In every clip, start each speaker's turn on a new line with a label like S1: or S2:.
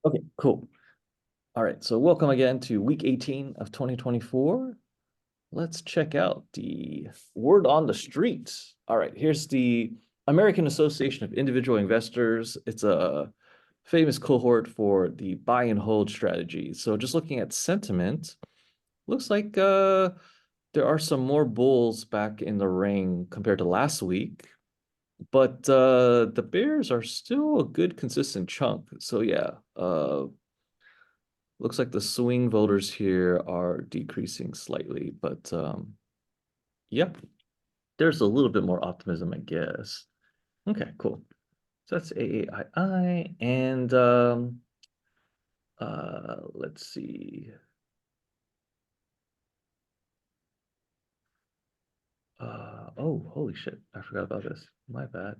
S1: Okay, cool. All right, so welcome again to week 18 of 2024. Let's check out the word on the street. All right, here's the American Association of Individual Investors. It's a famous cohort for the buy and hold strategy. So just looking at sentiment, looks like there are some more bulls back in the ring compared to last week, but the bears are still a good consistent chunk. So yeah, looks like the swing voters here are decreasing slightly, but yep, there's a little bit more optimism, I guess. Okay, cool. So that's AAII, and let's see. Oh, holy shit, I forgot about this. My bad.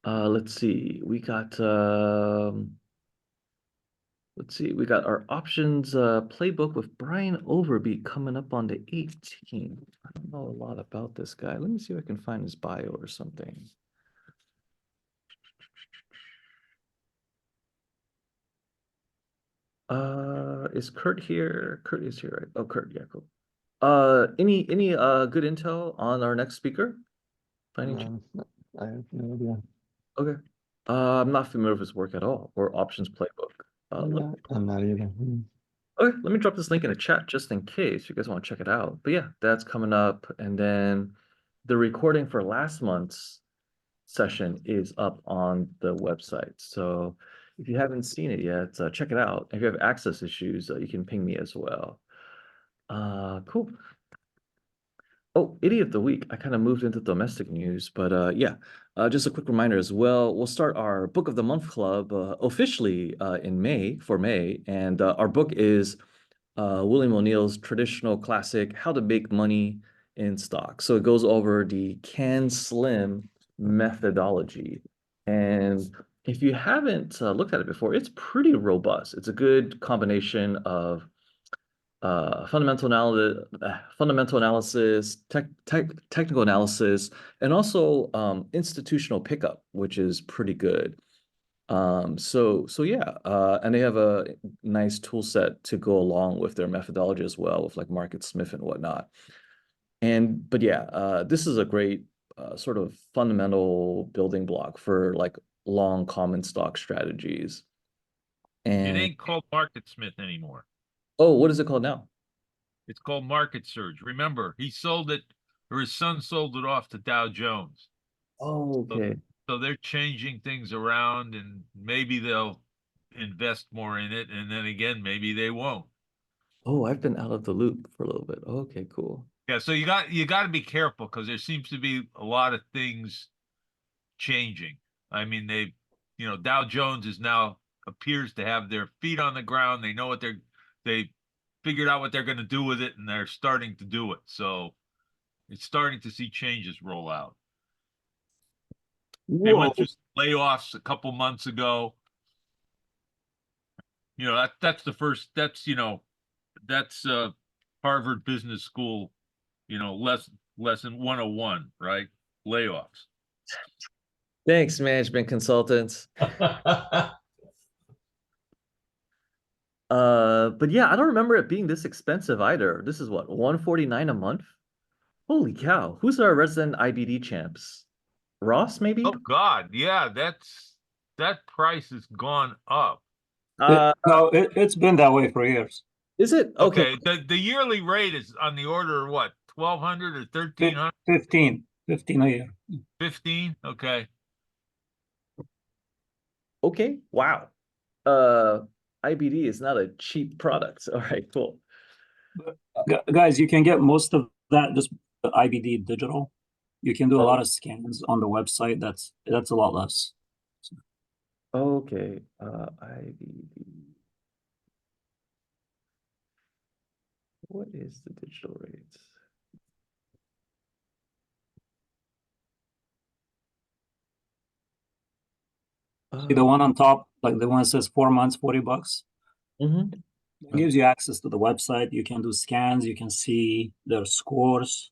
S1: Let's see. Let's see, we got our options playbook with Brian Overby coming up on the 18th. I don't know a lot about this guy. Let me see if I can find his bio or something. Is Kurt here? Kurt is here, right? Oh, Kurt, yeah, cool. Any good intel on our next speaker? By any chance?
S2: Um, I have no idea.
S1: Okay. I'm not familiar with his work at all, or options playbook.
S2: I'm not either.
S1: Okay, let me drop this link in the chat just in case you guys want to check it out. But yeah, that's coming up. And then the recording for last month's session is up on the website. So if you haven't seen it yet, check it out. If you have access issues, you can ping me as well. Cool. Oh, idiot of the week. I kind of moved into domestic news, but yeah, just a quick reminder as well. We'll start our Book of the Month Club officially in May, and our book is William O'Neill's traditional classic, How to Make Money in Stock. So it goes over the Can Slim methodology. And if you haven't looked at it before, it's pretty robust. It's a good combination of fundamental analysis, technical analysis, and also institutional pickup, which is pretty good. So yeah, and they have a nice tool set to go along with their methodology as well, with like Market Smith and whatnot. But yeah, this is a great sort of fundamental building block for like long common stock strategies.
S3: It
S1: And
S3: ain't called Market Smith anymore.
S1: oh, what is it called now?
S3: It's called Market Surge. Remember, he sold it, or his son sold it off to Dow Jones.
S1: Oh,
S3: So,
S1: okay.
S3: so they're changing things around, and maybe they'll invest more in it, and then again, maybe they won't.
S1: Oh, I've been out of the loop for a little bit. Okay, cool.
S3: Yeah, so you got to be careful because there seems to be a lot of things changing. I mean, Dow Jones is now appears to have their feet on the ground. They know they figured out what they're going to do with it, and they're starting to do it. So it's starting to see changes roll out. They
S1: Whoa.
S3: went through layoffs a couple months ago. That's the first. That's Harvard Business School. Lesson 101, right? Layoffs.
S1: Thanks, management consultants. But yeah, I don't remember it being this expensive either. This is what, 149 a month? Holy cow. Who's our resident IBD champs? Ross, maybe?
S3: Oh God, yeah, that price has gone up.
S1: Uh,
S2: No, it's been that way for years.
S1: is it? Okay.
S3: Okay, the yearly rate is on the order of what, 1,200 or 1,300?
S2: 15 a year.
S3: 15? Okay.
S1: Okay. Wow. Uh, IBD is not a cheap product. All right, cool.
S2: Guys, you can get most of that just the IBD digital. You can do a lot of scans on the website. That's a lot less.
S1: Okay. IBD. What is the digital rates?
S2: See the one on top, like the one that says 4 months, $40.
S1: Mhm.
S2: It gives you access to the website. You can do scans. You can see their scores,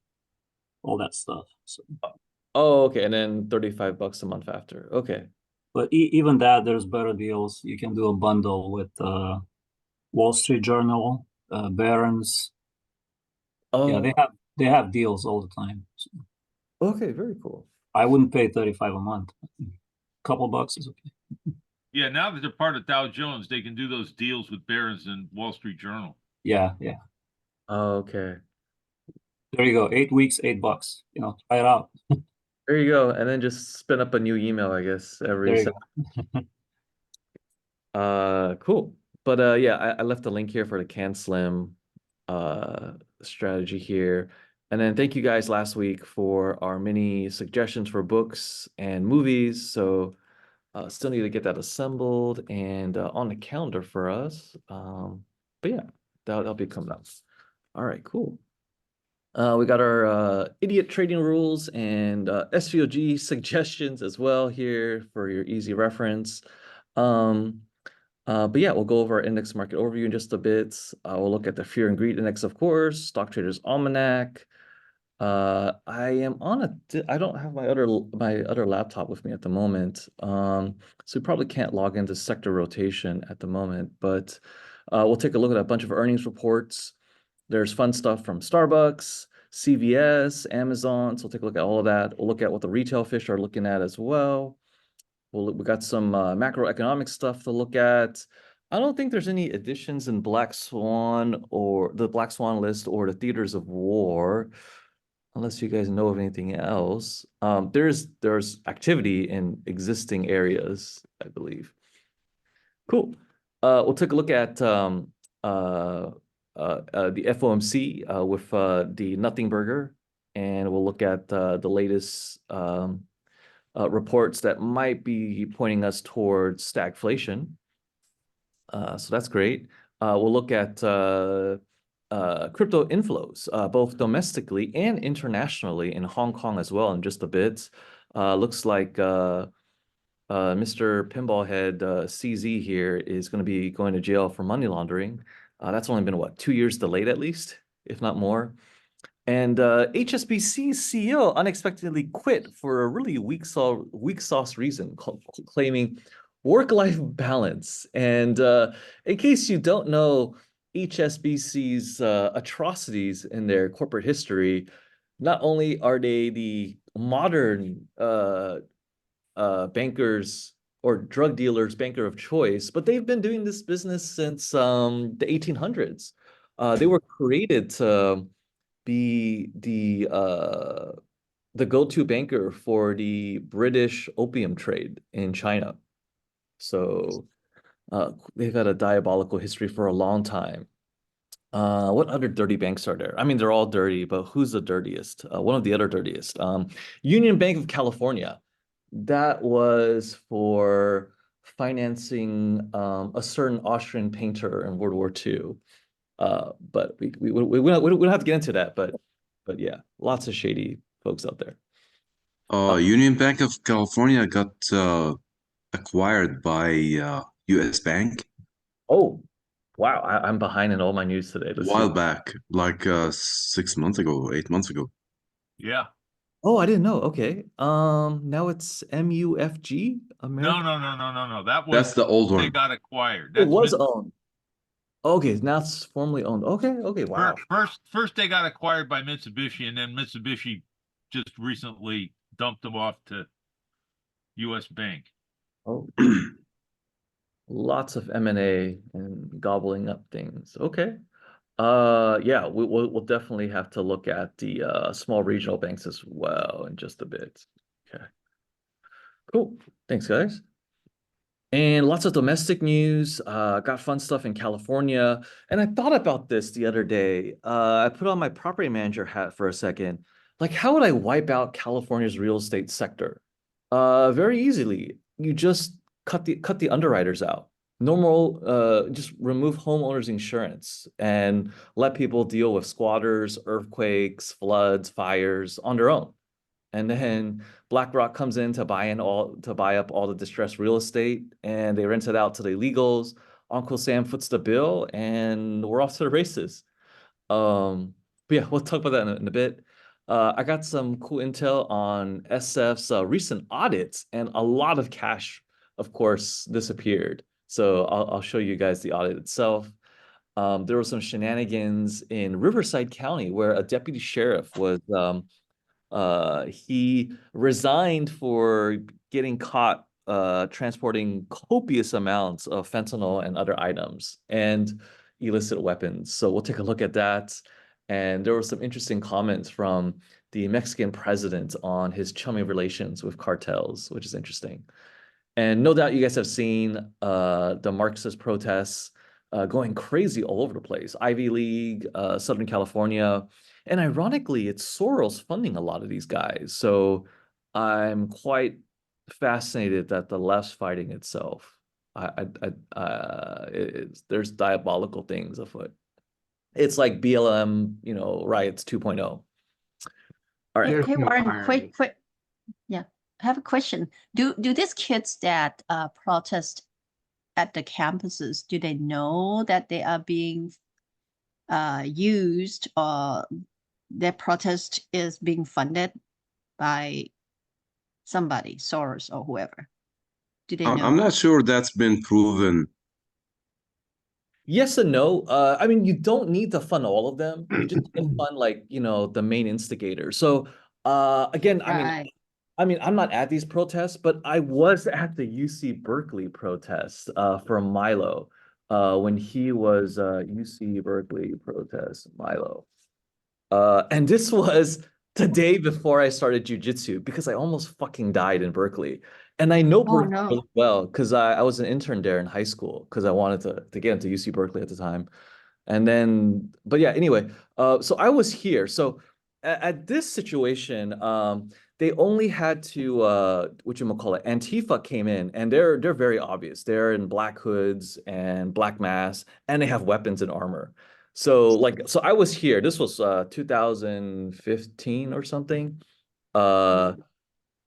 S2: all that stuff. So,
S1: Oh, okay. And then $35 a month after. Okay.
S2: But even that, there's better deals. You can do a bundle with Wall Street Journal, Barron's. Yeah,
S1: Oh,
S2: they have deals all the time. So
S1: okay, very cool.
S2: I wouldn't pay 35 a month. Couple bucks is okay.
S3: Yeah, now that they're part of Dow Jones, they can do those deals with Barron's and Wall Street Journal.
S2: Yeah.
S1: Okay.
S2: There you go. 8 weeks, $8. Try it out.
S1: There you go. And then just spin up a new email, I guess, every
S2: There you go.
S1: Cool. But yeah, I left the link here for the CanSlim strategy here. And then thank you guys last week for our mini suggestions for books and movies. So still need to get that assembled and on the calendar for us. But yeah, that'll be coming up. All right, cool. We got our idiot trading rules and SVOG suggestions as well here for your easy reference. But yeah, we'll go over our index market overview in just a bit. We'll look at the Fear and Greed Index, of course, Stock Traders Almanac. I am on I don't have my other laptop with me at the moment. So we probably can't log into sector rotation at the moment, but we'll take a look at a bunch of earnings reports. There's fun stuff from Starbucks, CVS, Amazon. So we'll take a look at all of that. We'll look at what the retail fish are looking at as well. We got some macroeconomic stuff to look at. I don't think there's any additions in Black Swan or the Black Swan list or the theaters of war, unless you guys know of anything else. There's activity in existing areas, I believe. Cool. We'll take a look at the FOMC with the Nothing Burger, and we'll look at the latest reports that might be pointing us towards stagflation. So that's great. We'll look at crypto inflows, both domestically and internationally in Hong Kong as well in just a bit. Looks like Mr. Pinball Head CZ here is going to be going to jail for money laundering. That's only been, what, 2 years delayed at least, if not more. And HSBC's CEO unexpectedly quit for a really weak sauce reason, claiming work-life balance. And in case you don't know HSBC's atrocities in their corporate history, not only are they the modern bankers or drug dealers banker of choice, but they've been doing this business since the 1800s. They were created to be the go-to banker for the British opium trade in China. So they've had a diabolical history for a long time. What other dirty banks are there? I mean, they're all dirty, but who's the dirtiest? One of the other dirtiest. Union Bank of California. That was for financing a certain Austrian painter in World War II. But we don't have to get into that, but yeah, lots of shady folks out there.
S4: Union Bank of California got acquired by US Bank
S1: Oh, wow, I'm behind in all my news today.
S4: a
S1: Let's
S4: while
S1: see.
S4: back, like 6 months ago, 8 months ago.
S3: Yeah.
S1: Oh, I didn't know. Okay. Now it's MUFG American.
S3: No. That
S4: That's
S3: was
S4: the old
S3: they
S4: one.
S3: got acquired.
S1: It
S3: That's
S1: was owned. Okay, now it's formally owned. Okay, wow.
S3: first they got acquired by Mitsubishi, and then Mitsubishi just recently dumped them off to US Bank.
S1: Oh, lots of M&A and gobbling up things. Okay. Yeah, we'll definitely have to look at the small regional banks as well in just a bit. Okay. Cool. Thanks, guys. And lots of domestic news. Got fun stuff in California. And I thought about this the other day. I put on my property manager hat for a second. Like, how would I wipe out California's real estate sector? Very easily. You just cut the underwriters out. Normal, just remove homeowners insurance and let people deal with squatters, earthquakes, floods, fires on their own. And then BlackRock comes in to buy up all the distressed real estate, and they rent it out to the illegals. Uncle Sam foots the bill, and we're off to the races. But yeah, we'll talk about that in a bit. I got some cool intel on SF's recent audits and a lot of cash of course, disappeared. So I'll show you guys the audit itself. There were some shenanigans in Riverside County where a deputy sheriff was he resigned for getting caught transporting copious amounts of fentanyl and other items and illicit weapons. So we'll take a look at that. And there were some interesting comments from the Mexican president on his chummy relations with cartels, which is interesting. And no doubt you guys have seen the Marxist protests going crazy all over the place. Ivy League, Southern California. And ironically, it's Soros funding a lot of these guys. So I'm quite fascinated that the left's fighting itself. There's diabolical things afoot. It's like BLM, riots 2.0. All right.
S5: There's
S6: Hey,
S5: no
S6: Warren,
S5: irony.
S6: quick, yeah, I have a question. Do these kids that protest at the campuses, do they know that they are being used, or their protest is being funded by somebody, Soros or whoever? Do they
S4: I'm
S6: know?
S4: not sure that's been proven.
S1: Yes and no. I mean, you don't need to fund all of them. You just need to fund the main instigator. So again,
S6: Right.
S1: I'm not at these protests, but I was at the UC Berkeley protest for Milo when he was UC Berkeley protest Milo. And this was the day before I started jujitsu because I almost fucking died in Berkeley. And I know
S6: Oh,
S1: Berkeley
S6: no.
S1: really well because I was an intern there in high school because I wanted to get into UC Berkeley at the time. And then, but yeah, anyway, so I was here. So at this situation, they only had to whatchamacallit, Antifa came in and they're very obvious. They're in black hoods and black masks, and they have weapons and armor. So I was here. This was 2015 or something.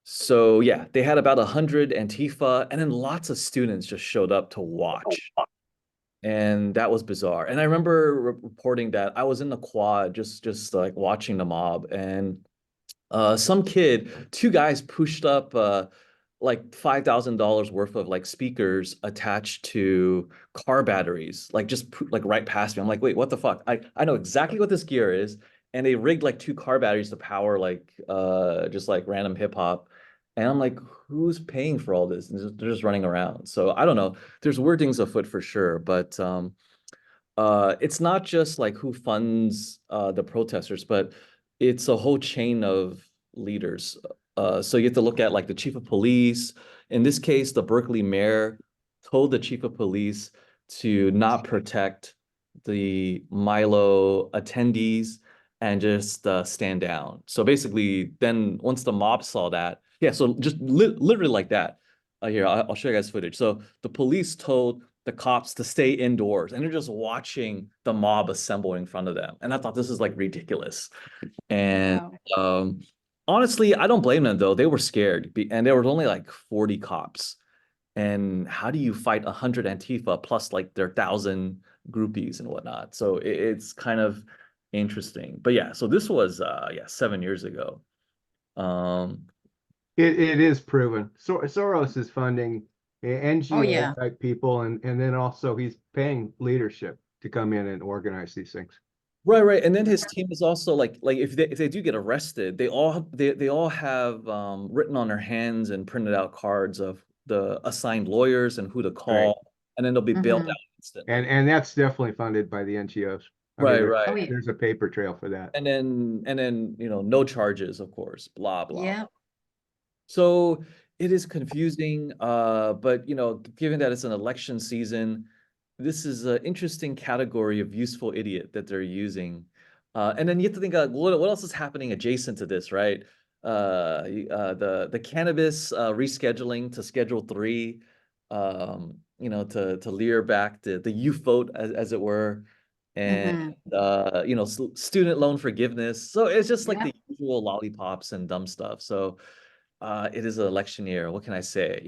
S1: So yeah, they had about 100 Antifa, and then lots of students just showed up to watch. And that was bizarre. And I remember reporting that I was in the quad just like watching the mob, and two guys pushed up like $5,000 worth of like speakers attached to car batteries, like like right past me. I'm like, wait, what the fuck? I know exactly what this gear is. And they rigged like two car batteries to power like just like random hip hop. And I'm like, who's paying for all this? And they're just running around. So I don't know. There's weird things afoot for sure, but it's not just like who funds the protesters, but it's a whole chain of leaders. So you have to look at like the chief of police. In this case, the Berkeley mayor told the chief of police to not protect the Milo attendees and just stand down. So basically, then once the mob saw that, yeah, so just literally like that. Here, I'll show you guys footage. So the police told the cops to stay indoors, and they're just watching the mob assemble in front of them. And I thought this is like ridiculous. And
S6: Wow.
S1: honestly, I don't blame them though. They were scared, and there was only like 40 cops. And how do you fight 100 Antifa plus like their 1,000 groupies and whatnot? So it's kind of interesting. But yeah, so this was 7 years ago.
S5: It is proven. Soros is funding NGO
S6: Oh, yeah.
S5: type people, and then also he's paying leadership to come in and organize these things.
S1: Right. And then his team is also like if they do get arrested, they all have written on their hands and printed out cards of the assigned lawyers and who to call,
S5: Right.
S1: and then they'll be bailed
S6: Mhm.
S1: out instantly.
S5: And that's definitely funded by the NGOs. I mean,
S1: Right.
S6: Oh, yeah.
S5: there's a paper trail for that.
S1: And then no charges, of course, blah blah.
S6: Yeah.
S1: So it is confusing, but given that it's an election season, this is an interesting category of useful idiot that they're using. And then you have to think, what else is happening adjacent to this, right? The cannabis rescheduling to Schedule 3, to leer back the youth vote, as it were, and student loan forgiveness. So it's just like
S6: Yeah.
S1: the usual lollipops and dumb stuff. So it is an election year. What can I say?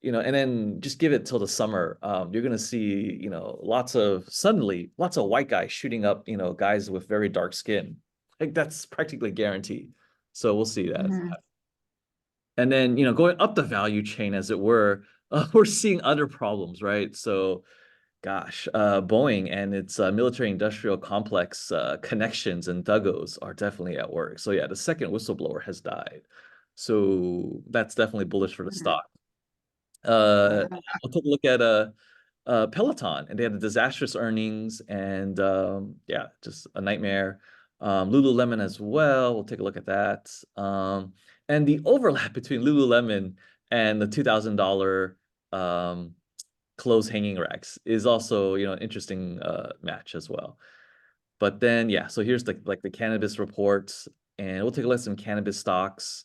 S1: And then just give it till the summer. You're gonna see, lots of white guys shooting up, guys with very dark skin. Like that's practically guaranteed. So we'll see that.
S6: Mhm.
S1: And then, going up the value chain, as it were, we're seeing other problems, right? So, gosh, Boeing and its military-industrial complex connections and Duggos are definitely at work. So yeah, the second whistleblower has died. So that's definitely bullish for the stock. I'll take a look at Peloton, and they had the disastrous earnings, and yeah, just a nightmare. Lululemon as well. We'll take a look at that. And the overlap between Lululemon and the $2,000 clothes hanging racks is also, an interesting match as well. But then, yeah, so here's the cannabis reports, and we'll take a look at some cannabis stocks.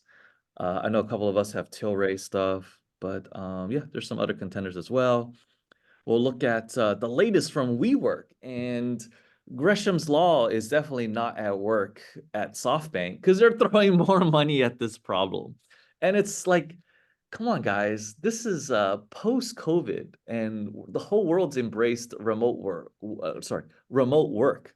S1: I know a couple of us have Tilray stuff, but yeah, there's some other contenders as well. We'll look at the latest from WeWork, and Gresham's Law is definitely not at work at SoftBank because they're throwing more money at this problem. And it's like, come on, guys, this is post-COVID, and the whole world's embraced remote work. Remote work.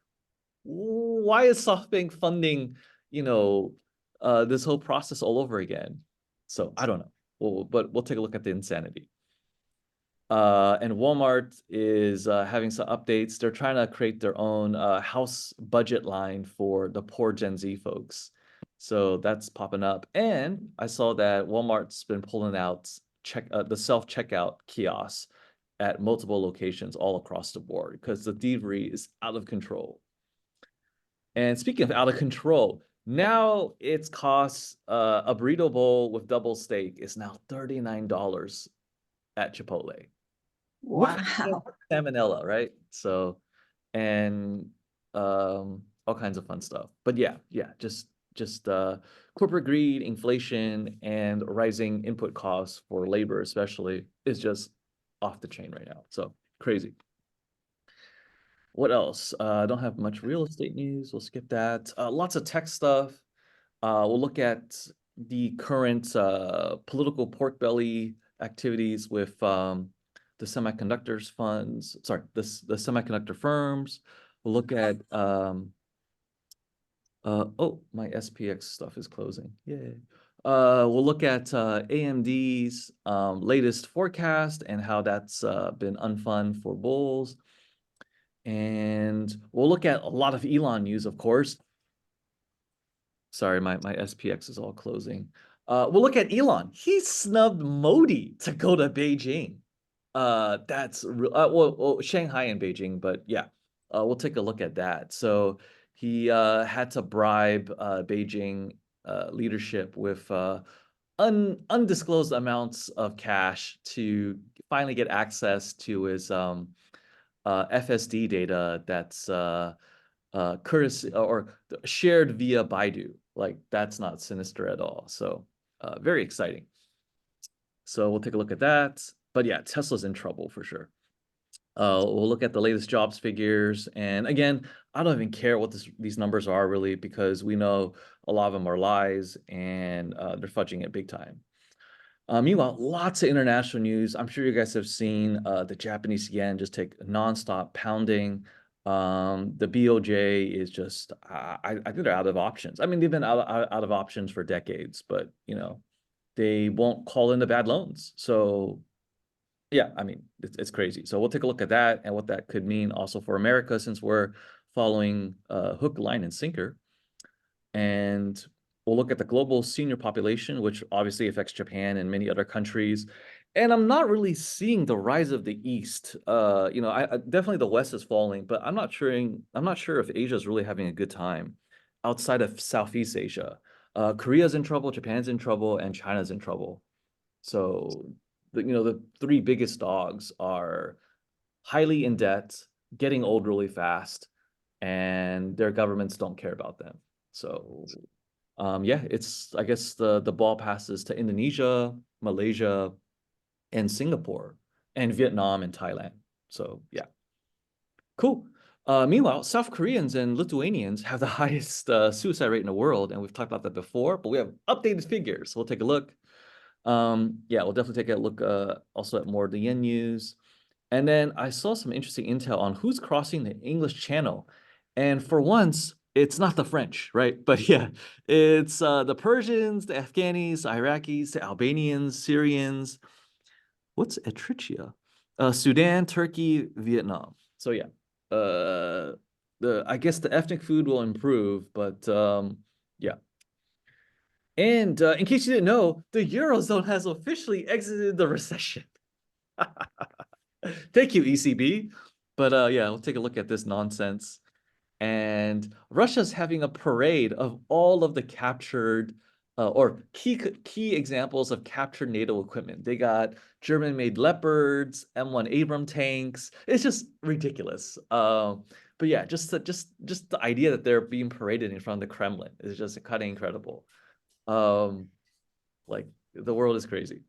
S1: Why is SoftBank funding, this whole process all over again? So I don't know. But we'll take a look at the insanity. And Walmart is having some updates. They're trying to create their own house budget line for the poor Gen Z folks. So that's popping up. And I saw that Walmart's been pulling out the self-checkout kiosks at multiple locations all across the board because the thievery is out of control. And speaking of out of control, now it's costs a burrito bowl with double steak is now $39 at Chipotle.
S6: Wow.
S1: Salmonella, right? So, and all kinds of fun stuff. But yeah, just corporate greed, inflation, and rising input costs for labor, especially, is just off the chain right now. So crazy. What else? I don't have much real estate news. We'll skip that. Lots of tech stuff. We'll look at the current political pork belly activities with the semiconductors funds. Sorry, the semiconductor firms. We'll look at oh, my SPX stuff is closing. Yay. We'll look at AMD's latest forecast and how that's been unfun for bulls. And we'll look at a lot of Elon news, of course. Sorry, my SPX is all closing. We'll look at Elon. He snubbed Modi to go to Beijing. That's well, Shanghai and Beijing, but yeah, we'll take a look at that. So he had to bribe Beijing leadership with undisclosed amounts of cash to finally get access to his FSD data that's courtesy or shared via Baidu. Like, that's not sinister at all. So very exciting. So we'll take a look at that. But yeah, Tesla's in trouble for sure. We'll look at the latest jobs figures. And again, I don't even care what these numbers are really, because we know a lot of them are lies, and they're fudging it big time. Meanwhile, lots of international news. I'm sure you guys have seen the Japanese yen just take nonstop pounding. The BOJ is just, I think they're out of options. I mean, they've been out of options for decades, but they won't call in the bad loans. So yeah, I mean, it's crazy. So we'll take a look at that and what that could mean also for America, since we're following hook, line, and sinker. And we'll look at the global senior population, which obviously affects Japan and many other countries. And I'm not really seeing the rise of the East. I definitely the West is falling, but I'm not sure if Asia is really having a good time outside of Southeast Asia. Korea's in trouble, Japan's in trouble, and China's in trouble. So the three biggest dogs are highly in debt, getting old really fast, and their governments don't care about them. So yeah, I guess the ball passes to Indonesia, Malaysia, and Singapore, and Vietnam and Thailand. So yeah, cool. Meanwhile, South Koreans and Lithuanians have the highest suicide rate in the world, and we've talked about that before, but we have updated figures. So we'll take a look. Yeah, we'll definitely take a look also at more of the yen news. And then I saw some interesting intel on who's crossing the English Channel. And for once, it's not the French, right? But yeah, it's the Persians, the Afghanis, the Iraqis, the Albanians, Syrians. what's Eritrea? Sudan, Turkey, Vietnam. So yeah, I guess the ethnic food will improve, but yeah. And in case you didn't know, the Eurozone has officially exited the recession. Thank you, ECB. But yeah, we'll take a look at this nonsense. And Russia's having a parade of all of the captured or key examples of captured NATO equipment. They got German-made Leopards, M1 Abram tanks. It's just ridiculous. But yeah, just the idea that they're being paraded in front of the Kremlin is just kind of incredible. Like the world is crazy.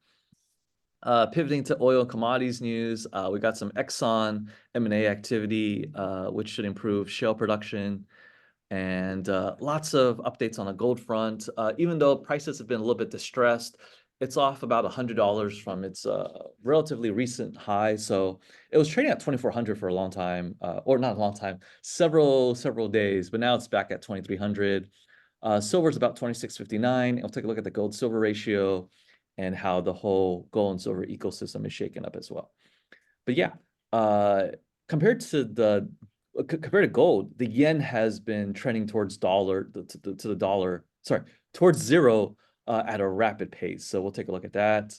S1: Pivoting to oil and commodities news, we got some Exxon M&A activity, which should improve shale production, and lots of updates on the gold front. Even though prices have been a little bit distressed, it's off about $100 from its relatively recent high. So it was trading at 2,400 for a long time, or not a long time, several days, but now it's back at 2,300. Silver's about 26.59. We'll take a look at the gold silver ratio and how the whole gold and silver ecosystem is shaken up as well. But yeah, compared to gold, the yen has been trending towards the dollar, sorry, towards zero at a rapid pace. So we'll take a look at that.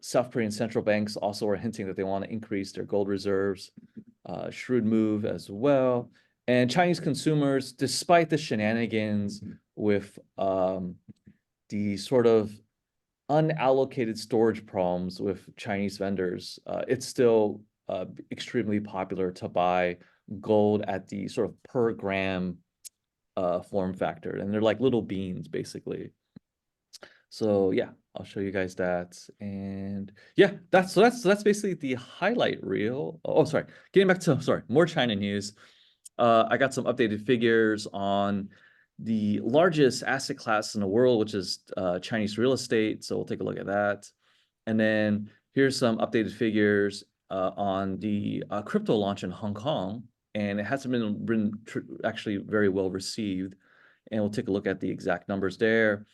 S1: South Korean central banks also are hinting that they want to increase their gold reserves. Shrewd move as well. And Chinese consumers, despite the shenanigans with the sort of unallocated storage problems with Chinese vendors, it's still extremely popular to buy gold at the sort of per gram form factor. And they're like little beans, basically. So yeah, I'll show you guys that. And yeah, that's basically the highlight reel. Oh, sorry. Getting back to, more China news. I got some updated figures on the largest asset class in the world, which is Chinese real estate. So we'll take a look at that. And then here's some updated figures on the crypto launch in Hong Kong. And it hasn't been actually very well received. And we'll take a look at the exact numbers there.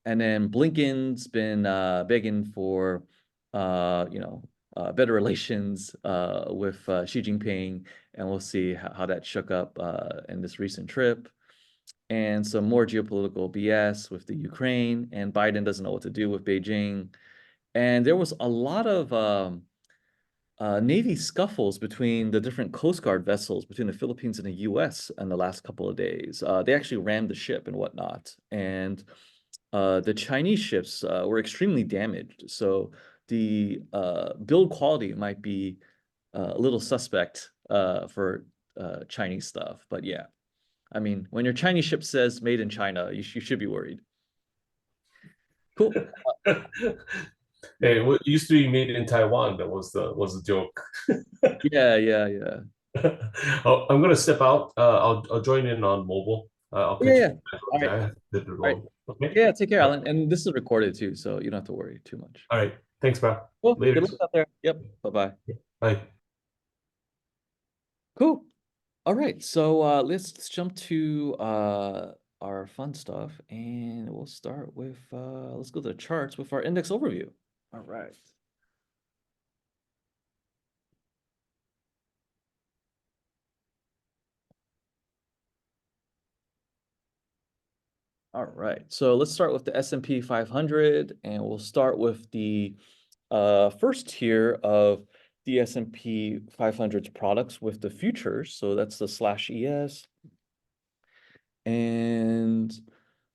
S1: And then Blinken's been begging for, better relations with Xi Jinping, and we'll see how that shook up in this recent trip. And some more geopolitical BS with the Ukraine, and Biden doesn't know what to do with Beijing. And there was a lot of Navy scuffles between the different Coast Guard vessels between the Philippines and the US in the last couple of days. They actually rammed the ship and whatnot. And the Chinese ships were extremely damaged. So the build quality might be a little suspect for Chinese stuff. But yeah, I mean, when your Chinese ship says made in China, you should be worried. Cool.
S7: Hey, what used to be made in Taiwan, that was the joke.
S1: Yeah.
S7: Oh, I'm gonna step out. I'll join in on mobile. I'll catch
S1: Yeah.
S7: you back
S1: All
S7: on
S1: right.
S7: that. I have to hit the
S1: All right.
S7: road. Okay.
S1: Yeah, take care,
S7: All right.
S1: Alan. And this is recorded too, so you don't have to worry too much.
S7: All right. Thanks, bro.
S1: Cool.
S7: Later.
S1: Good luck out there. Yep. Bye-bye.
S7: Bye.
S1: Cool. All right. So let's jump to our fun stuff, and we'll start with let's go to the charts with our index overview. All right. All right. So let's start with the S&P 500, and we'll start with the first tier of the S&P 500's products with the futures. So that's the /ES. And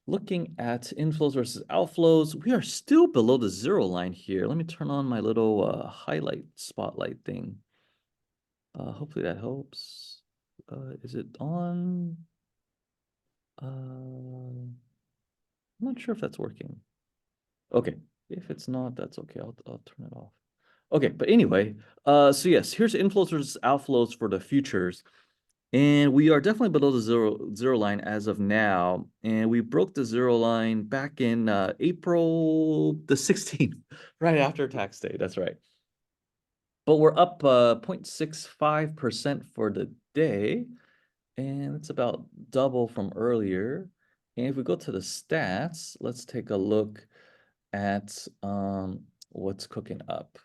S1: looking at inflows versus outflows, we are still below the zero line here. Let me turn on my little highlight spotlight thing. Hopefully that helps. Is it on? I'm not sure if that's working. Okay, if it's not, that's okay. I'll turn it off. Okay, but anyway, so yes, here's inflows versus outflows for the futures. And we are definitely below the zero line as of now. And we broke the zero line back in April the 16th, right after tax day. That's right. But we're up 0.65% for the day. And it's about double from earlier. And if we go to the stats, let's take a look at what's cooking up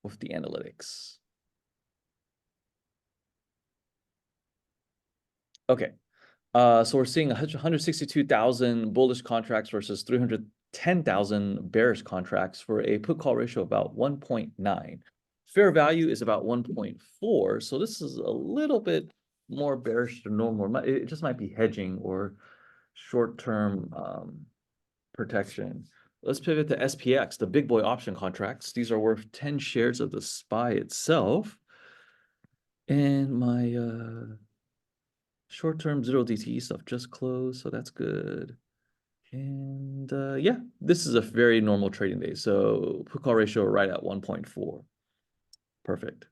S1: with the analytics. Okay. So we're seeing 162,000 bullish contracts versus 310,000 bearish contracts for a put call ratio of about 1.9. Fair value is about 1.4. So this is a little bit more bearish than normal. It just might be hedging or short-term protection. Let's pivot to SPX, the big boy option contracts. These are worth 10 shares of the SPY itself. And my short-term 0DTE stuff just closed, so that's good. And yeah, this is a very normal trading day. So put call ratio right at 1.4. Perfect.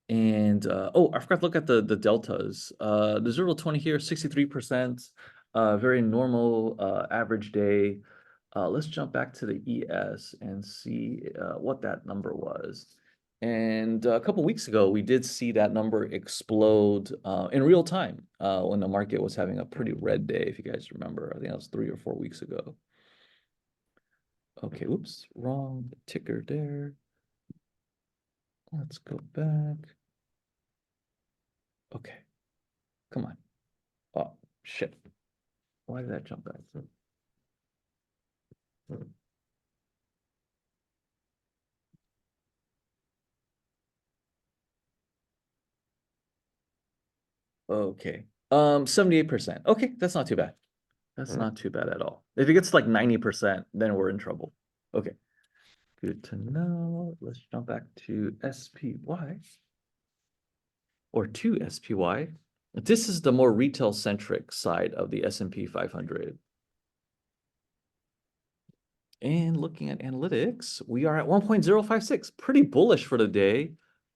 S1: And oh, I forgot to look at the deltas. The 0 to 20 here, 63%. Very normal average day. Let's jump back to the ES and see what that number was. And a couple weeks ago, we did see that number explode in real time when the market was having a pretty red day, if you guys remember. I think that was 3 or 4 weeks ago. Okay, oops, wrong ticker there. Let's go back. Okay, come on. Oh, shit. Why did that jump back? Okay. 78%. Okay, that's not too bad. That's not too bad at all. If it gets like 90%, then we're in trouble. Okay. Good to know. Let's jump back to SPY or to SPY. This is the more retail centric side of the S&P 500. And looking at analytics, we are at 1.056, pretty bullish for the day.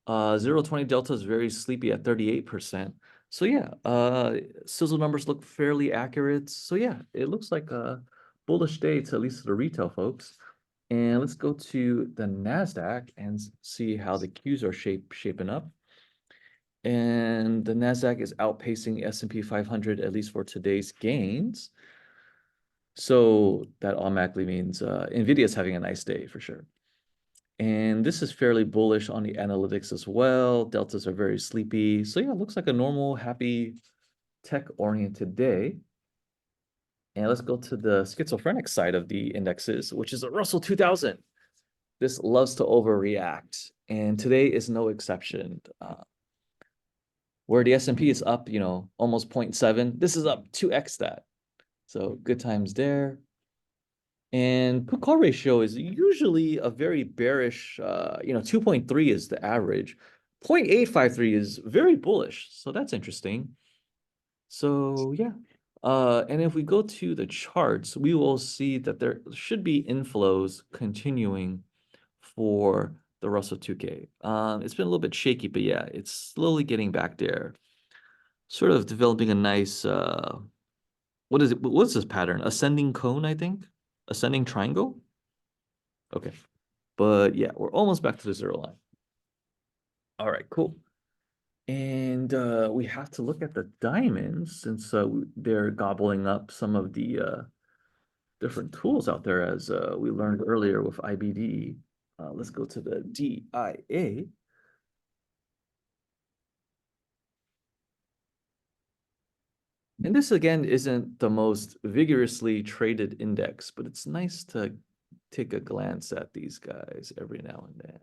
S1: 0-20 delta is very sleepy at 38%. So yeah, sizzle numbers look fairly accurate. So yeah, it looks like a bullish day to at least the retail folks. And let's go to the NASDAQ and see how the Qs are shaping up. And the NASDAQ is outpacing the S&P 500, at least for today's gains. So that automatically means NVIDIA is having a nice day for sure. And this is fairly bullish on the analytics as well. Deltas are very sleepy. So yeah, it looks like a normal, happy, tech-oriented day. And let's go to the schizophrenic side of the indexes, which is the Russell 2000. This loves to overreact. And today is no exception. Where the S&P is up, almost 0.7. This is up 2x that. So good times there. And put call ratio is usually a very bearish, 2.3 is the average. 0.853 is very bullish. So that's interesting. So yeah. And if we go to the charts, we will see that there should be inflows continuing for the Russell 2K. It's been a little bit shaky, but yeah, it's slowly getting back there. Sort of developing a nice, what is it? What's this pattern? Ascending cone, I think? Ascending triangle? Okay. But yeah, we're almost back to the zero line. All right, cool. And we have to look at the diamonds since they're gobbling up some of the different tools out there as we learned earlier with IBD. Let's go to the DIA. And this again isn't the most vigorously traded index, but it's nice to take a glance at these guys every now and then.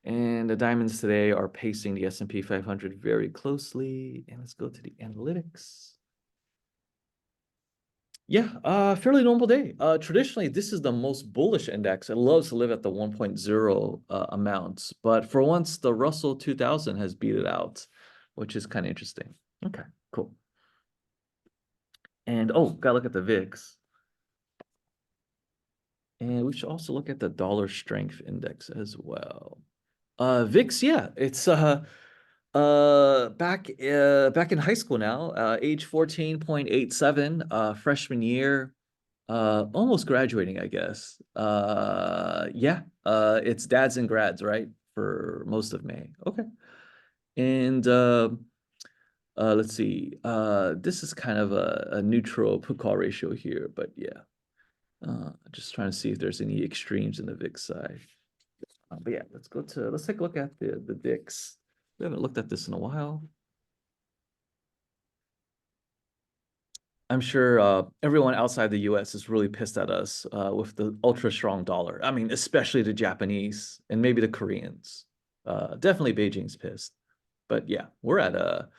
S1: And the diamonds today are pacing the S&P 500 very closely. And let's go to the analytics. Yeah, fairly normal day. Traditionally, this is the most bullish index. It loves to live at the 1.0 amounts. But for once, the Russell 2000 has beat it out, which is kind of interesting. Okay, cool. And oh, gotta look at the VIX. And we should also look at the dollar strength index as well. VIX, yeah, it's back in high school now, age 14.87, freshman year, almost graduating, I guess. Yeah, it's dads and grads, right? For most of May. Okay. And let's see. This is kind of a neutral put call ratio here, but yeah. Just trying to see if there's any extremes in the VIX side. But yeah, let's take a look at the VIX. We haven't looked at this in a while. I'm sure everyone outside the US is really pissed at us with the ultra strong dollar. I mean, especially the Japanese and maybe the Koreans. Definitely Beijing's pissed. But yeah, we're at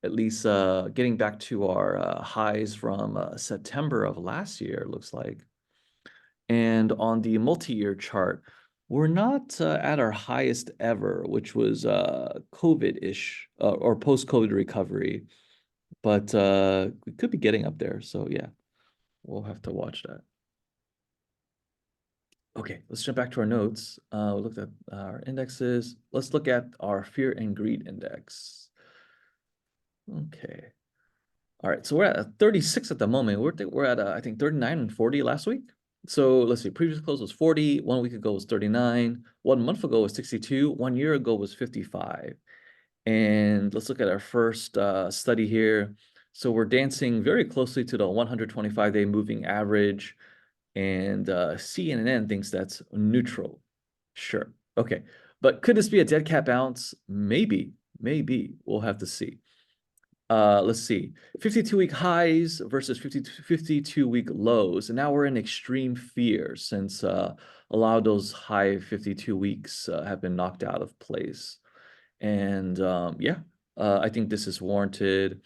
S1: least getting back to our highs from September of last year, it looks like. And on the multi-year chart, we're not at our highest ever, which was COVID-ish or post-COVID recovery. But we could be getting up there. So yeah, we'll have to watch that. Okay, let's jump back to our notes. We looked at our indexes. Let's look at our fear and greed index. Okay. All right, so we're at 36 at the moment. We're at I think 39 and 40 last week. So let's see, previous close was 40, 1 week ago was 39, 1 month ago was 62, 1 year ago was 55. And let's look at our first study here. So we're dancing very closely to the 125-day moving average, and CNN thinks that's neutral. Sure, okay. But could this be a dead cat bounce? Maybe. We'll have to see. Let's see, 52-week highs versus 52-week lows. And now we're in extreme fear since a lot of those high 52 weeks have been knocked out of place. And yeah, I think this is warranted.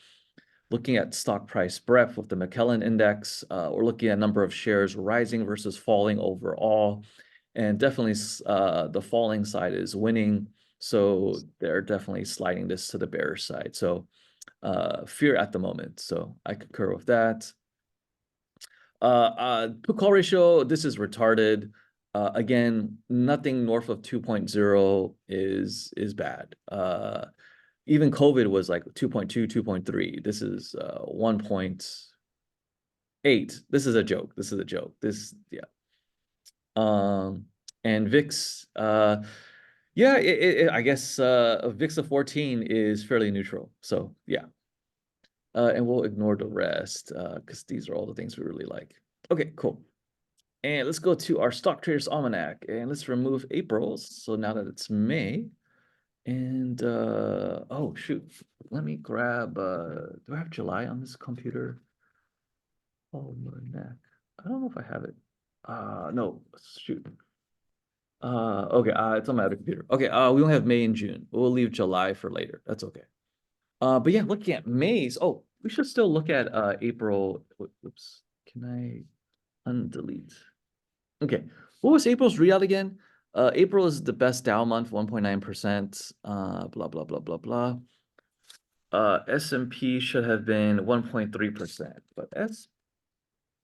S1: Looking at stock price breadth with the McKellen index, we're looking at number of shares rising versus falling overall. And definitely the falling side is winning. So they're definitely sliding this to the bearish side. So fear at the moment. So I concur with that. Put call ratio, this is retarded. Again, nothing north of 2.0 is bad. Even COVID was like 2.2, 2.3. This is 1.8. This is a joke. Yeah. And VIX, yeah, I guess a VIX of 14 is fairly neutral. So yeah. And we'll ignore the rest because these are all the things we really like. Okay, cool. And let's go to our Stock Traders Almanac and let's remove April's. So now that it's May, and oh shoot, let me grab, do I have July on this computer? Almanac, I don't know if I have it. No, shoot. Okay, it's on my other computer. Okay, we only have May and June. We'll leave July for later. That's okay. But yeah, looking at May's, oh, we should still look at April. Whoops, can I undelete? Okay, what was April's readout again? April is the best Dow month, 1.9%. Blah blah blah blah blah. S&P should have been 1.3%, but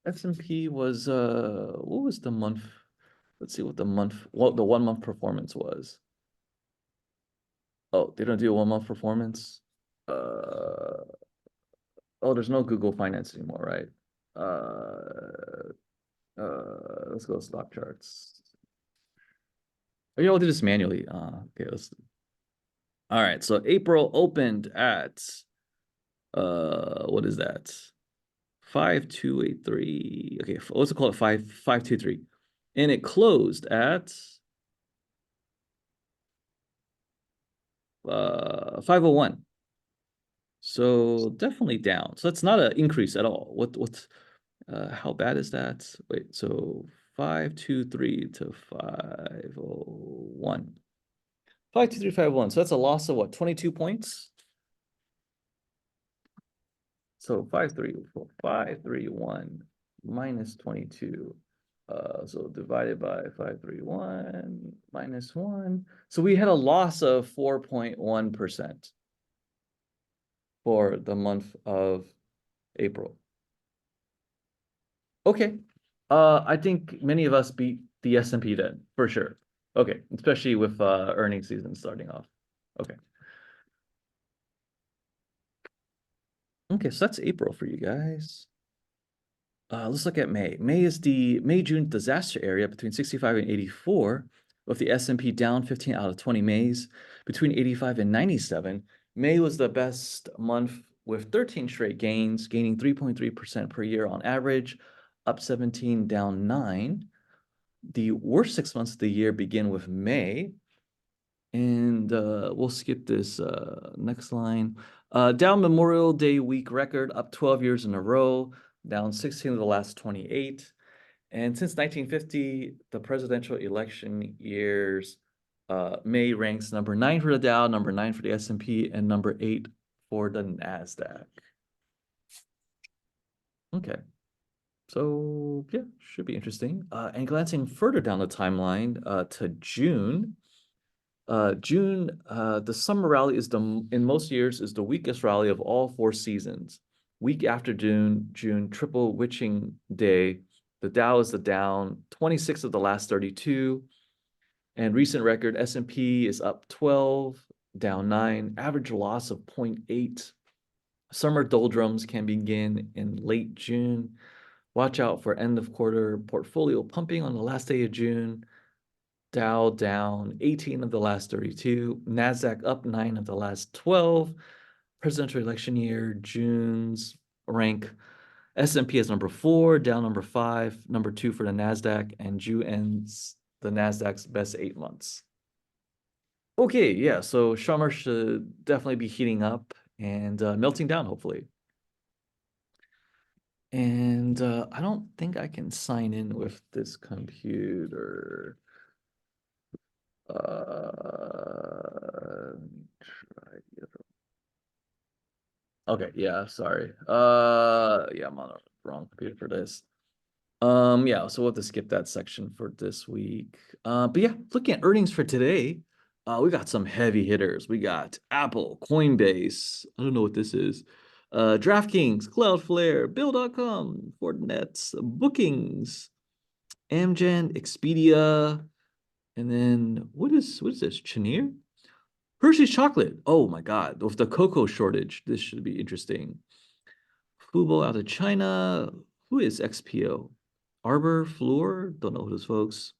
S1: S&P was what was the month? Let's see what the 1 month performance was. Oh, they don't do a 1 month performance. Oh, there's no Google Finance anymore, right? Let's go to stock charts. Oh, yeah, I'll do this manually. Okay, let's. All right, so April opened at what is that? 5283. Okay, let's call it 5523, and it closed at 501. So definitely down. So that's not an increase at all. What's how bad is that? Wait, so 523 to 501. 52351. So that's a loss of what, 22 points? So 531 minus 22. So divided by 531 minus 1. So we had a loss of 4.1% for the month of April. Okay. I think many of us beat the S&P then, for sure. Okay, especially with earnings season starting off. Okay. Okay, so that's April for you guys. Let's look at May. May is the May-June disaster area between 65 and 84, with the S&P down 15 out of 20 Mays. Between 85 and 97, May was the best month with 13 straight gains, gaining 3.3% per year on average. up 17, down 9. The worst 6 months of the year begin with May. And we'll skip this next line. Dow Memorial Day week record up 12 years in a row, down 16 of the last 28. And since 1950, the presidential election years, May ranks number 9 for the Dow, number 9 for the S&P, and number 8 for the NASDAQ. Okay. So yeah, should be interesting. And glancing further down the timeline to June, the summer rally is in most years is the weakest rally of all 4 seasons. Week after June triple witching day, the Dow is down 26 of the last 32, and recent record S&P is up 12, down 9, average loss of 0.8. Summer doldrums can begin in late June. Watch out for end of quarter portfolio pumping on the last day of June. Dow down 18 of the last 32, NASDAQ up 9 of the last 12. Presidential election year, June's rank S&P is number 4, Dow number 5, number 2 for the NASDAQ, and June ends the NASDAQ's best 8 months. Okay, yeah, so summer should definitely be heating up and melting down, hopefully. And I don't think I can sign in with this computer. Let me try the other. Okay, yeah, sorry. Yeah, I'm on the wrong computer for this. Yeah, so we'll have to skip that section for this week. But yeah, looking at earnings for today, we got some heavy hitters. We got Apple, Coinbase. I don't know what this is. DraftKings, Cloudflare, Bill.com, Fortinet's, Bookings, Amgen, Expedia, and then what is this? Chenier? Hershey's chocolate. Oh my God. With the cocoa shortage, this should be interesting. Fubo out of China. Who is XPO? Arbor, Fluor? Don't know who those folks.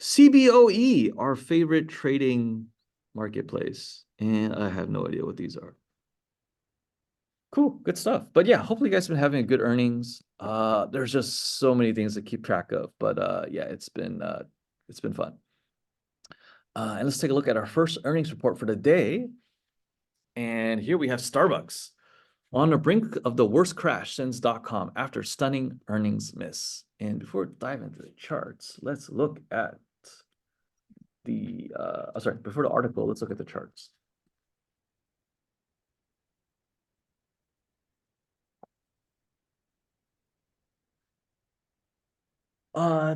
S1: CBOE, our favorite trading marketplace. And I have no idea what these are. Cool, good stuff. But yeah, hopefully you guys have been having a good earnings. There's just so many things to keep track of. But yeah, it's been fun. And let's take a look at our first earnings report for the day. And here we have Starbucks on the brink of the worst crash since .com after stunning earnings miss. And before we dive into the charts, let's look at the, before the article, let's look at the charts.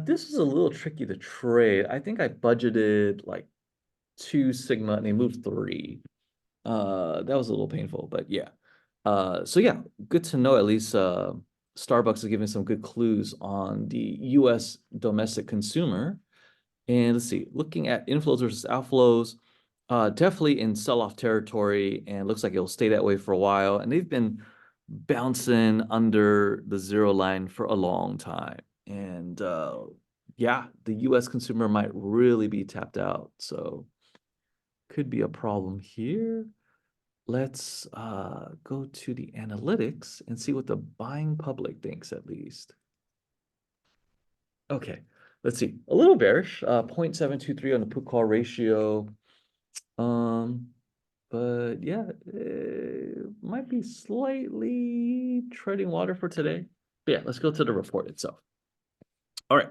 S1: This is a little tricky to trade. I think I budgeted like 2 sigma and they moved 3. That was a little painful, but yeah. So yeah, good to know at least Starbucks is giving some good clues on the US domestic consumer. And let's see, looking at inflows versus outflows, definitely in sell-off territory, and looks like it'll stay that way for a while. And they've been bouncing under the 0 line for a long time. And yeah, the US consumer might really be tapped out. So could be a problem here. Let's go to the analytics and see what the buying public thinks at least. Okay, let's see. A little bearish, 0.723 on the put call ratio. But yeah, it might be slightly treading water for today. But yeah, let's go to the report itself. All right.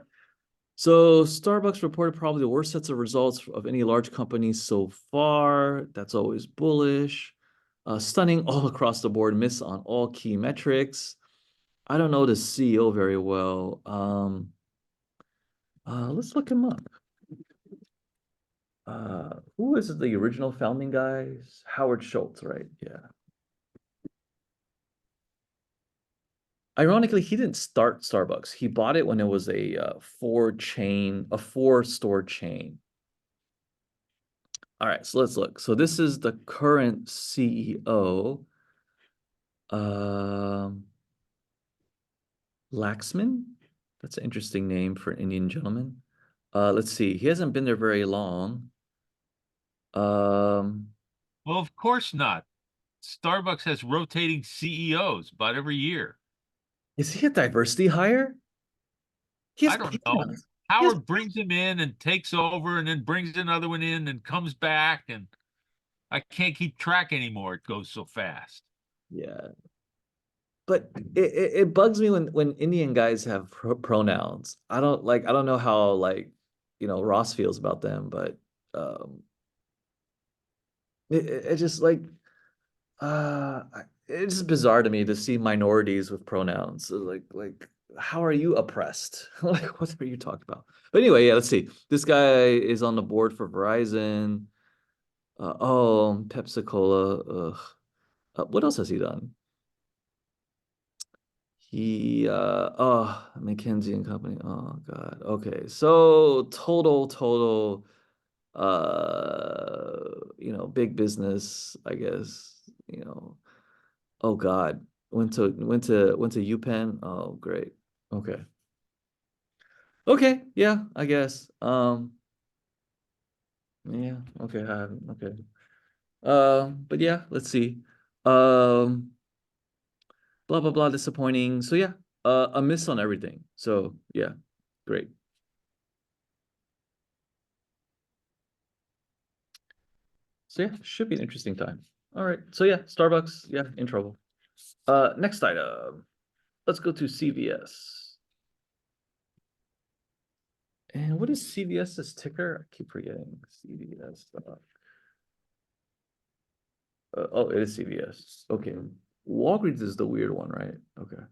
S1: So Starbucks reported probably the worst sets of results of any large company so far. That's always bullish. Stunning all across the board, miss on all key metrics. I don't know the CEO very well. Let's look him up. Who is the original founding guys? Howard Schultz, right? Yeah. Ironically, he didn't start Starbucks. He bought it when it was a 4-store chain. All right, so let's look. So this is the current CEO. Laxman? That's an interesting name for an Indian gentleman. Let's see. He hasn't been there very long.
S3: Well, of course not. Starbucks has rotating CEOs about every year.
S1: Is he a diversity hire? He has
S3: I don't know.
S1: pronouns. He has-
S3: Howard brings him in and takes over and then brings another one in and comes back, and I can't keep track anymore. It goes so fast.
S1: Yeah. But it bugs me when Indian guys have pronouns. I don't know how Ross feels about them, but um it just it's just bizarre to me to see minorities with pronouns. So, how are you oppressed? Like, what are you talking about? But anyway, yeah, let's see. This guy is on the board for Verizon. Pepsi Cola. Ugh. What else has he done? McKinsey and Company. Oh God. Okay. So total, big business, I guess, oh God. Went to UPenn. Oh, great. Okay. Okay, yeah, I guess. Yeah, okay, okay. But yeah, let's see. Um, blah blah blah, disappointing. So yeah, a miss on everything. So yeah, great. So yeah, should be an interesting time. All right. So yeah, Starbucks, yeah, in trouble. Next item. Let's go to CVS. And what is CVS's ticker? I keep forgetting. CVS stock. Oh, it is CVS. Okay. Walgreens is the weird one, right? Okay.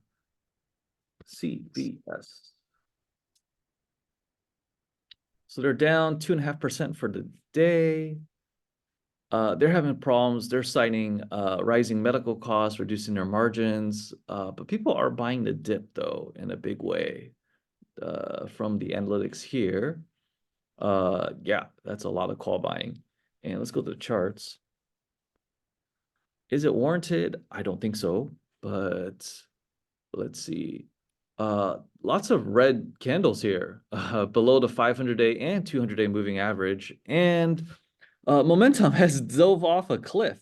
S1: CVS. So they're down 2.5% for the day. They're having problems. They're citing rising medical costs, reducing their margins. But people are buying the dip though in a big way from the analytics here. Yeah, that's a lot of call buying. And let's go to the charts. Is it warranted? I don't think so, but let's see. Lots of red candles here, below the 500-day and 200-day moving average. And momentum has dove off a cliff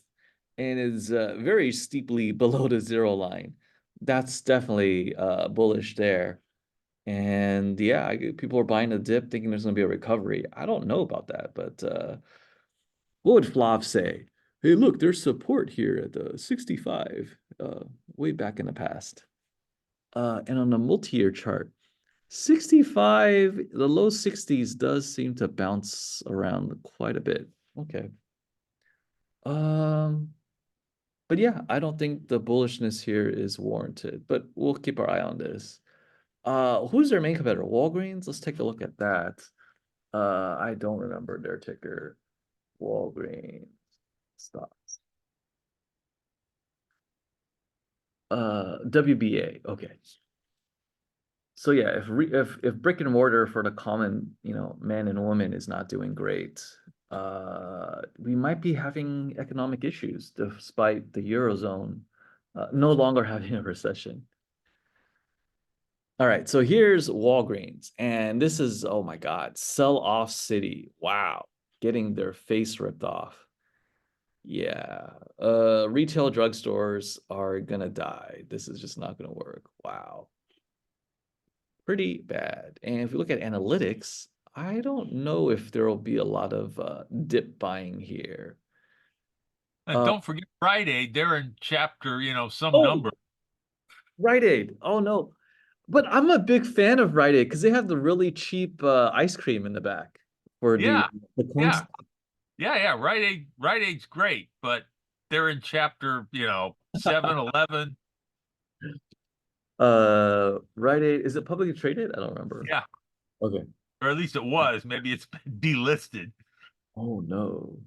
S1: and is very steeply below the zero line. That's definitely bullish there. And yeah, people are buying a dip thinking there's going to be a recovery. I don't know about that, but what would Flav say? Hey, look, there's support here at the 65, way back in the past. And on the multi-year chart, 65, the low 60s does seem to bounce around quite a bit. Okay. But yeah, I don't think the bullishness here is warranted, but we'll keep our eye on this. Who's their main competitor? Walgreens? Let's take a look at that. I don't remember their ticker. Walgreens stocks. WBA. Okay. So yeah, if brick and mortar for the common, man and woman is not doing great, we might be having economic issues despite the Eurozone no longer having a recession. All right, so here's Walgreens, and this is, oh my God, sell-off city. Wow, getting their face ripped off. Yeah, retail drugstores are gonna die. This is just not gonna work. Wow. Pretty bad. And if we look at analytics, I don't know if there will be a lot of dip buying here.
S3: And don't forget Friday, they're in chapter, some
S1: Oh,
S3: number.
S1: Rite Aid. Oh no. But I'm a big fan of Rite Aid because they have the really cheap ice cream in the back for
S3: Yeah,
S1: the corn
S3: yeah.
S1: stuff.
S3: Yeah. Rite Aid's great, but they're in chapter, 7-Eleven.
S1: Rite Aid, is it publicly traded? I don't remember.
S3: Yeah,
S1: Okay.
S3: or at least it was. Maybe it's been delisted.
S1: Oh no.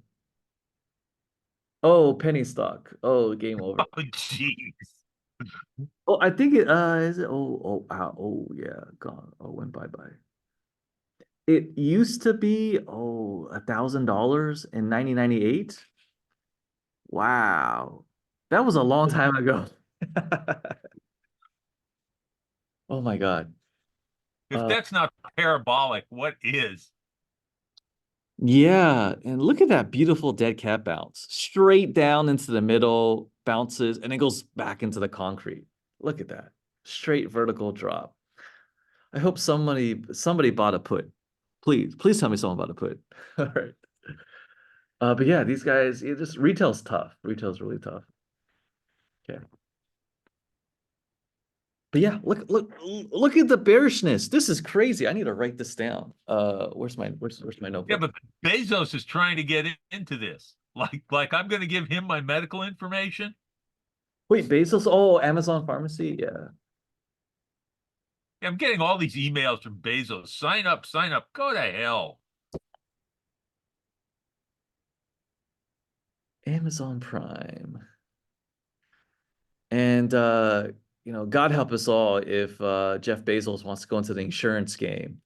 S1: Oh, penny stock. Oh, game over.
S3: Oh, jeez.
S1: Oh, I think it is it oh yeah, gone. Oh, went bye-bye. It used to be $1,000 in 1998. Wow. That was a long time ago. Oh my God.
S3: If
S1: Uh
S3: that's not parabolic, what is?
S1: yeah, and look at that beautiful dead cat bounce. Straight down into the middle, bounces, and it goes back into the concrete. Look at that. Straight vertical drop. I hope somebody bought a put. Please tell me someone bought a put. All right. But yeah, these guys, just retail's tough. Retail's really tough. Okay. But yeah, look at the bearishness. This is crazy. I need to write this down. Where's my
S3: Yeah,
S1: notebook?
S3: but Bezos is trying to get into this. Like I'm going to give him my medical information.
S1: Wait, Bezos? Oh, Amazon Pharmacy. Yeah.
S3: Yeah, I'm getting all these emails from Bezos. Sign up, sign up. Go to hell.
S1: Amazon Prime. And God help us all if Jeff Bezos wants to go into the insurance game.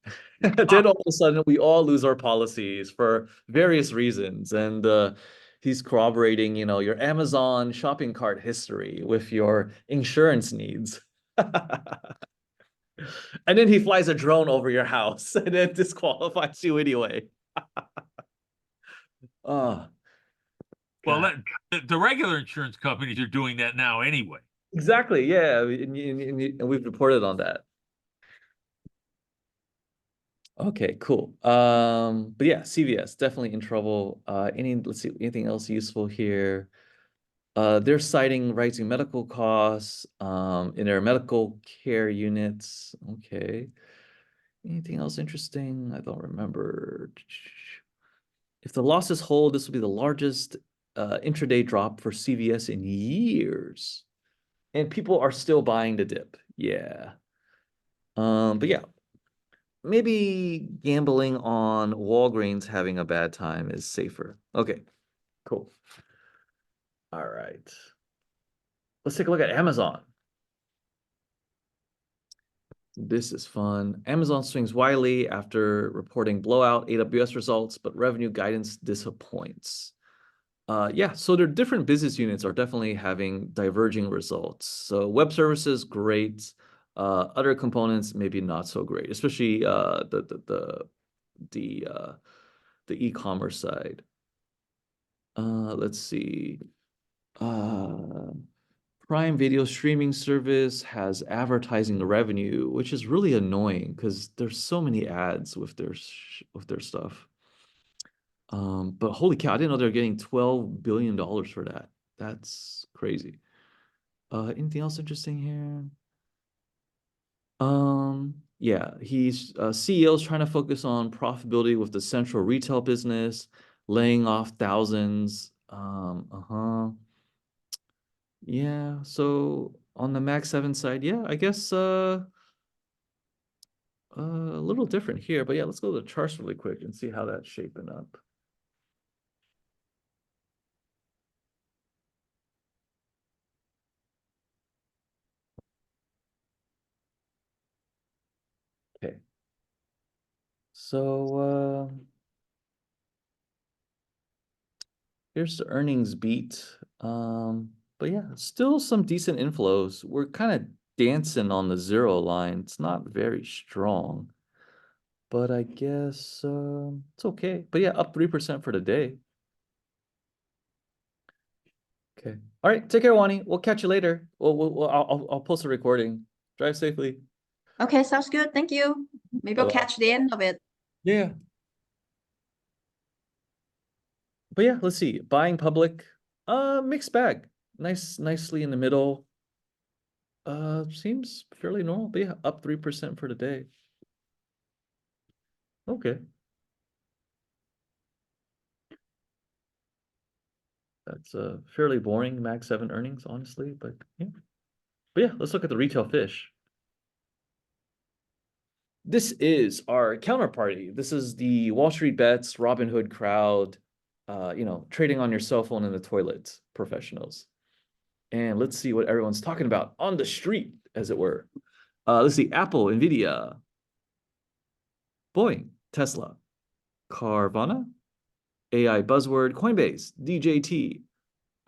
S1: Then all of a sudden we all lose our policies for various reasons. And he's corroborating, your Amazon shopping cart history with your insurance needs. And then he flies a drone over your house and then disqualifies you anyway. Oh,
S3: Well,
S1: God.
S3: the regular insurance companies are doing that now anyway.
S1: Exactly. Yeah. And we've reported on that. Okay, cool. But yeah, CVS definitely in trouble. Let's see, anything else useful here? They're citing rising medical costs in their medical care units. Okay. Anything else interesting? I don't remember. If the losses hold, this will be the largest intraday drop for CVS in years. And people are still buying the dip. Yeah. But yeah, maybe gambling on Walgreens having a bad time is safer. Okay, cool. All right. Let's take a look at Amazon. This is fun. Amazon swings wildly after reporting blowout AWS results, but revenue guidance disappoints. Yeah, so their different business units are definitely having diverging results. So web services, great. Other components, maybe not so great, especially the e-commerce side. Let's see. Prime Video streaming service has advertising revenue, which is really annoying because there's so many ads with their stuff. But holy cow, I didn't know they're getting $12 billion for that. That's crazy. Anything else interesting here? Yeah, he's CEO's trying to focus on profitability with the central retail business, laying off thousands. Yeah, so on the Mag 7 side, yeah, I guess a little different here, but yeah, let's go to the charts really quick and see how that's shaping up. Okay. So here's the earnings beat. But yeah, still some decent inflows. We're kind of dancing on the zero line. It's not very strong, but I guess it's okay. But yeah, up 3% for the day. Okay. All right. Take care, Wani. We'll catch you later. I'll post a recording. Drive safely.
S6: Okay, sounds good. Thank you. Maybe I'll
S1: Bye-bye.
S6: catch the end of it.
S1: Yeah. But yeah, let's see. Buying public, mixed bag. Nicely in the middle. Seems fairly normal, but yeah, up 3% for the day. Okay. That's fairly boring Mag 7 earnings, honestly, but yeah. But yeah, let's look at the retail fish. This is our counterparty. This is the Wall Street Bets, Robinhood crowd, trading on your cell phone in the toilet professionals. And let's see what everyone's talking about on the street, as it were. Let's see, Apple, Nvidia, Boeing, Tesla, Carvana, AI buzzword, Coinbase, DJT.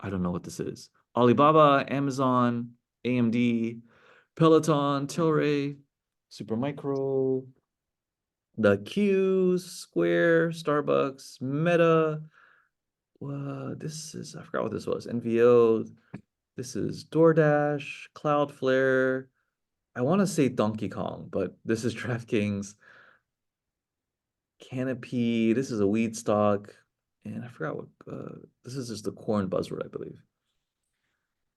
S1: I don't know what this is. Alibaba, Amazon, AMD, Peloton, Tilray, Supermicro, the Q, Square, Starbucks, Meta. I forgot what this was. NVO. This is DoorDash, Cloudflare. I want to say Donkey Kong, but this is DraftKings. Canopy, this is a weed stock, and I forgot what this is just the corn buzzword, I believe.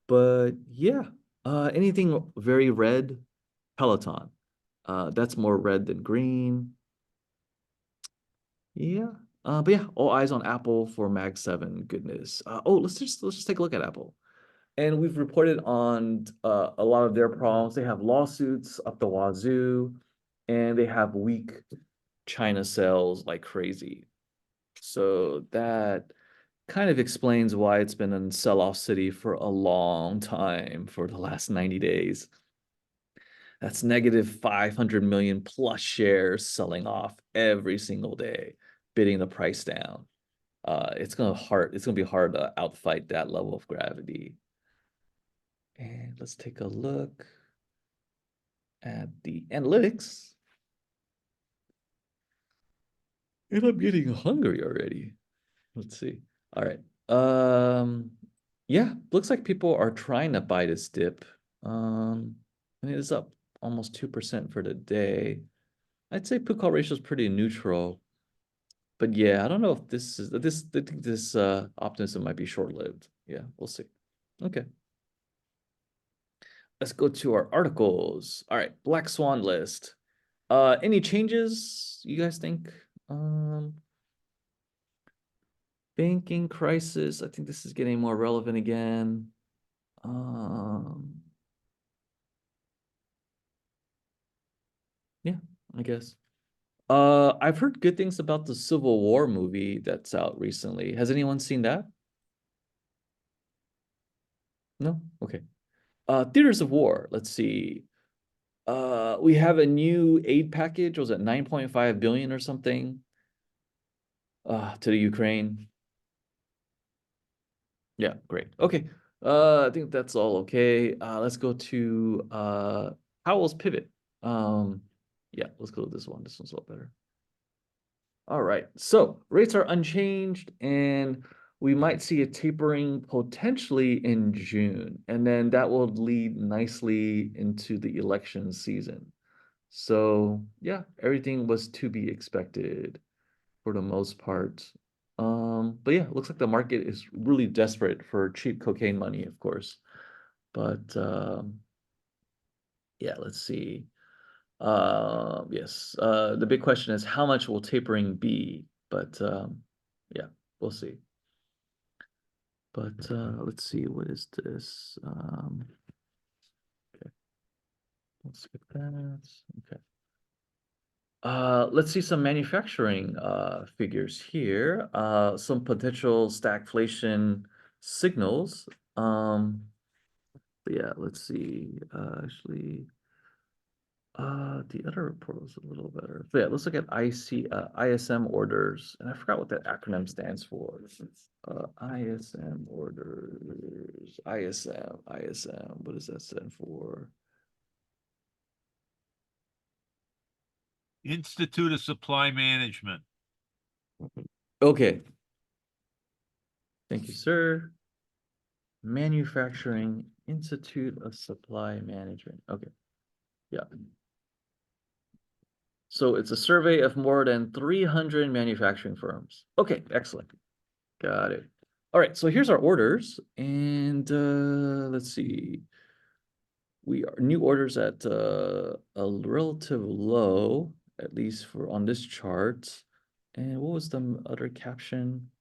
S1: But yeah, anything very red, Peloton. That's more red than green. Yeah. But yeah, all eyes on Apple for Mag 7. Goodness. Oh, let's just take a look at Apple. And we've reported on a lot of their problems. They have lawsuits up the wazoo, and they have weak China sales like crazy. So that kind of explains why it's been in sell-off city for a long time, for the last 90 days. That's negative 500 million plus shares selling off every single day, bidding the price down. It's gonna be hard to outfight that level of gravity. And let's take a look at the analytics. And I'm getting hungry already. Let's see. All right. Yeah, looks like people are trying to buy this dip. I mean, it's up almost 2% for the day. I'd say put call ratio is pretty neutral. But yeah, I don't know if this optimism might be short-lived. Yeah, we'll see. Okay. Let's go to our articles. All right, Black Swan list. Any changes you guys think? Banking crisis. I think this is getting more relevant again. Yeah, I guess. I've heard good things about the Civil War movie that's out recently. Has anyone seen that? No? Okay. Theaters of War. Let's see. We have a new aid package. Was it 9.5 billion or something? To the Ukraine. Yeah, great. Okay. I think that's all okay. Let's go to Powell's pivot. Yeah, let's go to this one. This one's a lot better. All right. So rates are unchanged, and we might see a tapering potentially in June, and then that will lead nicely into the election season. So yeah, everything was to be expected for the most part. But yeah, it looks like the market is really desperate for cheap cocaine money, of course. But yeah, let's see. Yes, the big question is how much will tapering be? But yeah, we'll see. But let's see, what is this? Okay, let's skip that. Okay. Let's see some manufacturing figures here. Some potential stagflation signals. But yeah, let's see. Actually, the other report was a little better. But yeah, let's look at ISM orders, and I forgot what that acronym stands for. ISM orders, ISM. What does that stand for?
S3: Institute of Supply Management.
S1: Okay. Thank you, sir. Manufacturing Institute of Supply Management. Okay. Yeah. So it's a survey of more than 300 manufacturing firms. Okay, excellent. Got it. All right, so here's our orders, and let's see. We are new orders at a relative low, at least for on this chart. And what was the other caption?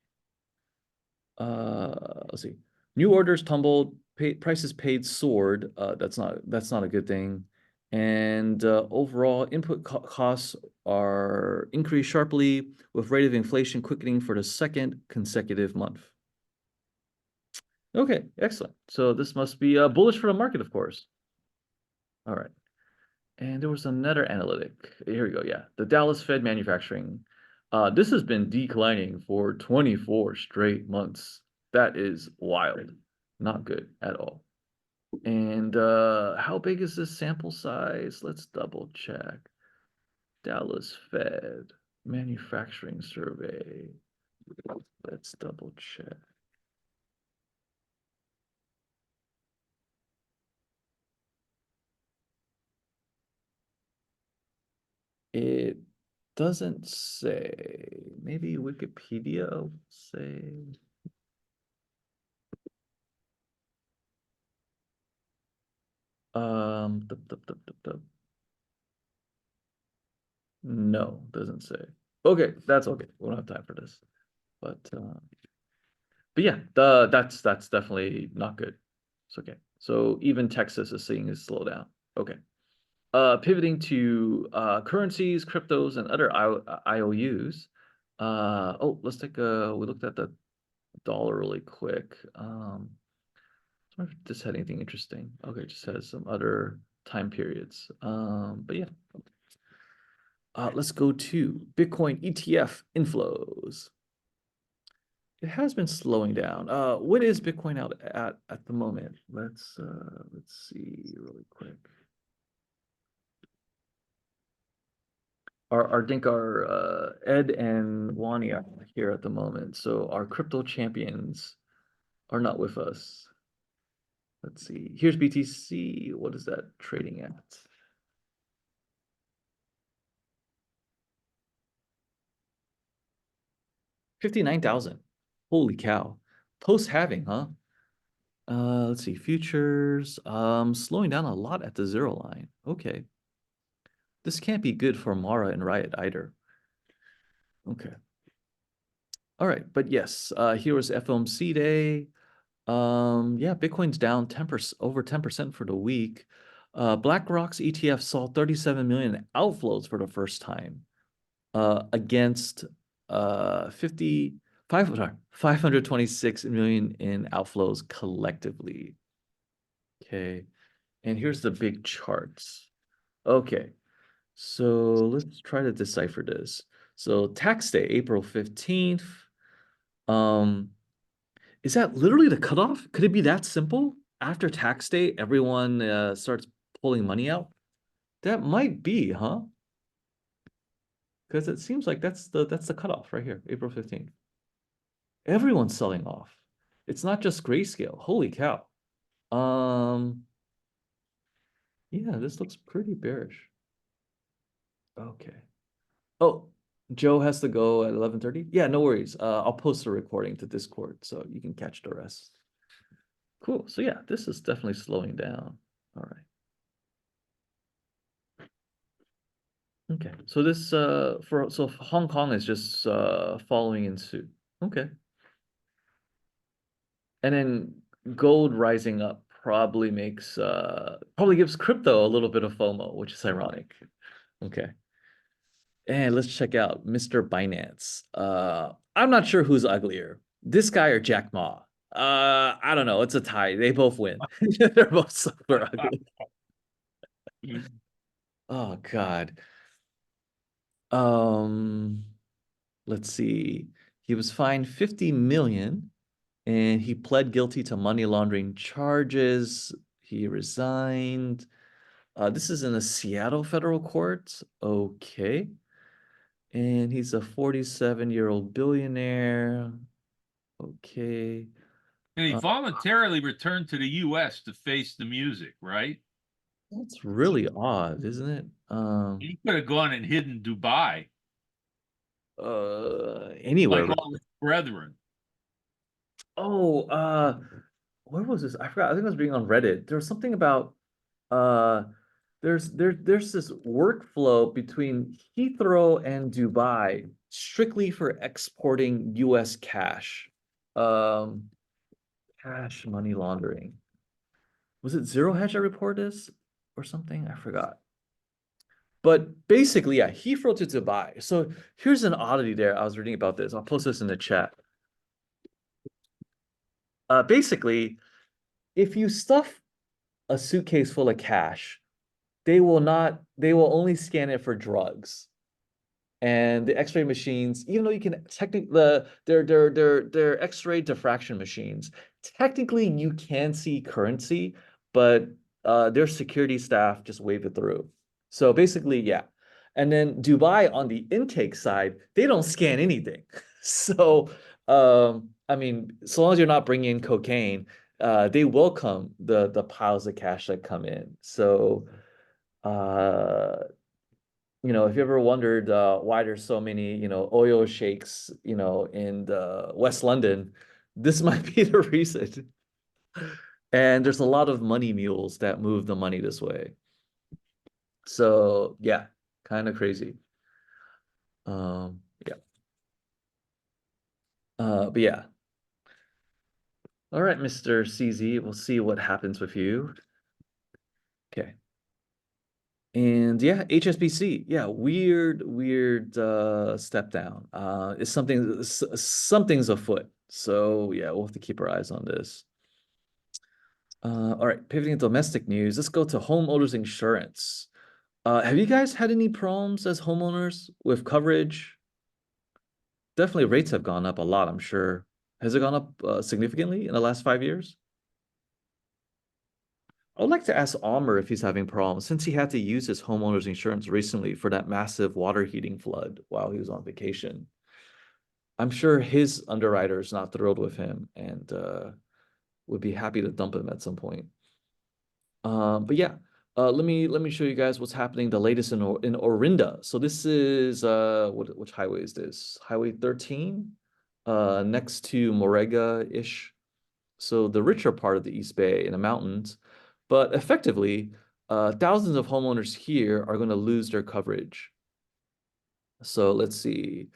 S1: Let's see. New orders tumbled, prices paid soared. That's not a good thing. And overall input costs are increased sharply, with rate of inflation quickening for the second consecutive month. Okay, excellent. So this must be bullish for the market, of course. All right. And there was another analytic. Here we go. Yeah, the Dallas Fed manufacturing. This has been declining for 24 straight months. That is wild. Not good at all. And how big is this sample size? Let's double check. Dallas Fed manufacturing survey. Let's double check. Doesn't say. Maybe Wikipedia will say. Dup. No, doesn't say. Okay, that's okay. We don't have time for this. But yeah, that's definitely not good. It's okay. So even Texas is seeing a slowdown. Okay. Pivoting to currencies, cryptos, and other IOUs. Let's take we looked at the dollar really quick. Wonder if this had anything interesting. Okay, it just has some other time periods. But yeah. Let's go to Bitcoin ETF inflows. It has been slowing down. What is Bitcoin out at the moment? Let's see really quick. I think our Ed and Wani are here at the moment, so our crypto champions are not with us. Let's see. Here's BTC. What is that trading at? $59,000. Holy cow. Post-halving, huh? Let's see. Futures. Slowing down a lot at the zero line. Okay. This can't be good for Mara and Riot either. Okay. All right, but yes, here was FOMC day. Yeah, Bitcoin's down 10%, over 10% for the week. BlackRock's ETF saw 37 million outflows for the first time, against 526 million in outflows collectively. Okay, and here's the big charts. Okay, so let's try to decipher this. So tax day, April 15th. Is that literally the cutoff? Could it be that simple? After tax day, everyone starts pulling money out? That might be, huh? Because it seems like that's the cutoff right here, April 15th. Everyone's selling off. It's not just Grayscale. Holy cow. Yeah, this looks pretty bearish. Okay. Oh, Joe has to go at 11:30. Yeah, no worries. I'll post a recording to Discord so you can catch the rest. Cool. So yeah, this is definitely slowing down. All right. Okay. So this so Hong Kong is just following in suit. Okay. And then gold rising up probably makes probably gives crypto a little bit of FOMO, which is ironic. Okay. And let's check out Mr. Binance. I'm not sure who's uglier, this guy or Jack Ma. I don't know. It's a tie. They both win. They're both super ugly. Oh God. Let's see. He was fined 50 million and he pled guilty to money laundering charges. He resigned. This is in a Seattle federal court. Okay. And he's a 47-year-old billionaire. Okay.
S3: And he voluntarily returned to the US to face the music, right?
S1: That's really odd, isn't it?
S3: He could have gone and hid in Dubai,
S1: Anywhere.
S3: like all his brethren.
S1: Oh, where was this? I forgot. I think I was reading on Reddit. There was something about there's this workflow between Heathrow and Dubai strictly for exporting US cash. Cash money laundering. Was it Zero Hedge that reported this or something? I forgot. But basically, yeah, Heathrow to Dubai. So here's an oddity there. I was reading about this. I'll post this in the chat. Basically, if you stuff a suitcase full of cash, they will only scan it for drugs. And the X-ray machines, even though you can technically they're X-ray diffraction machines, technically you can see currency, but their security staff just wave it through. So basically, yeah. And then Dubai on the intake side, they don't scan anything. So I mean, so long as you're not bringing in cocaine, they welcome the piles of cash that come in. So you know, if you ever wondered why there's so many, you know, oil sheikhs, you know, in the West London, this might be the reason. And there's a lot of money mules that move the money this way. So yeah, kind of crazy. Yeah. But yeah. All right, Mr. CZ, we'll see what happens with you. Okay. And yeah, HSBC, yeah, weird step down. It's something's afoot. So yeah, we'll have to keep our eyes on this. All right, pivoting to domestic news, let's go to homeowners insurance. Have you guys had any problems as homeowners with coverage? Definitely rates have gone up a lot, I'm sure. Has it gone up significantly in the last 5 years? I would like to ask Almer if he's having problems since he had to use his homeowner's insurance recently for that massive water heating flood while he was on vacation. I'm sure his underwriter is not thrilled with him and would be happy to dump him at some point. But yeah, let me show you guys what's happening. The latest in Orinda. So this is which highway is this? Highway 13, next to Morega-ish. So the richer part of the East Bay in the mountains. But effectively, thousands of homeowners here are going to lose their coverage. So let's see.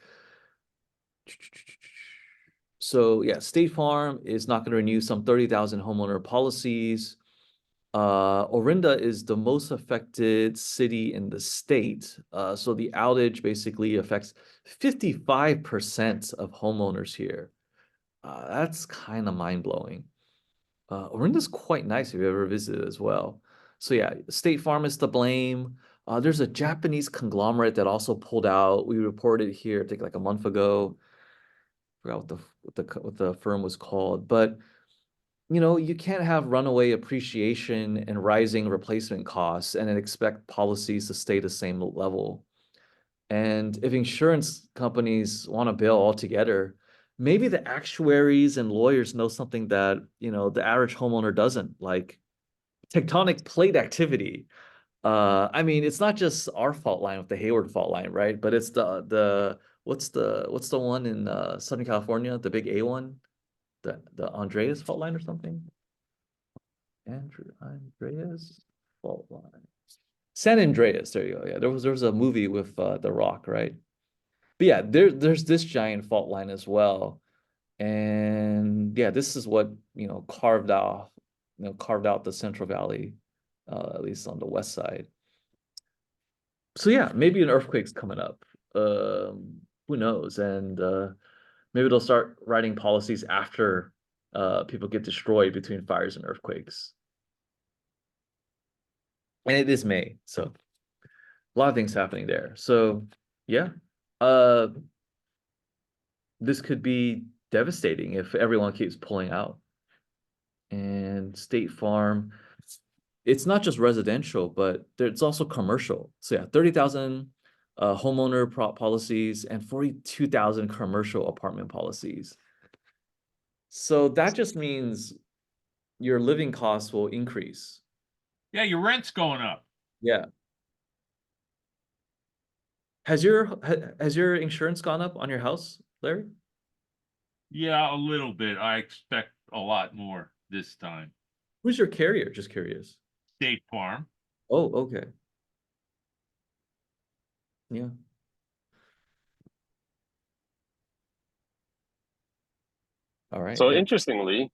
S1: So yeah, State Farm is not going to renew some 30,000 homeowner policies. Orinda is the most affected city in the state. So the outage basically affects 55% of homeowners here. That's kind of mind-blowing. Orinda's quite nice if you ever visited as well. So yeah, State Farm is to blame. There's a Japanese conglomerate that also pulled out. We reported here, I think like a month ago. Forgot what the firm was called, but you know, you can't have runaway appreciation and rising replacement costs and then expect policies to stay the same level. And if insurance companies want to bail altogether, maybe the actuaries and lawyers know something that, you know, the average homeowner doesn't, like tectonic plate activity. I mean, it's not just our fault line with the Hayward fault line, right? But it's the what's the one in Southern California, the big A one, the Andreas fault line or something? Andreas fault line. San Andreas, there you go. Yeah, there was a movie with The Rock, right? But yeah, there's this giant fault line as well. And yeah, this is what, you know, carved out the Central Valley, at least on the west side. So yeah, maybe an earthquake's coming up. Who knows? And maybe they'll start writing policies after people get destroyed between fires and earthquakes. And it is May, so a lot of things happening there. So yeah, this could be devastating if everyone keeps pulling out. And State Farm, it's not just residential, but it's also commercial. So yeah, 30,000 homeowner policies and 42,000 commercial apartment policies. So that just means your living costs will increase.
S3: Yeah, your rent's going up.
S1: Yeah. Has your insurance gone up on your house, Larry?
S3: Yeah, a little bit. I expect a lot more this time.
S1: Who's your carrier? Just curious.
S3: State Farm.
S1: Oh, okay. Yeah. All right.
S8: So
S1: Yeah.
S8: interestingly,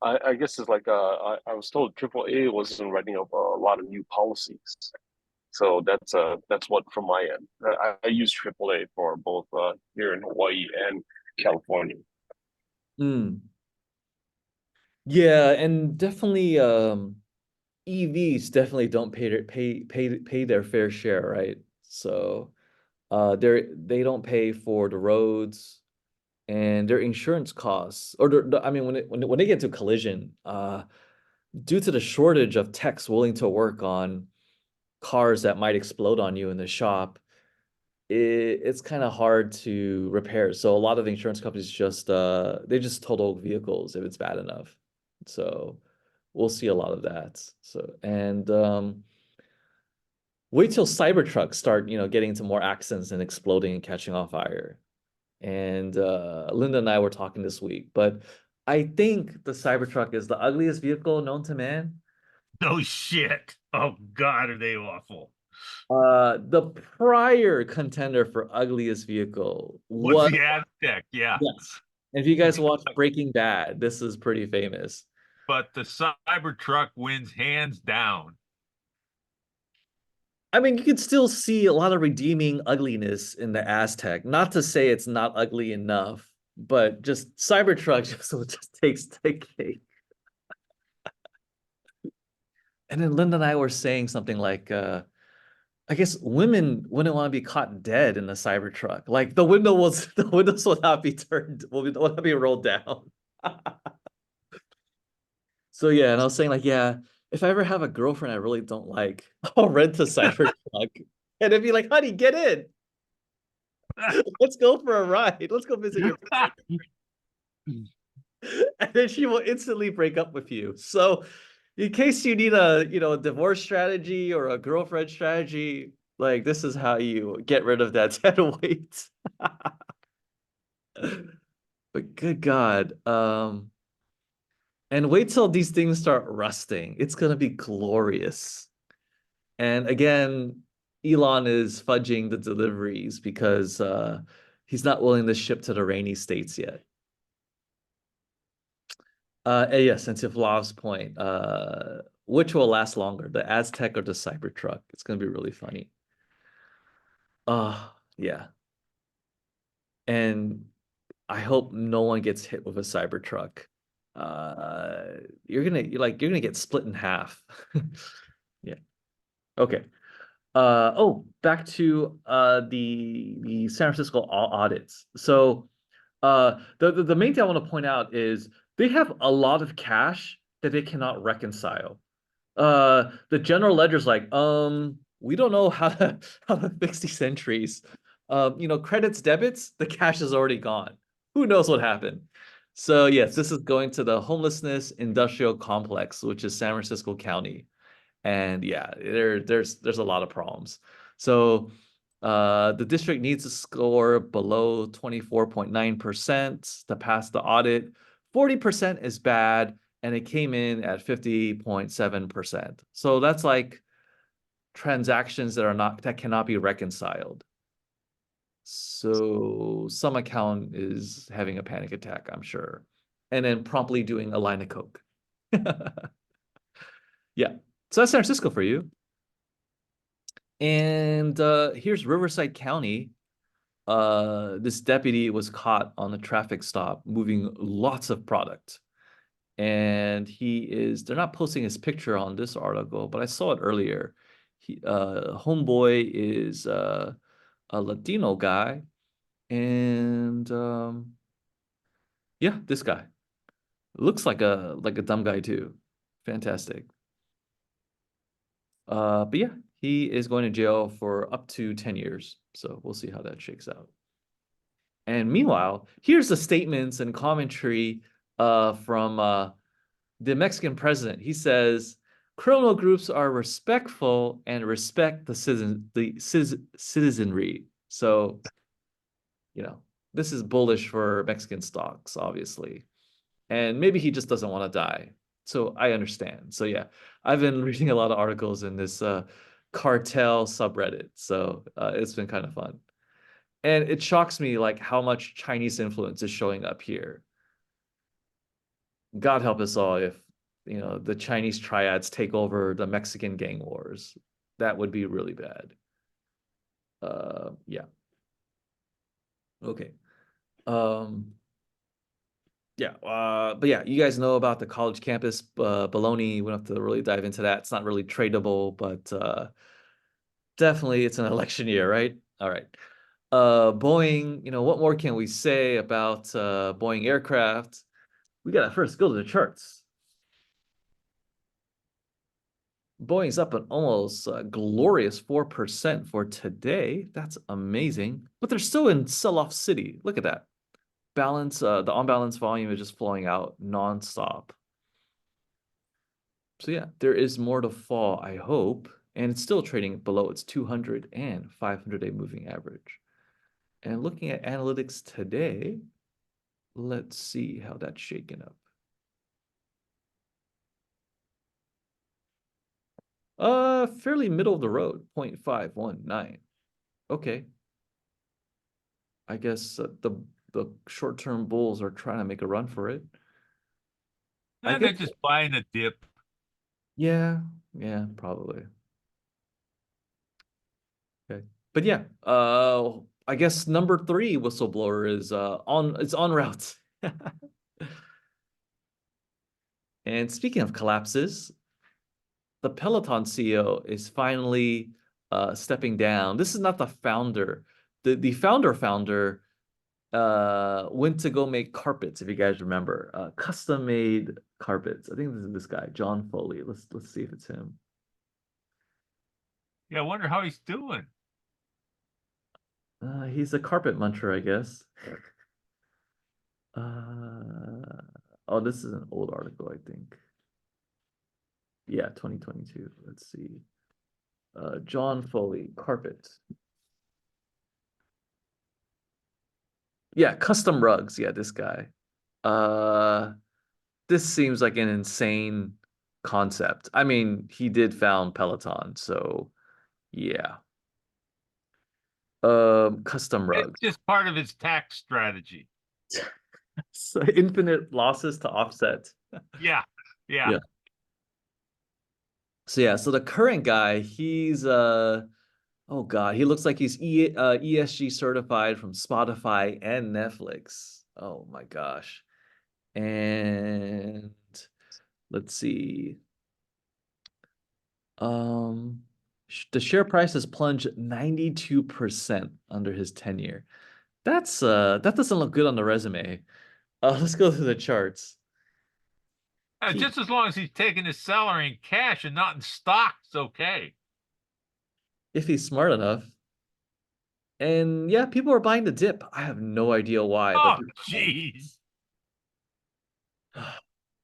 S8: I guess it's like I was told AAA wasn't writing up a lot of new policies. So that's what from my end. I use AAA for both here in Hawaii and California.
S1: Mm. Yeah, and definitely EVs definitely don't pay their fair share, right? So they don't pay for the roads and their insurance costs, or I mean when they get to collision, due to the shortage of techs willing to work on cars that might explode on you in the shop, it's kind of hard to repair. So a lot of insurance companies just they just total vehicles if it's bad enough. So we'll see a lot of that. So and wait till Cybertrucks start, getting into more accidents and exploding and catching on fire. And Linda and I were talking this week, but I think the Cybertruck is the ugliest vehicle known to man.
S3: No shit. Oh God, are they awful?
S1: The prior contender for ugliest vehicle
S3: What's
S1: was,
S3: the Aztec? Yeah.
S1: yes. If you guys watch Breaking Bad, this is pretty famous.
S3: But the Cybertruck wins hands down.
S1: I mean, you can still see a lot of redeeming ugliness in the Aztec. Not to say it's not ugly enough, but just Cybertruck just takes the cake. And then Linda and I were saying something like, I guess women wouldn't want to be caught dead in the Cybertruck. Like the windows will not be will not be rolled down. So yeah, and I was saying like, yeah, if I ever have a girlfriend I really don't like, I'll rent a Cybertruck. And it'd be like, honey, get in. Let's go for a ride. Let's go visit your and then she will instantly break up with you. So in case you need a, a divorce strategy or a girlfriend strategy, like this is how you get rid of that dead weight. But good God. And wait till these things start rusting. It's gonna be glorious. And again, Elon is fudging the deliveries because he's not willing to ship to the rainy states yet. Yes, and to Vlav's point, which will last longer, the Aztec or the Cybertruck? It's gonna be really funny. Yeah. And I hope no one gets hit with a Cybertruck. You're gonna get split in half. Yeah. Okay. Back to the San Francisco audits. So the main thing I want to point out is they have a lot of cash that they cannot reconcile. The general ledger's like, we don't know how to fix these entries. Credits, debits, the cash is already gone. Who knows what happened? So yes, this is going to the homelessness industrial complex, which is San Francisco County. And yeah, there's a lot of problems. So the district needs to score below 24.9% to pass the audit. 40% is bad, and it came in at 50.7%. So that's like transactions that cannot be reconciled. So some account is having a panic attack, I'm sure. And then promptly doing a line of coke. Yeah. So that's San Francisco for you. And here's Riverside County. This deputy was caught on a traffic stop moving lots of product. And they're not posting his picture on this article, but I saw it earlier. Homeboy is a Latino guy. And yeah, this guy. Looks like a dumb guy too. Fantastic. But yeah, he is going to jail for up to 10 years. So we'll see how that shakes out. And meanwhile, here's the statements and commentary from the Mexican president. He says, criminal groups are respectful and respect the citizenry. So, this is bullish for Mexican stocks, obviously. And maybe he just doesn't want to die. So I understand. So yeah, I've been reading a lot of articles in this cartel subreddit. So it's been kind of fun. And it shocks me like how much Chinese influence is showing up here. God help us all if, the Chinese triads take over the Mexican gang wars. That would be really bad. Yeah. Okay. Yeah, but yeah, you guys know about the college campus baloney. We don't have to really dive into that. It's not really tradable, but definitely it's an election year, right? All right. Boeing, what more can we say about Boeing aircraft? We gotta first go to the charts. Boeing's up an almost glorious 4% for today. That's amazing. But they're still in sell-off city. Look at that. Balance, the on-balance volume is just flowing out nonstop. So yeah, there is more to fall, I hope. and it's still trading below its 200 and 500-day moving average. And looking at analytics today, let's see how that's shaken up. Fairly middle of the road, 0.519. Okay. I guess the short-term bulls are trying to make a run for it. I
S3: And they're
S1: guess,
S3: just buying a dip.
S1: yeah, probably. Okay. But yeah, I guess number 3 whistleblower is it's on route. And speaking of collapses, the Peloton CEO is finally stepping down. This is not the founder. The founder went to go make carpets, if you guys remember. Custom made carpets. I think this is this guy, John Foley. Let's see if it's him.
S3: Yeah, I wonder how he's doing.
S1: He's a carpet muncher, I guess. Oh, this is an old article, I think. Yeah, 2022. Let's see. John Foley, carpet. Yeah, custom rugs. Yeah, this guy. This seems like an insane concept. I mean, he did found Peloton, so yeah. Custom
S3: It's
S1: rugs.
S3: just part of his tax strategy.
S1: So infinite losses to offset.
S3: Yeah, yeah.
S1: Yeah. So yeah, so the current guy, he's oh God, he looks like he's ESG certified from Spotify and Netflix. Oh my gosh. And let's see. The share price has plunged 92% under his tenure. That doesn't look good on the resume. Let's go through the charts.
S3: Just as long as he's taking his salary in cash and not in stock, it's okay.
S1: If he's smart enough. And yeah, people are buying the dip. I have no idea why.
S3: Oh,
S1: But
S3: jeez.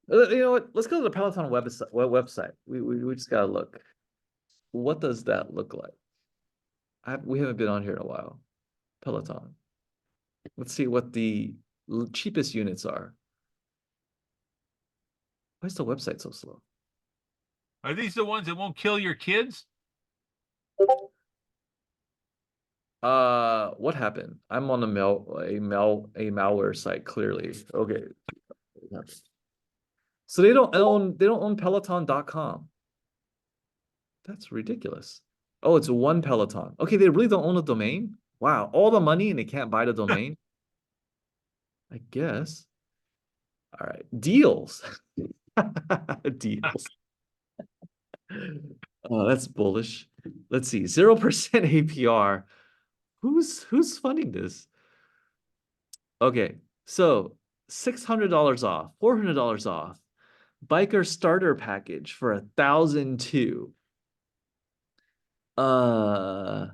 S1: you know what? Let's go to the Peloton website. We just gotta look. What does that look like? We haven't been on here in a while. Peloton. Let's see what the cheapest units are. Why is the website so slow?
S3: Are these the ones that won't kill your kids?
S1: What happened? I'm on a malware site, clearly. Okay. So they don't own Peloton.com. That's ridiculous. Oh, it's one Peloton. Okay, they really don't own a domain? Wow, all the money and they can't buy the domain? I guess. All right, deals. Deals. Oh, that's bullish. Let's see, 0% APR. Who's funding this? Okay, so $600 off, $400 off. Biker starter package for 1,002. All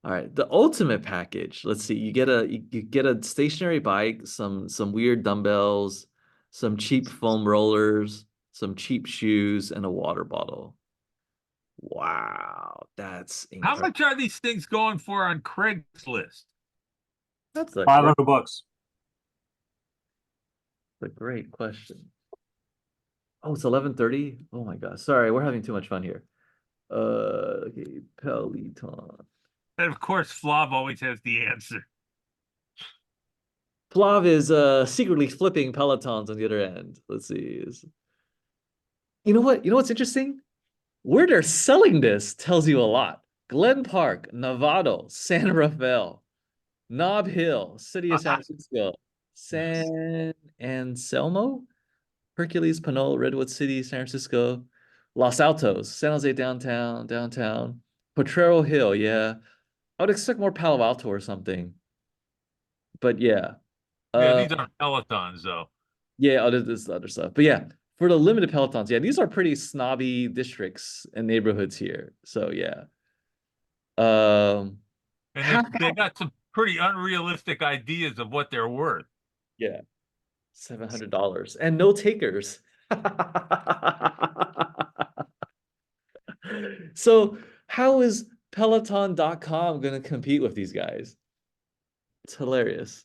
S1: right, the ultimate package. Let's see. You get a stationary bike, some weird dumbbells, some cheap foam rollers, some cheap shoes, and a water bottle. Wow, that's
S3: How
S1: incredible.
S3: much are these things going for on Craigslist?
S1: That's
S2: $500.
S1: a great question. Oh, it's 11:30. Oh my God. Sorry, we're having too much fun here. Okay, Peloton.
S3: And of course, Flav always has the answer.
S1: Flav is secretly flipping Pelotons on the other end. Let's see. You know what? You know what's interesting? Where they're selling this tells you a lot. Glen Park, Novato, San Rafael, Nob Hill, City of San Francisco, San Anselmo, Hercules, Pinole, Redwood City, San Francisco, Los Altos, San Jose downtown, Potrero Hill. Yeah, I would expect more Palo Alto or something. But yeah.
S3: Yeah, these aren't Pelotons though.
S1: Yeah, this is the other stuff. But yeah, for the limited Pelotons, yeah, these are pretty snobby districts and neighborhoods here. So yeah.
S3: And they got some pretty unrealistic ideas of what they're worth.
S1: Yeah. $700 and no takers. So how is Peloton.com gonna compete with these guys? It's hilarious.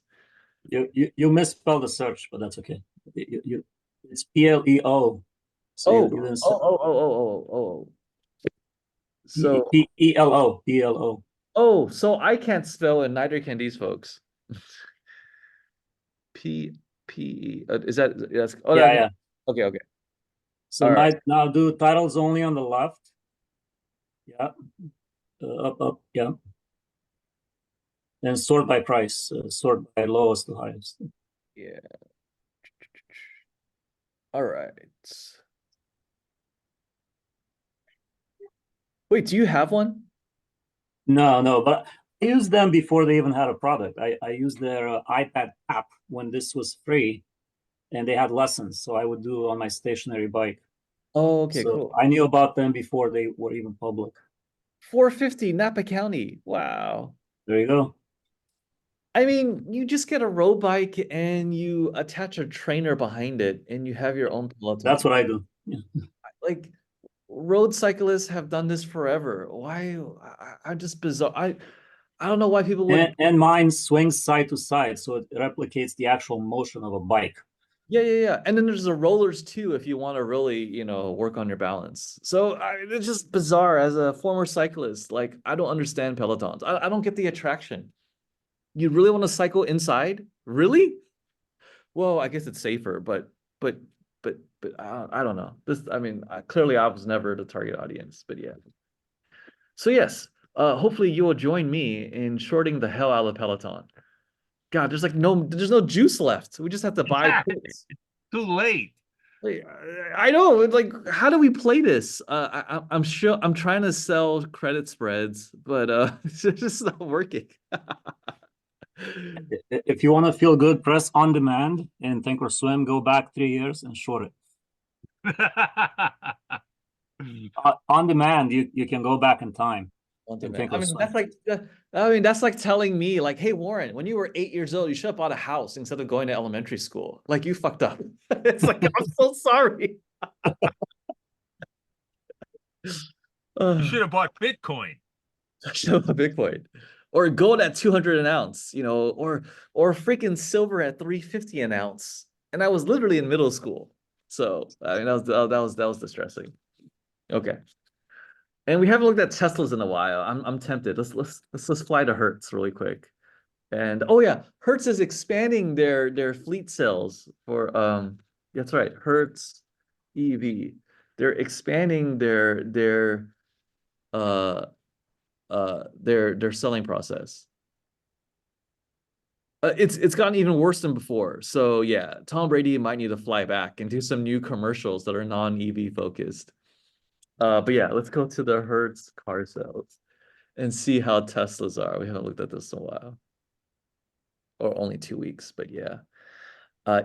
S2: You misspelled the search, but that's okay. It's PLEO. So
S1: Oh,
S2: you didn't
S1: oh. So,
S2: PELO.
S1: oh, so I can't spell and neither can these folks. P is that that's oh
S2: Yeah,
S1: that,
S2: yeah.
S1: okay, okay.
S2: So
S1: All right.
S2: now do titles only on the left. Yeah. Up. Yeah. And sort by price. Sort by lowest to highest.
S1: Yeah. All right. Wait, do you have one?
S2: No, but I used them before they even had a product. I used their iPad app when this was free, and they had lessons. So I would do on my stationary bike.
S1: Oh, okay,
S2: So
S1: cool.
S2: I knew about them before they were even public.
S1: 450 Napa County. Wow.
S2: There you go.
S1: I mean, you just get a road bike and you attach a trainer behind it and you have your own Peloton.
S2: That's what I do. Yeah.
S1: Like road cyclists have done this forever. Why? I'm just bizarre. I don't know why people would.
S2: And mine swings side to side, so it replicates the actual motion of a bike.
S1: Yeah. And then there's the rollers too, if you want to really, work on your balance. So it's just bizarre as a former cyclist. Like, I don't understand Pelotons. I don't get the attraction. You really want to cycle inside? Really? Well, I guess it's safer, but, but I don't know. Clearly I was never the target audience, but yeah. So yes, hopefully you will join me in shorting the hell out of Peloton. God, there's no juice left. We just have to buy kits.
S3: Too late.
S1: Like, I know. Like, how do we play this? I'm sure I'm trying to sell credit spreads, but it's just not working.
S2: If you want to feel good, press on demand and Thinkorswim, go back 3 years and short it. On demand, you can go back in time.
S1: On
S2: And
S1: demand.
S2: Thinkorswim.
S1: That's like telling me, like, hey, Warren, when you were 8 years old, you should have bought a house instead of going to elementary school. Like, you fucked up. It's like, I'm so sorry.
S3: You should have bought Bitcoin.
S1: Show a Bitcoin, or gold at 200 an ounce, or freaking silver at 350 an ounce. And I was literally in middle school, so I mean that was distressing. Okay, and we haven't looked at Teslas in a while. I'm tempted. Let's fly to Hertz really quick. And oh yeah, Hertz is expanding their fleet sales for that's right, Hertz EV. They're expanding uh their selling process. It's gotten even worse than before. So yeah, Tom Brady might need to fly back and do some new commercials that are non-EV focused. But yeah, let's go to the Hertz car sales and see how Teslas are. We haven't looked at this in a while, or only 2 weeks, but yeah.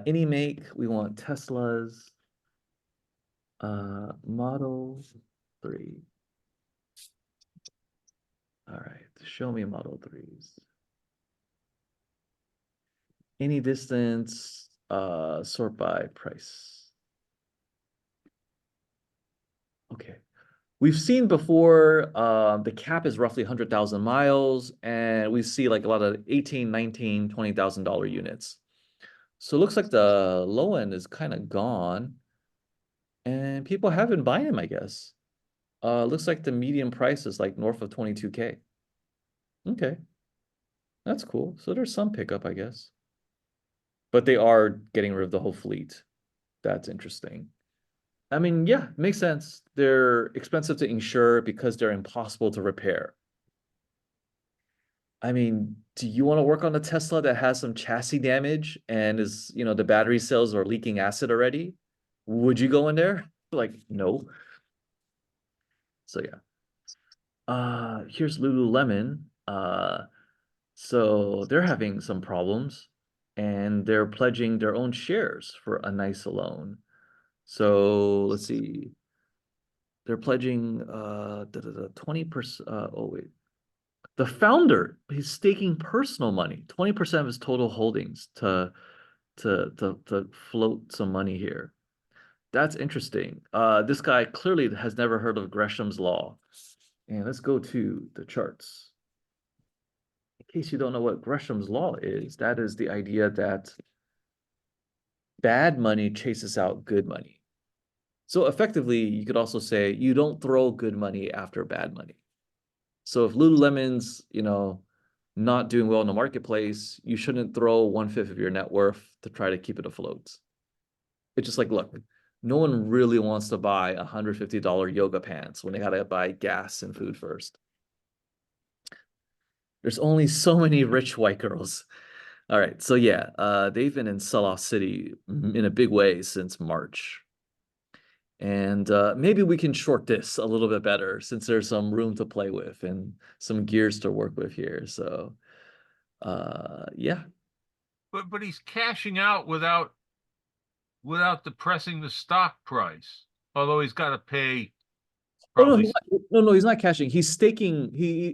S1: Any make, we want Teslas. Model 3. All right, show me Model 3s. Any distance, sort by price. Okay. We've seen before, the cap is roughly 100,000 miles, and we see like a lot of 18, 19, $20,000 units. So it looks like the low end is kind of gone, and people have been buying them, I guess. Looks like the median price is like north of 22K. Okay. That's cool. So there's some pickup, I guess. But they are getting rid of the whole fleet. That's interesting. I mean, yeah, makes sense. They're expensive to insure because they're impossible to repair. I mean, do you want to work on a Tesla that has some chassis damage and is, the battery cells are leaking acid already? Would you go in there? Like, no. So yeah. Here's Lululemon. So they're having some problems and they're pledging their own shares for a nice loan. So let's see. They're pledging 20%. Oh wait. The founder, he's staking personal money, 20% of his total holdings to float some money here. That's interesting. This guy clearly has never heard of Gresham's law. And let's go to the charts. In case you don't know what Gresham's law is, that is the idea that bad money chases out good money. So effectively, you could also say you don't throw good money after bad money. So if Lululemon's, not doing well in the marketplace, you shouldn't throw 1/5 of your net worth to try to keep it afloat. It's just like, look, no one really wants to buy $150 yoga pants when they gotta buy gas and food first. There's only so many rich white girls. All right, so yeah, they've been in sell-off city in a big way since March. And maybe we can short this a little bit better since there's some room to play with and some gears to work with here. So yeah.
S3: But he's cashing out without depressing the stock price. Although he's got to pay
S1: Oh no,
S3: probably.
S1: no, he's not cashing. He's staking.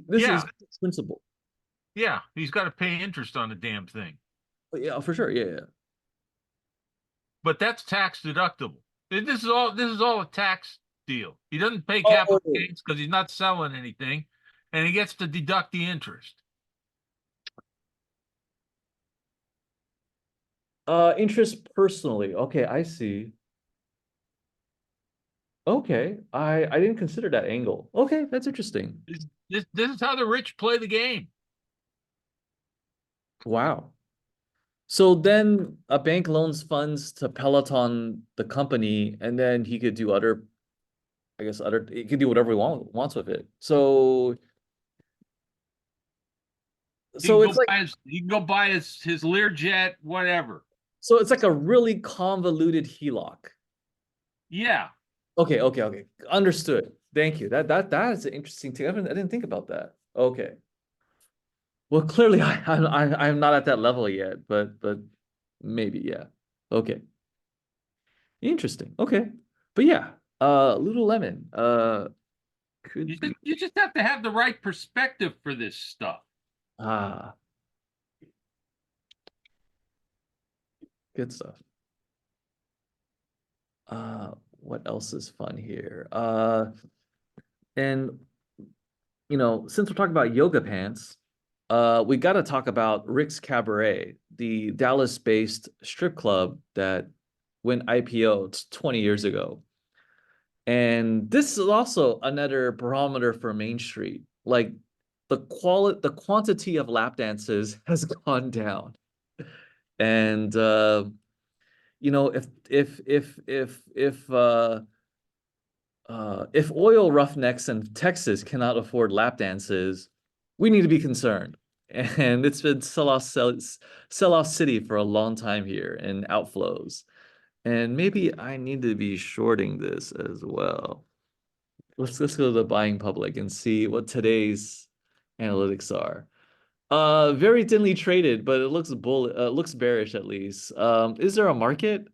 S1: This
S3: Yeah.
S1: is his principal.
S3: Yeah, he's got to pay interest on the damn thing.
S1: Yeah, for sure. Yeah.
S3: But that's tax deductible. This is all a tax deal. He doesn't pay capital gains because he's not selling anything, and he gets to deduct the interest.
S1: Interest personally. Okay, I see. Okay, I didn't consider that angle. Okay, that's interesting.
S3: This is how the rich play the game.
S1: Wow. So then a bank loans funds to Peloton, the company, and then he could do he could do whatever he wants with it. So
S3: He can
S1: it's
S3: go
S1: like
S3: buy he can go buy his Learjet, whatever.
S1: so it's like a really convoluted HELOC.
S3: Yeah.
S1: Okay. Understood. Thank you. That is an interesting thing. I didn't think about that. Okay. Well, clearly I'm not at that level yet, but maybe, yeah. Okay. Interesting. Okay. But yeah, Lululemon, could be
S3: You just have to have the right perspective for this stuff.
S1: Good stuff. What else is fun here? And since we're talking about yoga pants, we got to talk about Rick's Cabaret, the Dallas-based strip club that went IPO 20 years ago. And this is also another barometer for Main Street. Like the quantity of lap dances has gone down. And if oil roughnecks in Texas cannot afford lap dances, we need to be concerned. And it's been sell-off city for a long time here and outflows. And maybe I need to be shorting this as well. Let's go to the buying public and see what today's analytics are. Very thinly traded, but it looks bearish at least. Is there a market?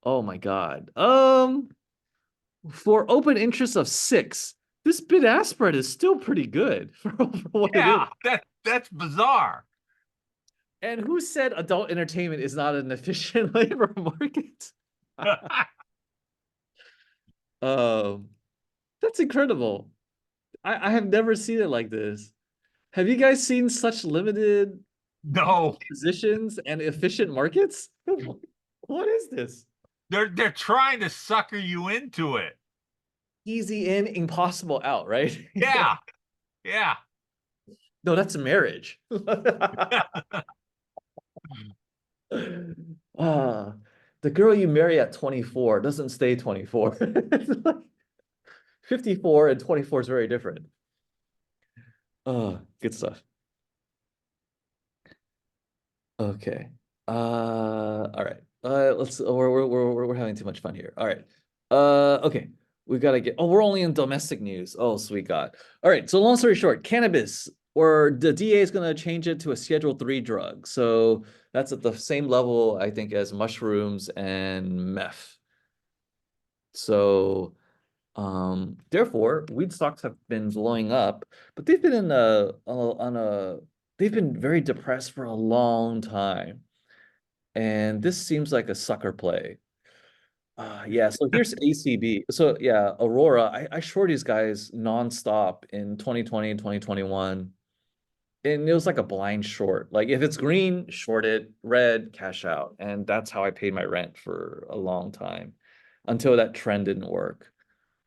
S1: Oh my God. For open interest of 6, this bid-ask spread is still pretty good for what it is.
S3: That's bizarre.
S1: And who said adult entertainment is not an efficient labor market? That's incredible. I have never seen it like this. Have you guys seen such limited
S3: No,
S1: positions and efficient markets? What is this?
S3: they're trying to sucker you into it.
S1: Easy in, impossible out, right?
S3: Yeah.
S1: No, that's marriage. The girl you marry at 24 doesn't stay 24. It's like 54 and 24 is very different. Good stuff. Okay. All right. We're having too much fun here. All right. Okay. We gotta get. Oh, we're only in domestic news. Oh, sweet God. All right. So long story short, cannabis, or the DA is gonna change it to a Schedule 3 drug. So that's at the same level, I think, as mushrooms and meth. So, therefore, weed stocks have been blowing up, but they've been they've been very depressed for a long time. And this seems like a sucker play. Yeah, so here's ACB. So yeah, Aurora, I short these guys nonstop in 2020 and 2021. And it was like a blind short. Like if it's green, short it, red, cash out. And that's how I paid my rent for a long time until that trend didn't work.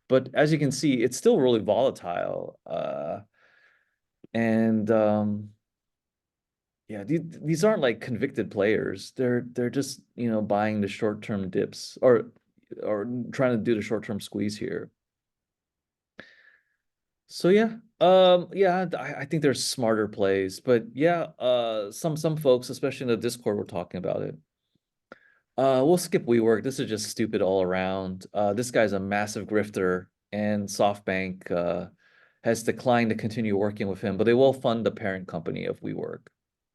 S1: But as you can see, it's still really volatile. And yeah, these aren't like convicted players. They're just, buying the short-term dips or trying to do the short-term squeeze here. So yeah, yeah, I think there's smarter plays, but yeah, some folks, especially in the Discord, were talking about it. We'll skip WeWork. This is just stupid all around. This guy's a massive grifter, and SoftBank has declined to continue working with him, but they will fund the parent company of WeWork.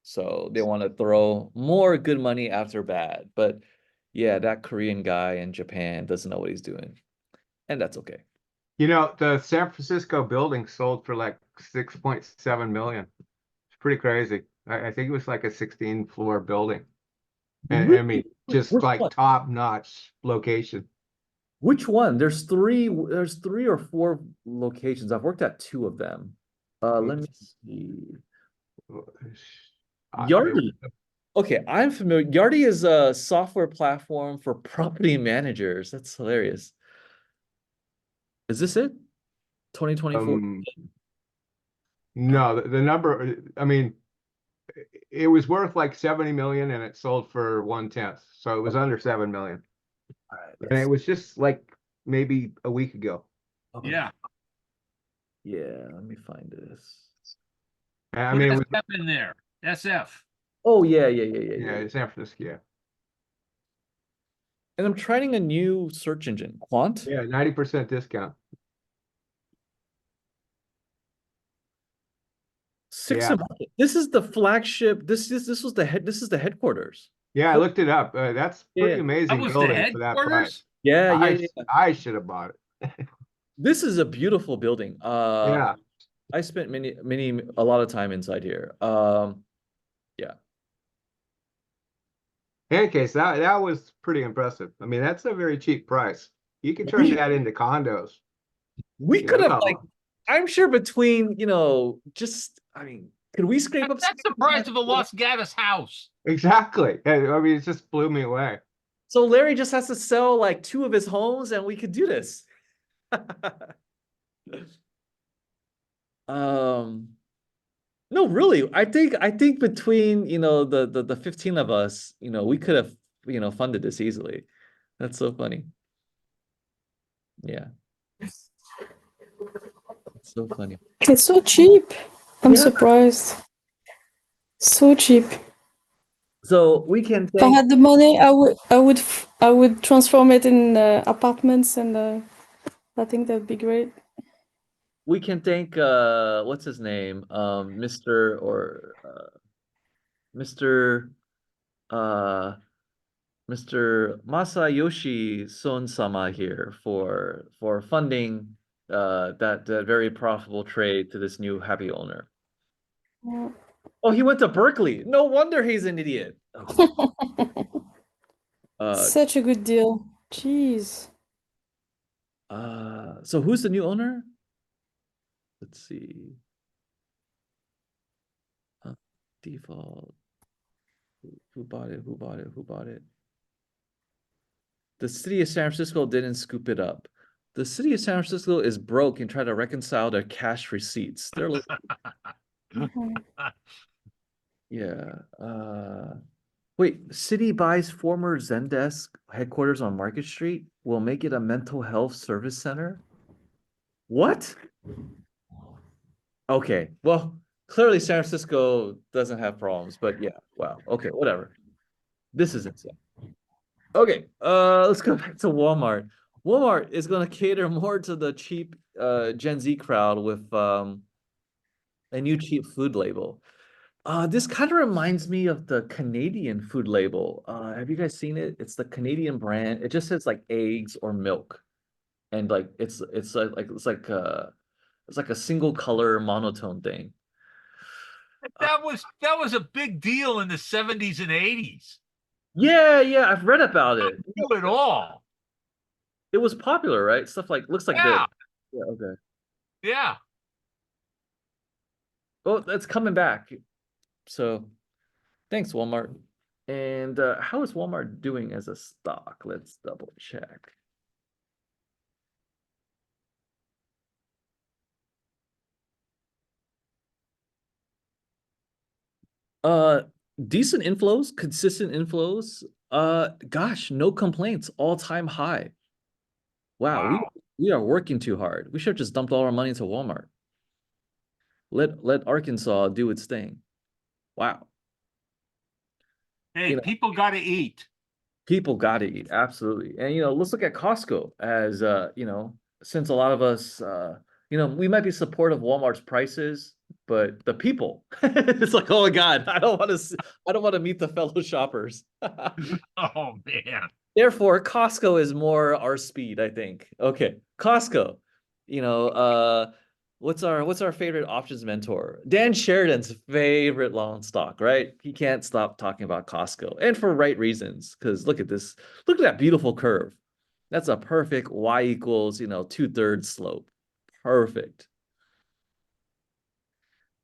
S1: So they want to throw more good money after bad. But yeah, that Korean guy in Japan doesn't know what he's doing, and that's okay.
S5: The San Francisco building sold for like 6.7 million. It's pretty crazy. I think it was like a 16-floor building. And I mean, just
S1: Which
S5: like
S1: one?
S5: top-notch location.
S1: Which one? There's three or four locations. I've worked at two of them. Let me see. Yardi. Okay, I'm familiar. Yardi is a software platform for property managers. That's hilarious. Is this it? 2024?
S5: No, the number, I mean, it was worth like 70 million and it sold for 1/10. So it was under 7 million.
S1: All right,
S5: And it was just like maybe a week ago.
S1: okay.
S3: Yeah.
S1: Yeah, let me find this.
S5: I
S3: Put
S5: mean, it was,
S3: SF in there. SF.
S1: Oh yeah.
S5: yeah, San Francisco, yeah.
S1: And I'm trying a new search engine, Quant.
S5: Yeah, 90% discount.
S1: Six
S5: Yeah.
S1: This is the flagship. This is the headquarters.
S5: Yeah, I looked it up. That's pretty
S1: Yeah.
S5: amazing
S3: That was the
S5: building for that price.
S3: headquarters?
S1: Yeah.
S5: I should have bought it.
S1: This is a beautiful building.
S5: Yeah.
S1: I spent a lot of time inside here. Yeah.
S5: In any case, that was pretty impressive. I mean, that's a very cheap price. You can turn that into condos.
S1: We
S5: Yeah,
S1: could have
S5: look how-
S1: like, I'm sure between, I mean, could we scrape up?
S3: That's the price of a Las Gatas house.
S5: Exactly. I mean, it just blew me away.
S1: So Larry just has to sell like two of his homes and we could do this. No, really, I think between, the 15 of us, we could have, funded this easily. That's so funny. Yeah. It's so funny.
S9: It's so cheap. I'm
S1: Yeah.
S9: surprised. So cheap.
S1: So we can
S9: If I
S1: thank
S9: had the money, I would transform it in apartments, and I think that'd be great.
S1: what's his name? Mr. Mr. Masayoshi Son-sama here for funding that very profitable trade to this new happy owner.
S9: Yeah.
S1: Oh, he went to Berkeley. No wonder he's an idiot. Okay.
S9: Such a good deal. Jeez.
S1: So who's the new owner? Let's see. Default. Who bought it? Who bought it? Who bought it? The city of San Francisco didn't scoop it up. The city of San Francisco is broke and try to reconcile their cash receipts. They're like, yeah. Wait, city buys former Zendesk headquarters on Market Street, will make it a mental health service center? What? Okay, well, clearly San Francisco doesn't have problems, but yeah, wow. Okay, whatever. This is insane. Okay, let's go back to Walmart. Walmart is going to cater more to the cheap Gen Z crowd with a new cheap food label. This kind of reminds me of the Canadian food label. Have you guys seen it? It's the Canadian brand. It just says like eggs or milk, and like it's like a single color monotone thing.
S3: That was a big deal in the 70s and 80s.
S1: Yeah, I've read about it.
S3: Do it all.
S1: It was popular, right? Stuff like looks like
S3: Yeah.
S1: this. Yeah, okay.
S3: Yeah.
S1: Oh, that's coming back. So thanks, Walmart. And how is Walmart doing as a stock? Let's double check. Uh, decent inflows, consistent inflows. Gosh, no complaints, all-time high. Wow,
S3: Wow.
S1: we are working too hard. We should have just dumped all our money into Walmart. Let Arkansas do its thing. Wow.
S3: Hey,
S1: You know,
S3: people got to eat.
S1: people got to eat, absolutely. And let's look at Costco as since a lot of us we might be supportive of Walmart's prices, but the people, it's like, oh my God, I don't want to meet the fellow shoppers.
S3: Oh man.
S1: Therefore, Costco is more our speed, I think. Okay, Costco. What's our favorite options mentor? Dan Sheridan's favorite long stock, right? He can't stop talking about Costco, and for right reasons. Because look at this, look at that beautiful curve. That's a perfect y equals 2/3 slope. Perfect.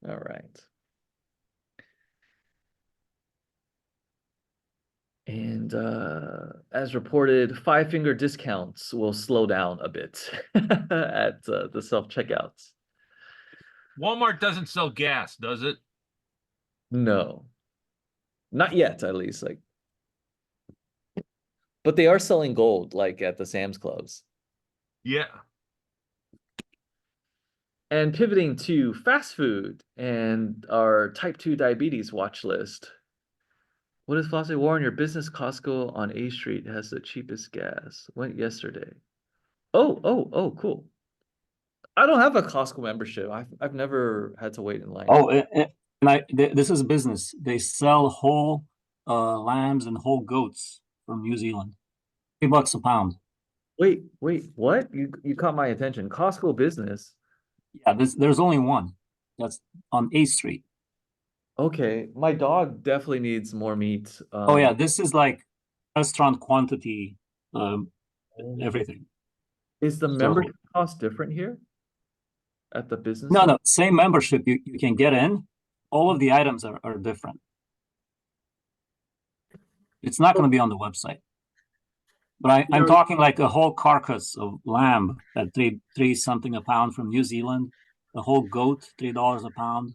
S1: All right. And as reported, five-finger discounts will slow down a bit at the self-checkouts.
S3: Walmart doesn't sell gas, does it?
S1: No, not yet, at least. But they are selling gold, like at the Sam's Clubs.
S3: Yeah.
S1: And pivoting to fast food and our type 2 diabetes watch list. What is Fosse Warren? Your business Costco on A Street has the cheapest gas. Went yesterday. Oh, cool. I don't have a Costco membership. I've never had to wait in line.
S2: Oh, this is business. They sell whole lambs and whole goats from New Zealand. $3 a pound.
S1: Wait, what? You caught my attention. Costco business.
S2: Yeah, there's only one. That's on A Street.
S1: Okay, my dog definitely needs more meat.
S2: Oh yeah, this is like restaurant quantity, everything.
S1: Is the
S2: So-
S1: membership cost different here at the business?
S2: No, same membership. You can get in. All of the items are different. It's not going to be on the website. But I'm talking like a whole carcass of lamb at three something a pound from New Zealand. A whole goat, $3 a pound.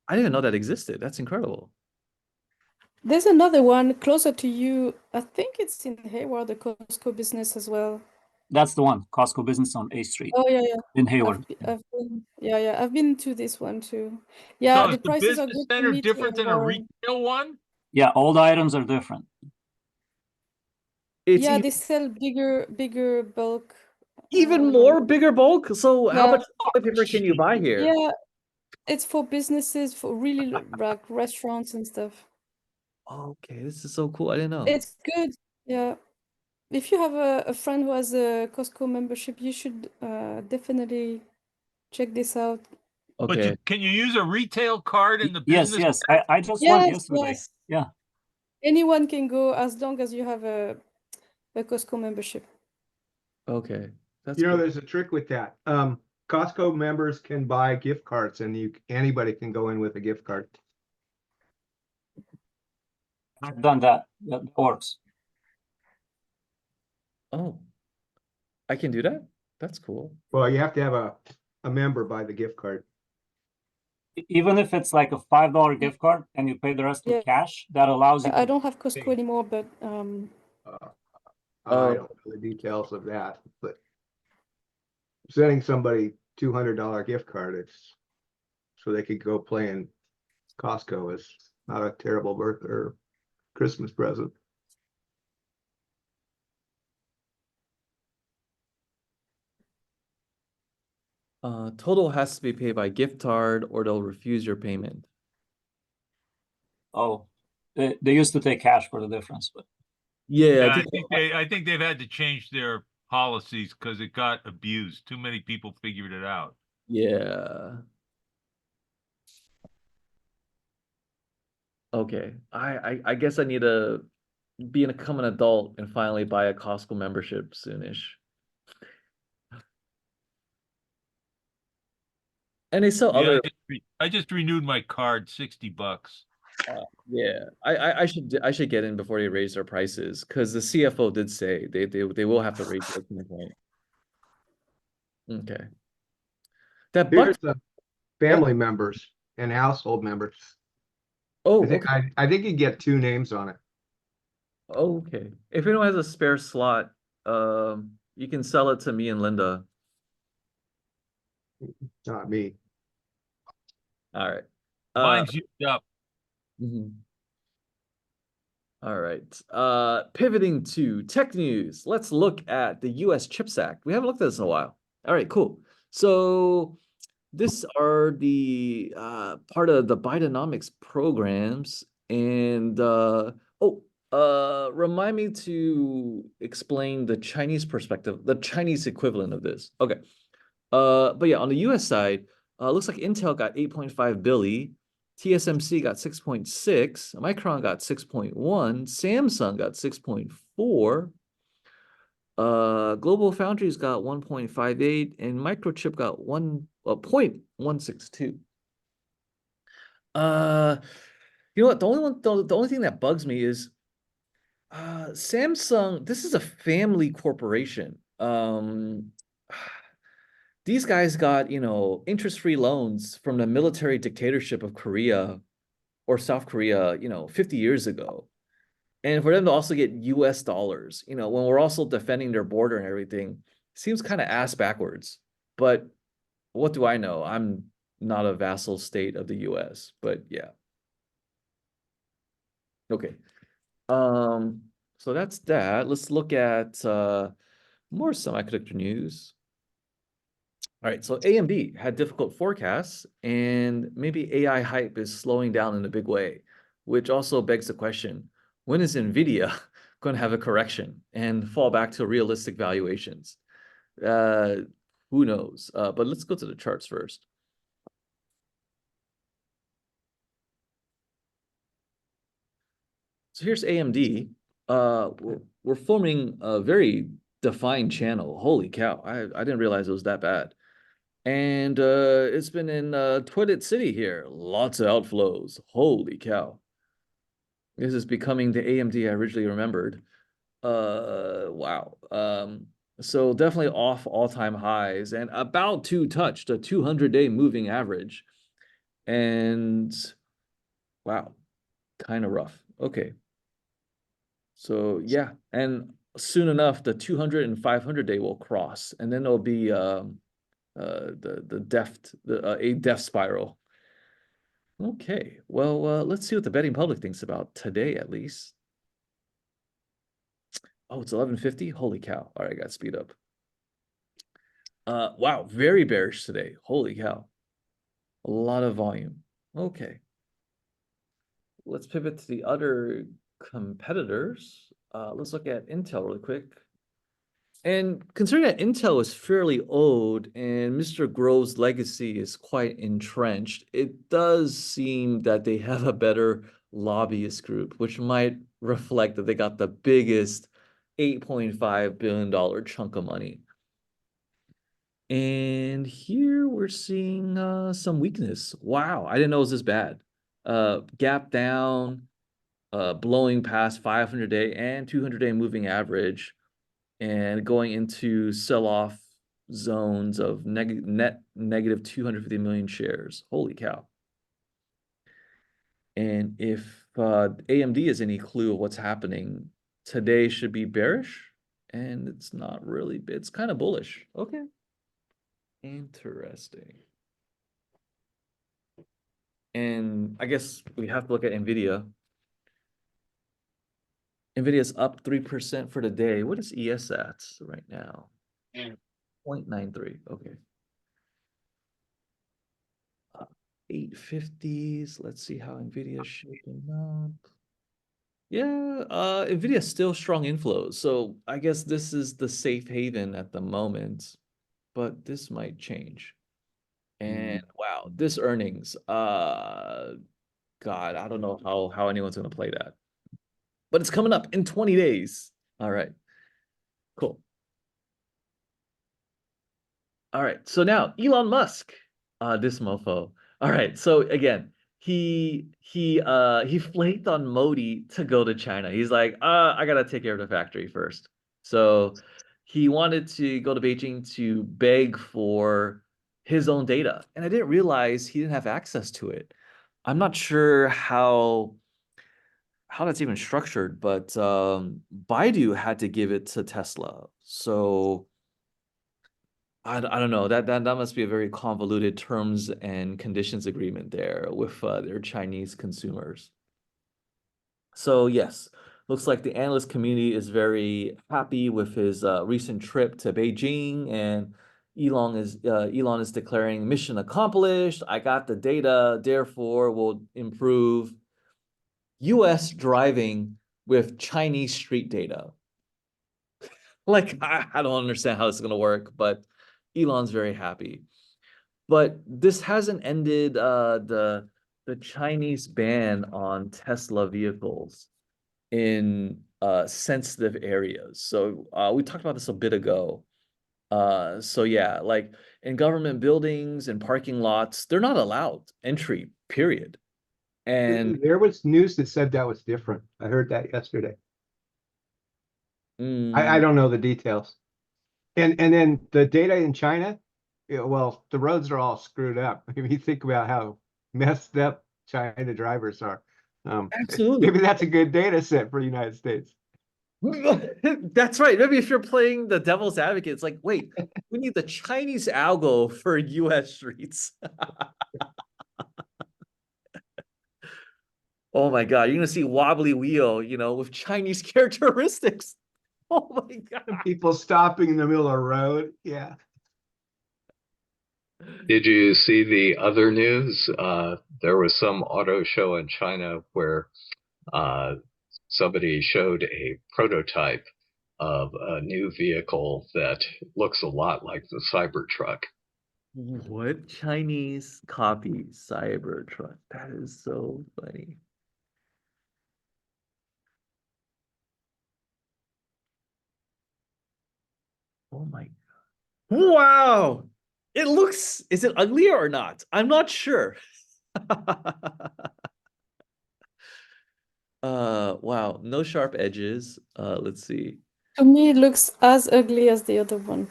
S1: I didn't even know that existed. That's incredible.
S9: There's another one closer to you. I think it's in Hayward, the Costco business as well.
S2: That's the one, Costco Business on A Street
S9: Oh yeah,
S2: in Hayward.
S9: I've been to this one too. Yeah,
S3: So
S9: the
S3: is the
S9: prices are
S3: business
S9: good to
S3: center
S9: meet
S3: different than a
S9: Warren.
S3: retail one?
S2: Yeah, all the items are different.
S1: It's
S9: Yeah, they sell bigger bulk.
S1: even more bigger bulk. So how
S9: Yeah.
S1: much toilet paper can you buy here?
S9: Yeah, it's for businesses, for really like restaurants and stuff.
S1: Okay, this is so cool. I didn't know.
S9: It's good. Yeah. If you have a friend who has a Costco membership, you should definitely check this out.
S3: But
S1: Okay.
S3: can you use a retail card in the
S2: Yes,
S3: business?
S2: I just went yesterday.
S9: Yes.
S2: Yeah.
S9: Anyone can go as long as you have a Costco membership.
S1: Okay. That's
S5: You know,
S1: cool.
S5: there's a trick with that. Costco members can buy gift cards and anybody can go in with a gift card.
S2: I've done that. That works.
S1: Oh, I can do that? That's cool.
S5: Well, you have to have a member buy the gift card.
S2: Even if it's like a $5 gift card and you pay the rest with cash, that allows you
S9: I
S2: to
S9: don't have Costco anymore, but
S5: I don't know the details of that, but sending somebody $200 gift card, it's so they could go play in Costco is not a terrible birth or Christmas present.
S1: Total has to be paid by gift card or they'll refuse your payment.
S2: Oh, they used to take cash for the difference, but
S1: Yeah,
S3: Yeah, I think they've had to change their policies because it got abused. Too many people figured it out.
S1: yeah. Okay. I guess I need to become an adult and finally buy a Costco membership soonish. And they sell
S3: Yeah,
S1: other.
S3: I just renewed my card, $60.
S1: Yeah, I should get in before they raise their prices because the CFO did say they will have to raise it at some point. Okay. That
S5: Here's
S1: buck.
S5: the family members and household members.
S1: Oh,
S5: I think
S1: okay.
S5: I think you get two names on it.
S1: Okay. If anyone has a spare slot, you can sell it to me and Linda.
S5: Not me.
S1: All right.
S3: Mine's used up.
S1: Mhm. All right. Pivoting to tech news. Let's look at the US CHIPS Act. We haven't looked at this in a while. All right, cool. So this are the part of the Bidenomics programs. And remind me to explain the Chinese perspective, the Chinese equivalent of this. Okay. But yeah, on the US side, looks like Intel got 8.5 billion, TSMC got 6.6, Micron got 6.1, Samsung got 6.4, Global Foundries got 1.58, and Microchip got 1.162. You know what? The only thing that bugs me is Samsung. This is a family corporation. These guys got, interest-free loans from the military dictatorship of Korea or South Korea, 50 years ago. And for them to also get US dollars, when we're also defending their border and everything, seems kind of ass backwards. But what do I know? I'm not a vassal state of the US, but yeah. Okay. So that's that. Let's look at more semiconductor news. All right, so AMD had difficult forecasts, and maybe AI hype is slowing down in a big way, which also begs the question, when is NVIDIA going to have a correction and fall back to realistic valuations? Who knows? But let's go to the charts first. So here's AMD. We're forming a very defined channel. Holy cow, I didn't realize it was that bad. And it's been in Toilet City here. Lots of outflows. Holy cow. This is becoming the AMD I originally remembered. Wow. So definitely off all-time highs and about to touch the 200-day moving average. And wow, kind of rough. Okay. So yeah, and soon enough, the 200 and 500-day will cross, and then there'll be a death spiral. Okay, well, let's see what the betting public thinks about today, at least. Oh, it's 11:50. Holy cow! All right, I got to speed up. Wow, very bearish today. Holy cow, a lot of volume. Okay, let's pivot to the other competitors. Let's look at Intel really quick. And considering that Intel is fairly old and Mr. Grove's legacy is quite entrenched, it does seem that they have a better lobbyist group, which might reflect that they got the biggest $8.5 billion chunk of money. And here we're seeing some weakness. Wow, I didn't know it was this bad. Gap down, blowing past 500-day and 200-day moving average, and going into sell-off zones of net negative 250 million shares. Holy cow. And if AMD is any clue of what's happening, today should be bearish, and it's not really, it's kind of bullish. Okay. Interesting. And I guess we have to look at NVIDIA. NVIDIA's up 3% for the day. What is ES at right now? 0.93. Okay. 850s. Let's see how NVIDIA is shaping up. Yeah, NVIDIA still strong inflows. So I guess this is the safe haven at the moment, but this might change. And wow, this earnings, God, I don't know how anyone's gonna play that. but it's coming up in 20 days. All right, cool. All right, so now Elon Musk, this mofo. All right, so again, he flaked on Modi to go to China. He's like, I gotta take care of the factory first. So he wanted to go to Beijing to beg for his own data, and I didn't realize he didn't have access to it. I'm not sure how that's even structured, but Baidu had to give it to Tesla. So I don't know. That must be a very convoluted terms and conditions agreement there with their Chinese consumers. So yes, looks like the analyst community is very happy with his recent trip to Beijing, and Elon is declaring mission accomplished. I got the data, therefore will improve U.S. driving with Chinese street data. Like I don't understand how this is gonna work, but Elon's very happy. But this hasn't ended the Chinese ban on Tesla vehicles in sensitive areas. So we talked about this a bit ago. So yeah, like in government buildings and parking lots, they're not allowed entry, period. And
S5: There was news that said that was different. I heard that yesterday. I don't know the details. And then the data in China, well, the roads are all screwed up. If you think about how messed up China drivers are,
S1: absolutely.
S5: maybe that's a good data set for the United States.
S1: That's right. Maybe if you're playing the devil's advocate, it's like, wait, we need the Chinese algo for US streets. Oh my God, you're gonna see wobbly wheel, with Chinese characteristics. Oh my God.
S5: People stopping in the middle of the road. Yeah.
S10: Did you see the other news? There was some auto show in China where somebody showed a prototype of a new vehicle that looks a lot like the Cybertruck.
S1: What Chinese copy Cybertruck? That is so funny. Oh my God. Wow. Is it uglier or not? I'm not sure. Wow, no sharp edges. Let's see.
S9: To me, it looks as ugly as the other one.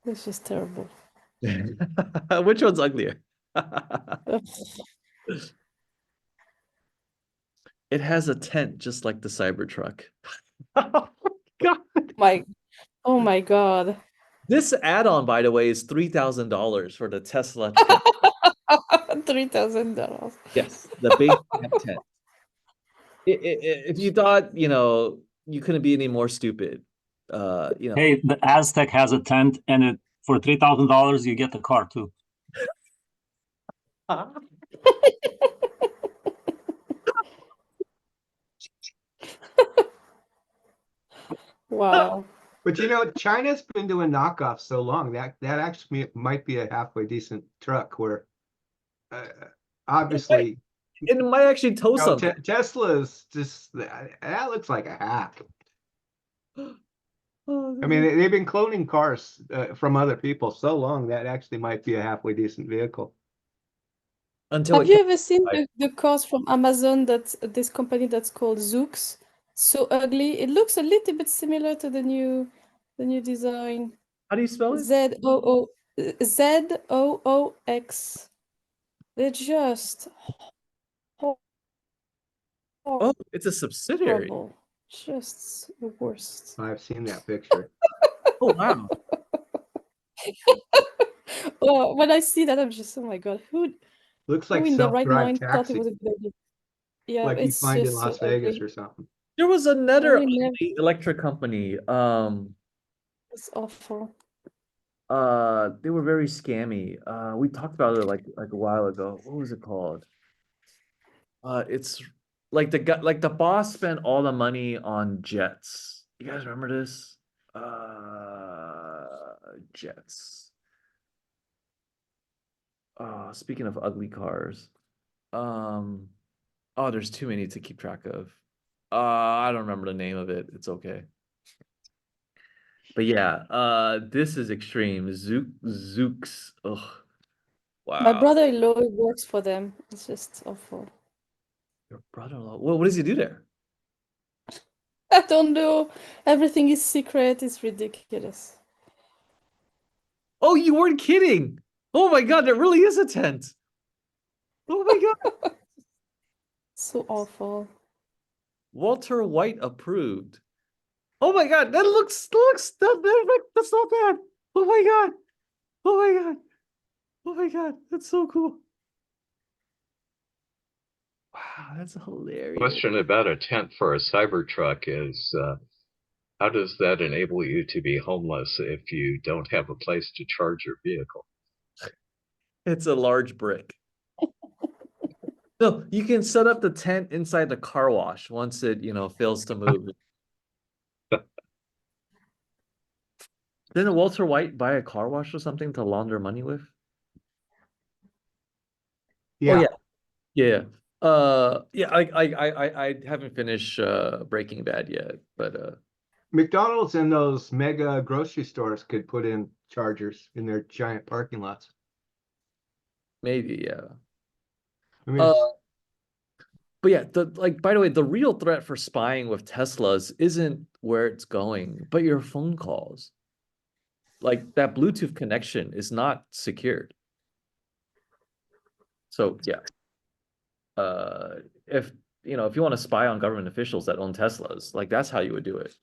S9: It's just terrible.
S1: Which one's uglier? It has a tent just like the Cybertruck. Oh God.
S9: Oh my God.
S1: This add-on, by the way, is $3,000 for the Tesla tent.
S9: $3,000.
S1: Yes, the base tent. If you thought, you couldn't be any more stupid,
S2: Hey, the Aztec has a tent, and for $3,000 you get the car too.
S9: Wow.
S5: But China's been doing knockoffs so long that actually might be a halfway decent truck where obviously
S1: it might actually tow something.
S5: Tesla's just that looks like a hack.
S1: Oh,
S5: I mean, they've been cloning cars from other people so long that actually might be a halfway decent vehicle.
S1: until
S9: Have you ever seen the cars from Amazon, that's this company that's called Zoox? So ugly. It looks a little bit similar to the new design.
S1: How do you spell it?
S9: Zoox. They're just
S1: Oh, it's a subsidiary.
S9: horrible. Just the worst.
S5: I've seen that picture.
S1: Oh, wow.
S9: Oh, when I see that, I'm just, oh my God, who
S5: Looks like
S9: in their right
S5: self-drive
S9: mind thought it
S5: taxi,
S9: was a good idea? Yeah,
S5: like you
S9: it's
S5: find in
S9: just
S5: Las
S9: so
S5: Vegas
S9: ugly.
S5: or something.
S1: There was another
S9: I never-
S1: ugly electric company.
S9: It's awful.
S1: They were very scammy. We talked about it like a while ago. What was it called? It's like the boss spent all the money on jets. You guys remember this? Jets. Speaking of ugly cars. Oh, there's too many to keep track of. I don't remember the name of it. It's okay. But yeah, this is extreme. Zooks. Ugh.
S9: My
S1: Wow.
S9: brother-in-law works for them. It's just awful.
S1: Your brother-in-law. What does he do there?
S9: I don't know. Everything is secret. It's ridiculous.
S1: Oh, you weren't kidding. Oh my God, that really is a tent. Oh my God.
S9: So awful.
S1: Walter White approved. Oh my God, that's not bad. Oh my God. Oh my God. Oh my God, that's so cool. Wow, that's hilarious.
S10: Question about a tent for a Cybertruck is how does that enable you to be homeless if you don't have a place to charge your vehicle?
S1: It's a large brick. No, you can set up the tent inside the car wash once it, fails to move. Didn't Walter White buy a car wash or something to launder money with?
S5: Yeah,
S1: Oh yeah. Yeah. Yeah, I haven't finished Breaking Bad yet, but
S5: McDonald's and those mega grocery stores could put in chargers in their giant parking lots.
S1: maybe, yeah.
S5: I mean,
S1: Uh,
S5: it's-
S1: But yeah, by the way, the real threat for spying with Teslas isn't where it's going, but your phone calls. Like that Bluetooth connection is not secured. So yeah. If if you want to spy on government officials that own Teslas, like that's how you would do it.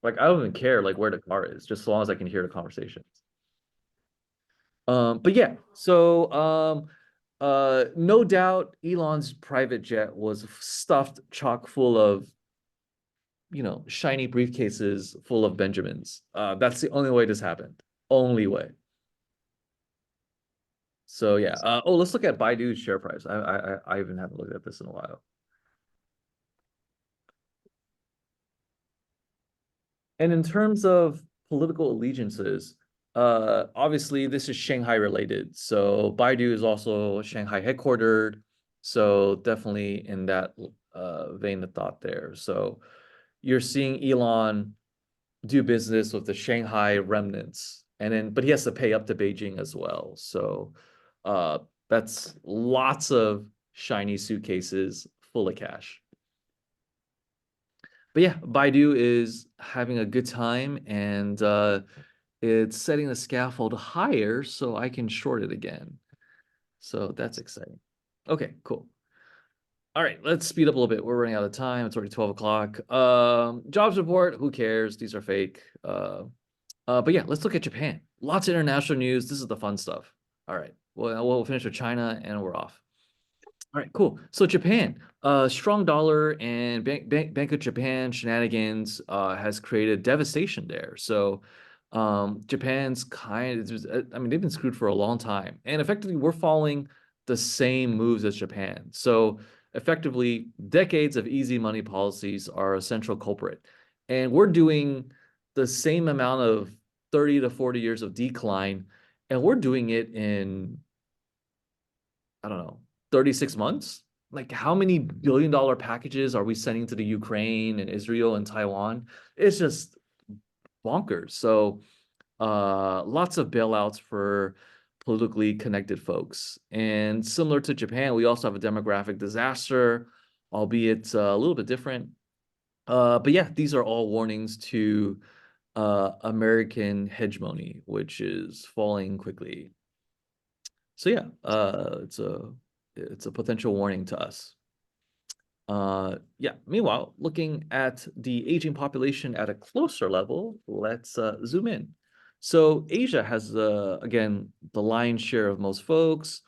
S1: Like I don't even care like where the car is, just as long as I can hear the conversations. But yeah, so no doubt Elon's private jet was stuffed chock full of shiny briefcases full of Benjamins. That's the only way this happened. Only way. So yeah. Oh, let's look at Baidu's share price. I even haven't looked at this in a while. And in terms of political allegiances, obviously this is Shanghai related. So Baidu is also Shanghai headquartered. So definitely in that vein of thought there. So you're seeing Elon do business with the Shanghai remnants, but he has to pay up to Beijing as well. So that's lots of shiny suitcases full of cash. But yeah, Baidu is having a good time and it's setting the scaffold higher so I can short it again. So that's exciting. Okay, cool. All right, let's speed up a little bit. We're running out of time. It's already 12 o'clock. Jobs report, who cares? These are fake. But yeah, let's look at Japan. Lots of international news. This is the fun stuff. All right, well, we'll finish with China and we're off. All right, cool. So Japan, strong dollar and Bank of Japan shenanigans has created devastation there. So Japan's I mean, they've been screwed for a long time. And effectively, we're following the same moves as Japan. So effectively, decades of easy money policies are a central culprit. And we're doing the same amount of 30 to 40 years of decline, and we're doing it in, I don't know, 36 months? Like how many billion-dollar packages are we sending to the Ukraine and Israel and Taiwan? It's just bonkers. So lots of bailouts for politically connected folks. And similar to Japan, we also have a demographic disaster, albeit a little bit different. But yeah, these are all warnings to American hegemony, which is falling quickly. So yeah, it's a potential warning to us. Yeah, meanwhile, looking at the aging population at a closer level, let's zoom in. So Asia has, again, the lion's share of most folks.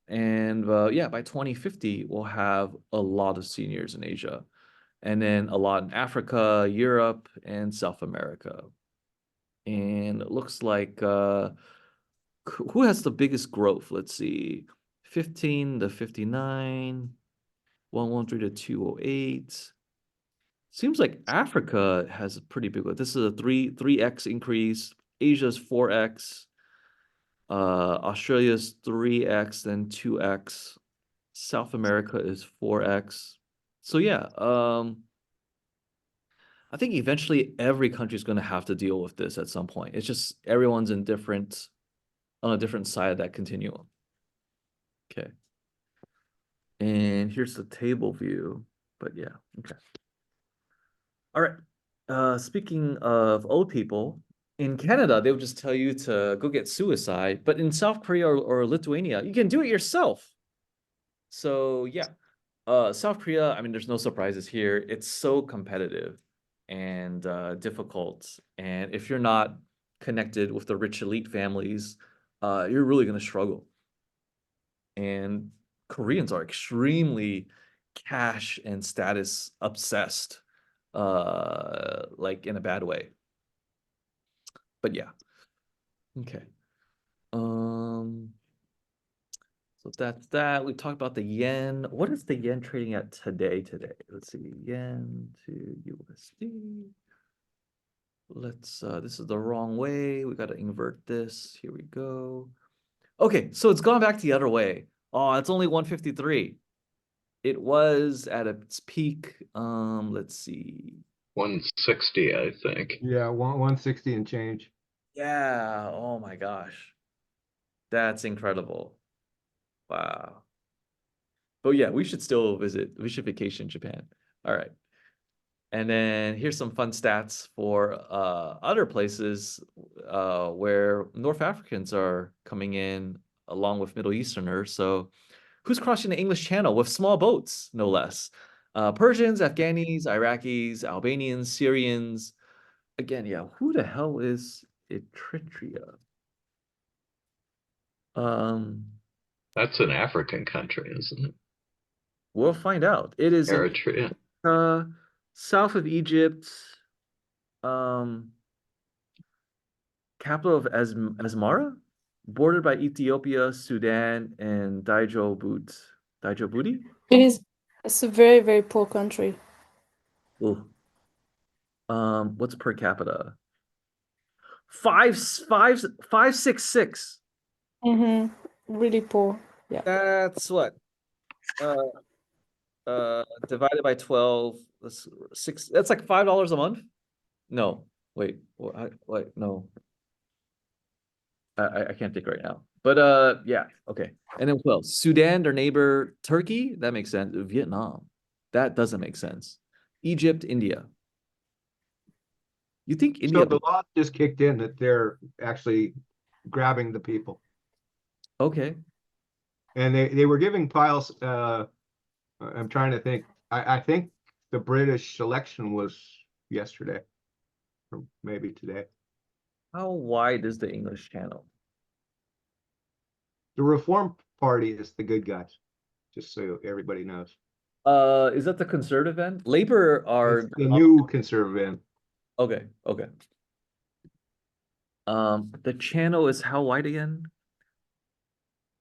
S1: And yeah, by 2050, we'll have a lot of seniors in Asia. And then a lot in Africa, Europe, and South America. And it looks like who has the biggest growth? Let's see, 15 to 59, 113 to 208. Seems like Africa has a pretty big one. This is a 3x increase. Asia's 4x. Australia's 3x, then 2x. South America is 4x. So yeah, I think eventually every country is going to have to deal with this at some point. It's just everyone's on a different side of that continuum. Okay. And here's the table view, but yeah, okay. All right. Speaking of old people, in Canada, they would just tell you to go get suicide, but in South Korea or Lithuania, you can do it yourself. So yeah, South Korea, I mean, there's no surprises here. It's so competitive and difficult. And if you're not connected with the rich elite families, you're really going to struggle. And Koreans are extremely cash and status obsessed, like in a bad way. But yeah. Okay. So that's that. We talked about the yen. What is the yen trading at today? Let's see. Yen to USD. This is the wrong way. We got to invert this. Here we go. Okay, so it's gone back the other way. Oh, it's only 153. It was at its peak. Let's see.
S10: 160, I think.
S5: Yeah, 160 and change.
S1: Yeah. Oh my gosh. That's incredible. Wow. But yeah, we should still visit. We should vacation Japan. All right. And then here's some fun stats for other places where North Africans are coming in along with Middle Easterners. So who's crossing the English Channel with small boats, no less? Persians, Afghanis, Iraqis, Albanians, Syrians. Again, yeah, who the hell is Eritrea?
S10: That's an African country, isn't it?
S1: We'll find out. It is in
S10: Eritrea.
S1: south of Egypt, capital of Asmara, bordered by Ethiopia, Sudan, and Djibouti.
S9: It's a very, very poor country.
S1: Ooh. What's per capita? 566.
S9: Mm-hmm. Really poor. Yeah.
S1: That's what? Divided by 12, that's like $5 a month? No, wait, no. I can't think right now. But yeah, okay. And then well, Sudan, their neighbor, Turkey, that makes sense. Vietnam, that doesn't make sense. Egypt, India. You think
S5: So
S1: India?
S5: the law just kicked in that they're actually grabbing the people.
S1: Okay.
S5: And they were giving piles, I'm trying to think. I think the British election was yesterday, or maybe today.
S1: How wide is the English Channel?
S5: The Reform Party is the good guys, just so everybody knows.
S1: Is that the conservative end? Labor are
S5: It's the new conservative end.
S1: okay. The channel is how wide again?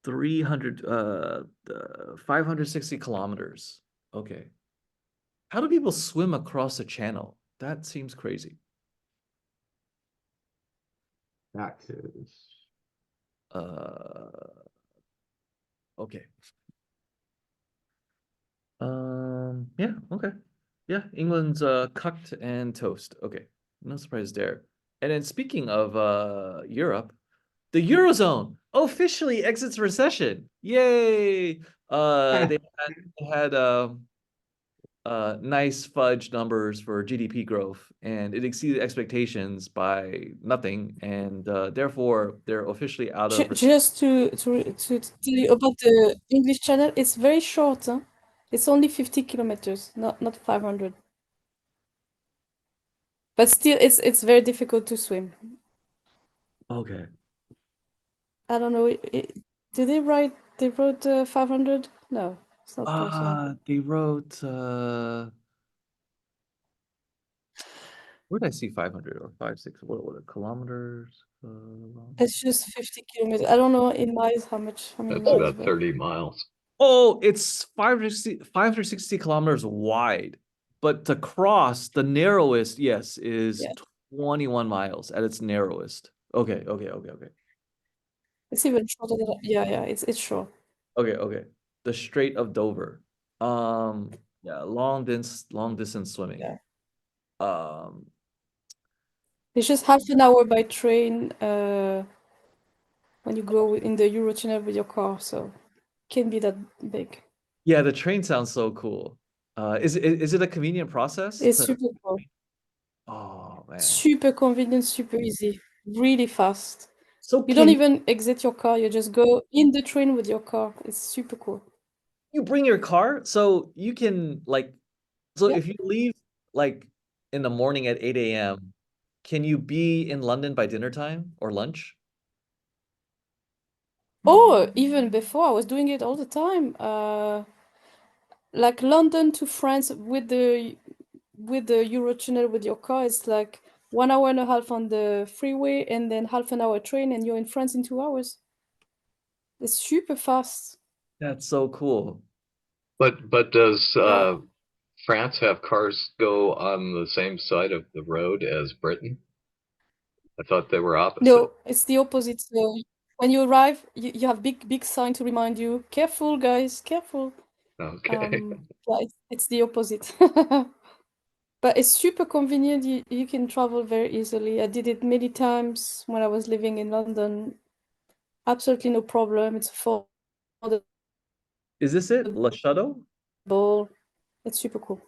S1: 560 kilometers. Okay. How do people swim across a channel? That seems crazy.
S5: That is.
S1: Okay. Yeah, okay. Yeah, England's cooked and toast. Okay. No surprise there. And then speaking of Europe, the Eurozone officially exits recession. Yay! They had nice fudge numbers for GDP growth, and it exceeded expectations by nothing, and therefore they're officially out of.
S9: Just to tell you about the English Channel, it's very short. Huh? It's only 50 kilometers, not 500. But still, it's very difficult to swim.
S1: Okay.
S9: I don't know. Did they write? They wrote 500? No, it's not possible.
S1: They wrote where did I see 500 or 56? What are kilometers?
S9: It's just 50 kilometers. I don't know in miles how many
S10: That's
S9: miles.
S10: about
S9: but
S10: 30 miles.
S1: Oh, it's 560 kilometers wide, but to cross the narrowest, yes, is
S9: Yeah.
S1: 21 miles at its narrowest. Okay.
S9: It's even shorter than that. Yeah, it's short.
S1: Okay. The Strait of Dover. Yeah, long distance swimming.
S9: Yeah.
S1: Um,
S9: It's just half an hour by train when you go in the Eurotunnel with your car, so it can't be that big.
S1: yeah, the train sounds so cool. Is it a convenient process
S9: It's
S1: to,
S9: super cool.
S1: oh man.
S9: Super convenient, super easy, really fast.
S1: So
S9: You don't
S1: can
S9: even exit your car, you just go in the train with your car. It's super cool.
S1: you bring your car? So you can like, so
S9: Yeah.
S1: if you leave like in the morning at 8 a.m., can you be in London by dinner time or lunch?
S9: Or even before, I was doing it all the time. Like London to France with the Eurotunnel with your car, it's like 1 hour and a half on the freeway and then half an hour train, and you're in France in 2 hours. It's super fast.
S1: That's so cool.
S10: But does
S9: Yeah.
S10: France have cars go on the same side of the road as Britain? I thought they were opposite.
S9: No, it's the opposite. So when you arrive, you have big sign to remind you, careful, guys, careful.
S10: Okay.
S9: Yeah, it's the opposite. But it's super convenient. You can travel very easily. I did it many times when I was living in London. Absolutely no problem. It's affordable.
S1: Is this it? Le Chateau?
S9: It's super cool.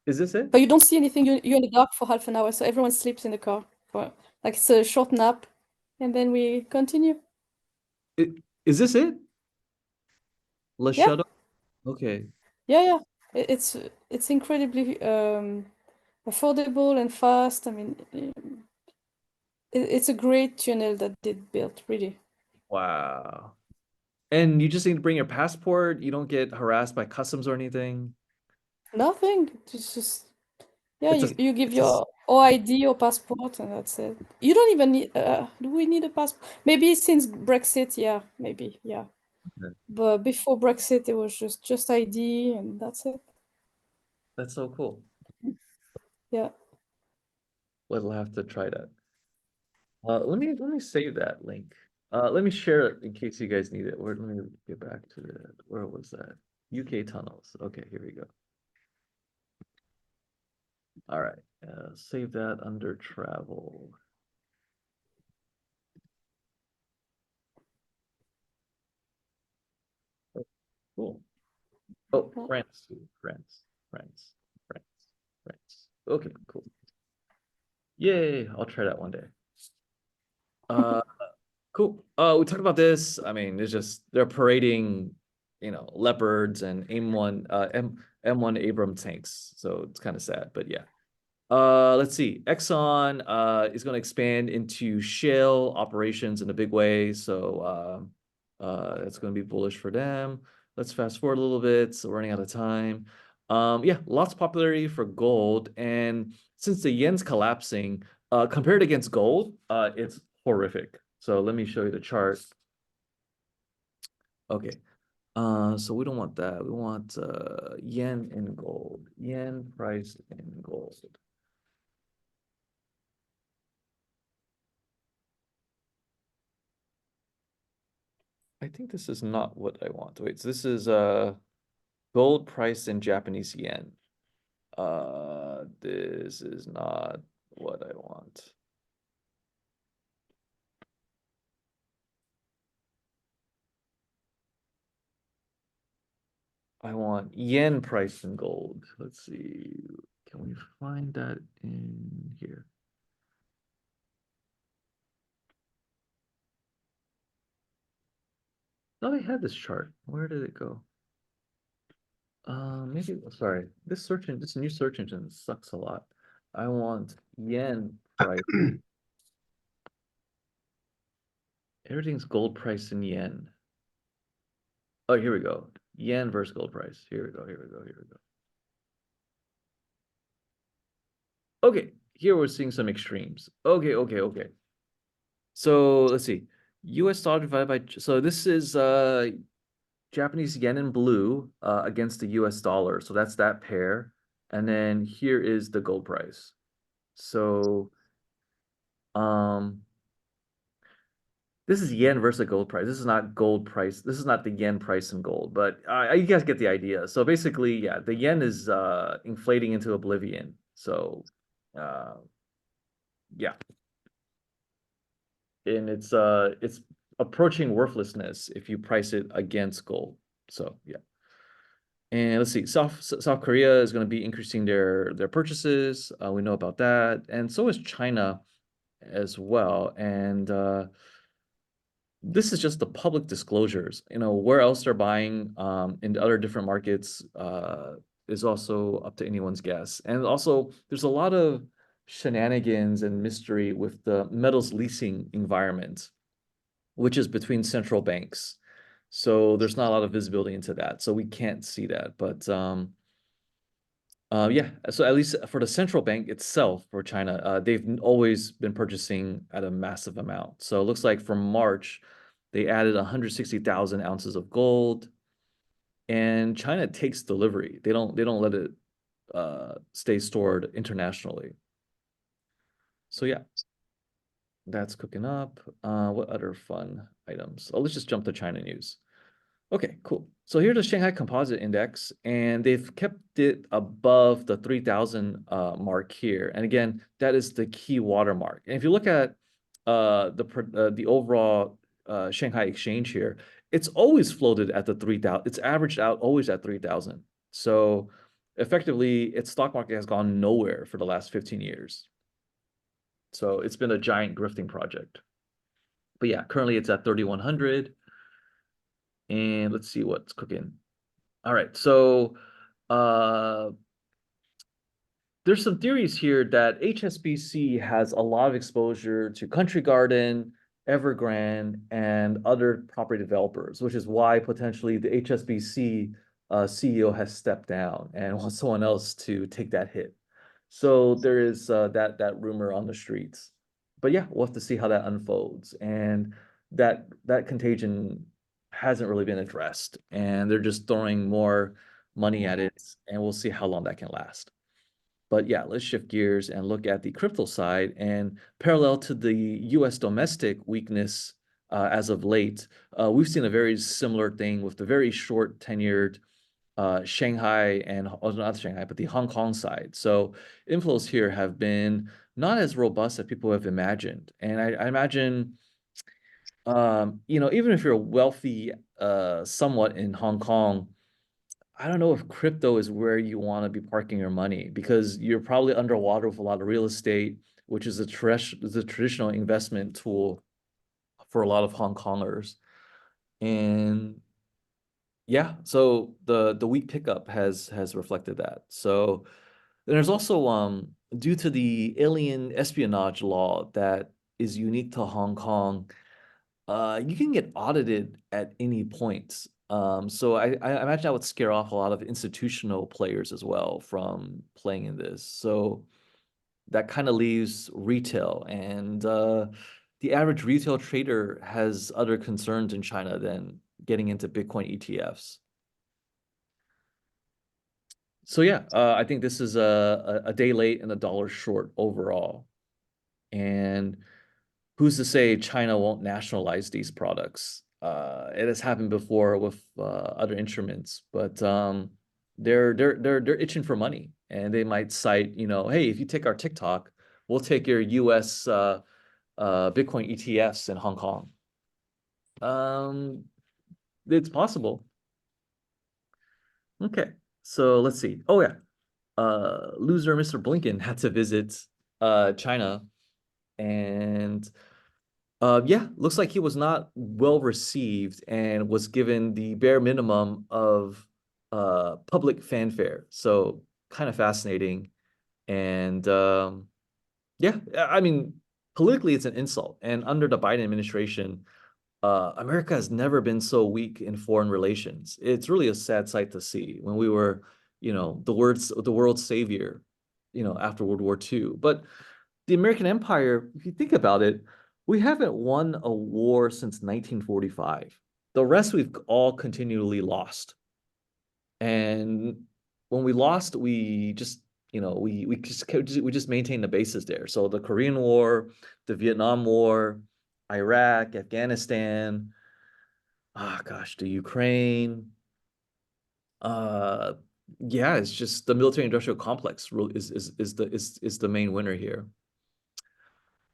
S1: Is this it?
S9: But you don't see anything. You're in the dark for half an hour, so everyone sleeps in the car. For, like it's a short nap, and then we continue.
S1: Is this it? Le
S9: Yeah.
S1: Chateau? Okay.
S9: Yeah. It's incredibly affordable and fast. I mean, it's a great tunnel that they built, really.
S1: Wow. And you just need to bring your passport. You don't get harassed by customs or anything.
S9: Nothing. It's just yeah.
S1: It's a
S9: You give
S1: it's a
S9: your OID or passport, and that's it. You don't even need. Do we need a passport? Maybe since Brexit, yeah, maybe, yeah.
S1: Okay.
S9: But before Brexit, it was just ID, and that's it.
S1: That's so cool.
S9: Yeah.
S1: We'll have to try that. Let me save that link. Let me share it in case you guys need it. Let me get back to where was that? UK tunnels. Okay, here we go. All right. Save that under travel. Oh, cool. Oh, France. France. Okay, cool. Yay, I'll try that one day. Cool. We talked about this. I mean, it's just they're parading, leopards and M1 Abrams tanks. So it's kind of sad, but yeah. Let's see. Exxon is going to expand into shale operations in a big way. So that's going to be bullish for them. Let's fast forward a little bit. So we're running out of time. Yeah, lots of popularity for gold. And since the yen's collapsing, compared against gold, it's horrific. So let me show you the chart. Okay. So we don't want that. We want yen in gold. Yen price in gold. I think this is not what I want. Wait, so this is gold price in Japanese yen. This is not what I want. I want yen price in gold. Let's see. Can we find that in here? Thought I had this chart. Where did it go? Maybe, sorry. This new search engine sucks a lot. I want yen price. Everything's gold price in yen. Oh, here we go. Yen versus gold price. Here we go. Okay, here we're seeing some extremes. Okay. So let's see. US dollar divided by, so this is Japanese yen in blue against the US dollar. So that's that pair. And then here is the gold price. So This is yen versus gold price. This is not gold price. This is not the yen price in gold, but you guys get the idea. So basically, yeah, the yen is inflating into oblivion. So yeah. And it's approaching worthlessness if you price it against gold. So yeah. And let's see, South Korea is going to be increasing their purchases. We know about that, and so is China as well. And this is just the public disclosures. You know, where else they're buying in other different markets is also up to anyone's guess. And also, there's a lot of shenanigans and mystery with the metals leasing environment, which is between central banks. So there's not a lot of visibility into that. So we can't see that. But yeah, so at least for the central bank itself for China, they've always been purchasing at a massive amount. So it looks like from March, they added 160,000 ounces of gold, and China takes delivery. They don't let it stay stored internationally. So yeah, that's cooking up. What other fun items? Oh, let's just jump to China news. Okay, cool. So here's the Shanghai Composite Index, and they've kept it above the 3,000 mark here. And again, that is the key watermark. And if you look at the overall Shanghai Exchange here, it's always floated at the 3,000. It's averaged out always at 3,000. So effectively, its stock market has gone nowhere for the last 15 years. So it's been a giant grifting project. But yeah, currently it's at 3,100. And let's see what's cooking. All right, so there's some theories here that HSBC has a lot of exposure to Country Garden, Evergrande, and other property developers, which is why potentially the HSBC CEO has stepped down and wants someone else to take that hit. So there is that rumor on the streets. But yeah, we'll have to see how that unfolds. And that contagion hasn't really been addressed, and they're just throwing more money at it, and we'll see how long that can last. But yeah, let's shift gears and look at the crypto side. And parallel to the US domestic weakness as of late, we've seen a very similar thing with the very short tenured Shanghai and not Shanghai, but the Hong Kong side. So inflows here have been not as robust as people have imagined. And I imagine, you know, even if you're wealthy somewhat in Hong Kong, I don't know if crypto is where you want to be parking your money, because you're probably underwater with a lot of real estate, which is the traditional investment tool for a lot of Hong Kongers. And yeah, so the weak pickup has reflected that. So there's also due to the alien espionage law that is unique to Hong Kong, you can get audited at any point. So I imagine that would scare off a lot of institutional players as well from playing in this. So that kind of leaves retail, and the average retail trader has other concerns in China than getting into Bitcoin ETFs. So yeah, I think this is a day late and a dollar short overall. And who's to say China won't nationalize these products? It has happened before with other instruments, but they're itching for money, and they might cite, you know, hey, if you take our TikTok, we'll take your U.S. Bitcoin ETFs in Hong Kong. It's possible. Okay, so let's see. Oh yeah, loser Mr. Blinken had to visit China, and yeah, looks like he was not well received and was given the bare minimum of public fanfare. So kind of fascinating. And yeah, I mean, politically it's an insult. And under the Biden administration, America has never been so weak in foreign relations. It's really a sad sight to see when we were, you know, the world's savior, you know, after World War II. But the American Empire, if you think about it, we haven't won a war since 1945. The rest we've all continually lost. And when we lost, we just, you know, we just maintained the bases there. So the Korean War, the Vietnam War, Iraq, Afghanistan, gosh, the Ukraine. Yeah, it's just the military industrial complex really is the main winner here.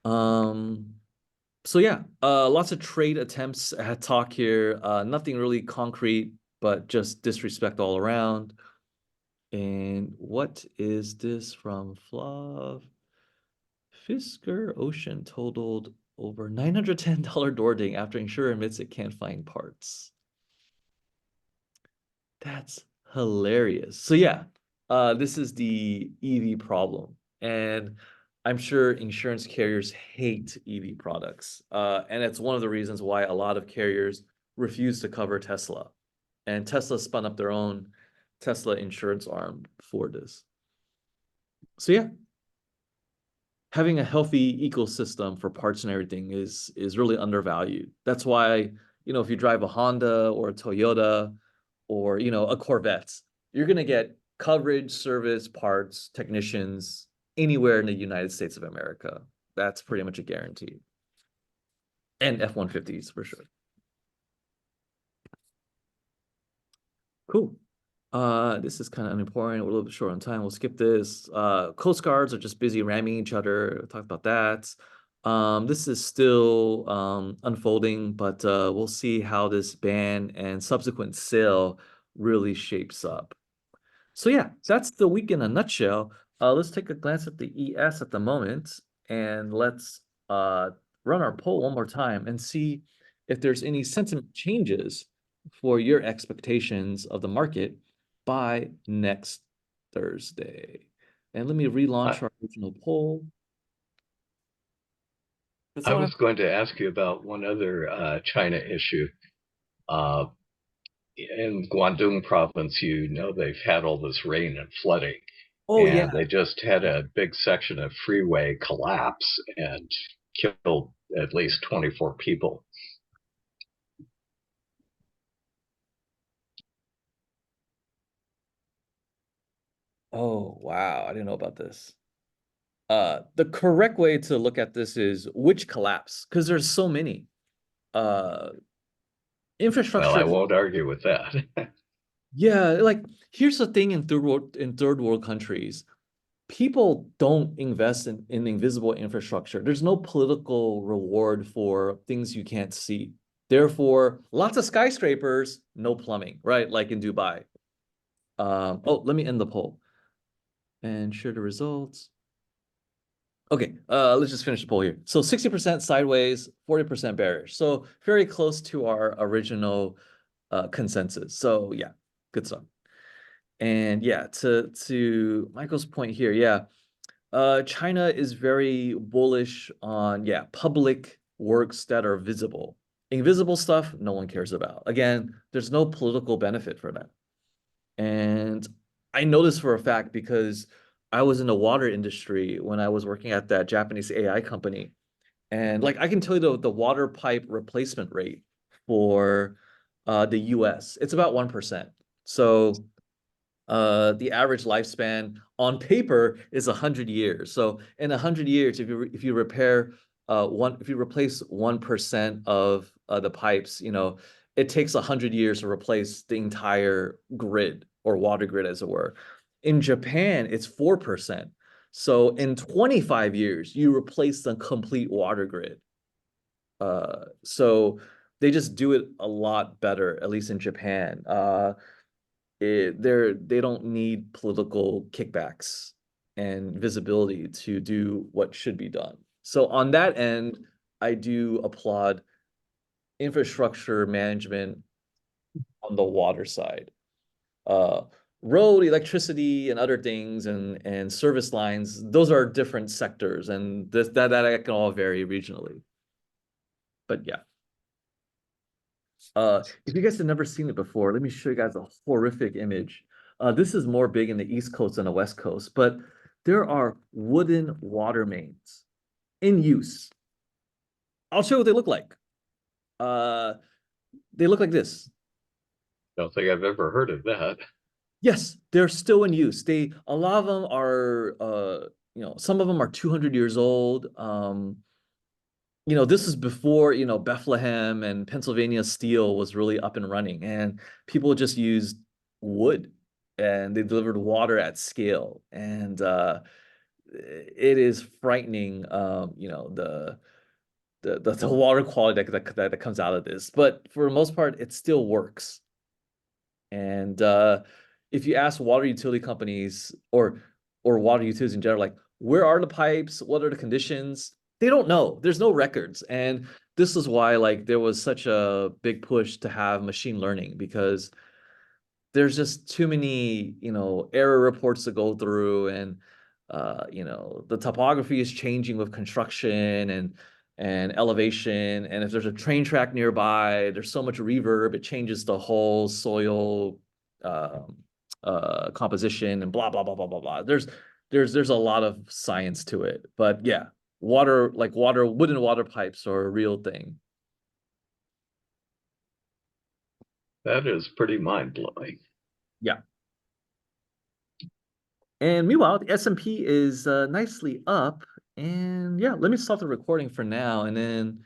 S1: So yeah, lots of trade attempts at talk here. Nothing really concrete, but just disrespect all around. And what is this from Flav? Fisker Ocean totaled over $910 door ding after insurer admits it can't find parts. That's hilarious. So yeah, this is the EV problem. And I'm sure insurance carriers hate EV products. And it's one of the reasons why a lot of carriers refuse to cover Tesla. And Tesla spun up their own Tesla insurance arm for this. So yeah, having a healthy ecosystem for parts and everything is really undervalued. That's why, if you drive a Honda or a Toyota or, a Corvette, you're going to get coverage, service, parts, technicians anywhere in the United States of America. That's pretty much a guarantee. And F-150s for sure. Cool. This is kind of unimportant. We're a little bit short on time. We'll skip this. Coast Guards are just busy ramming each other. We talked about that. This is still unfolding, but we'll see how this ban and subsequent sale really shapes up. So yeah, that's the week in a nutshell. Let's take a glance at the ES at the moment, and let's run our poll one more time and see if there's any sentiment changes for your expectations of the market by next Thursday. And let me relaunch our original poll.
S10: I was going to ask you about one other China issue. In Guangdong province, they've had all this rain and flooding.
S1: Oh,
S10: and
S1: yeah.
S10: they just had a big section of freeway collapse and killed at least 24 people.
S1: Oh, wow. I didn't know about this. The correct way to look at this is which collapse, because there's so many. Infrastructure.
S10: Well, I won't argue with that.
S1: Yeah, like here's the thing in third world countries, people don't invest in invisible infrastructure. There's no political reward for things you can't see. Therefore, lots of skyscrapers, no plumbing, right? Like in Dubai. Oh, let me end the poll and share the results. Okay, let's just finish the poll here. So 60% sideways, 40% bearish. So very close to our original consensus. So yeah, good stuff. And yeah, to Michael's point here, yeah, China is very bullish on, public works that are visible. Invisible stuff, no one cares about. Again, there's no political benefit for that. And I know this for a fact because I was in the water industry when I was working at that Japanese AI company. And like I can tell you the water pipe replacement rate for the US, it's about 1%. So the average lifespan on paper is 100 years. So in 100 years, if you repair if you replace 1% of the pipes, it takes 100 years to replace the entire grid or water grid, as it were. In Japan, it's 4%. So in 25 years, you replace the complete water grid. So they just do it a lot better, at least in Japan. They don't need political kickbacks and visibility to do what should be done. So on that end, I do applaud infrastructure management on the water side. Road, electricity, and other things, and service lines, those are different sectors, and that can all vary regionally. But yeah. If you guys have never seen it before, let me show you guys a horrific image. This is more big in the East Coast than the West Coast, but there are wooden water mains in use. I'll show you what they look like. They look like this.
S10: Don't think I've ever heard of that.
S1: Yes, they're still in use. A lot of them are, some of them are 200 years old. you know, this is before, you know, Bethlehem and Pennsylvania steel was really up and running, and people just used wood and they delivered water at scale. And it is frightening, you know, the water quality that comes out of this. But for the most part, it still works. And if you ask water utility companies or water utilities in general, like, where are the pipes? What are the conditions? They don't know. There's no records. And this is why, like, there was such a big push to have machine learning, because there's just too many, you know, error reports to go through. And you know, the topography is changing with construction and elevation. And if there's a train track nearby, there's so much reverb, it changes the whole soil composition and blah blah blah blah blah blah. There's a lot of science to it. But yeah, wooden water pipes are a real thing.
S10: That is pretty mind-blowing.
S1: Yeah. And meanwhile, the S&P is nicely up. And yeah, let me stop the recording for now, and then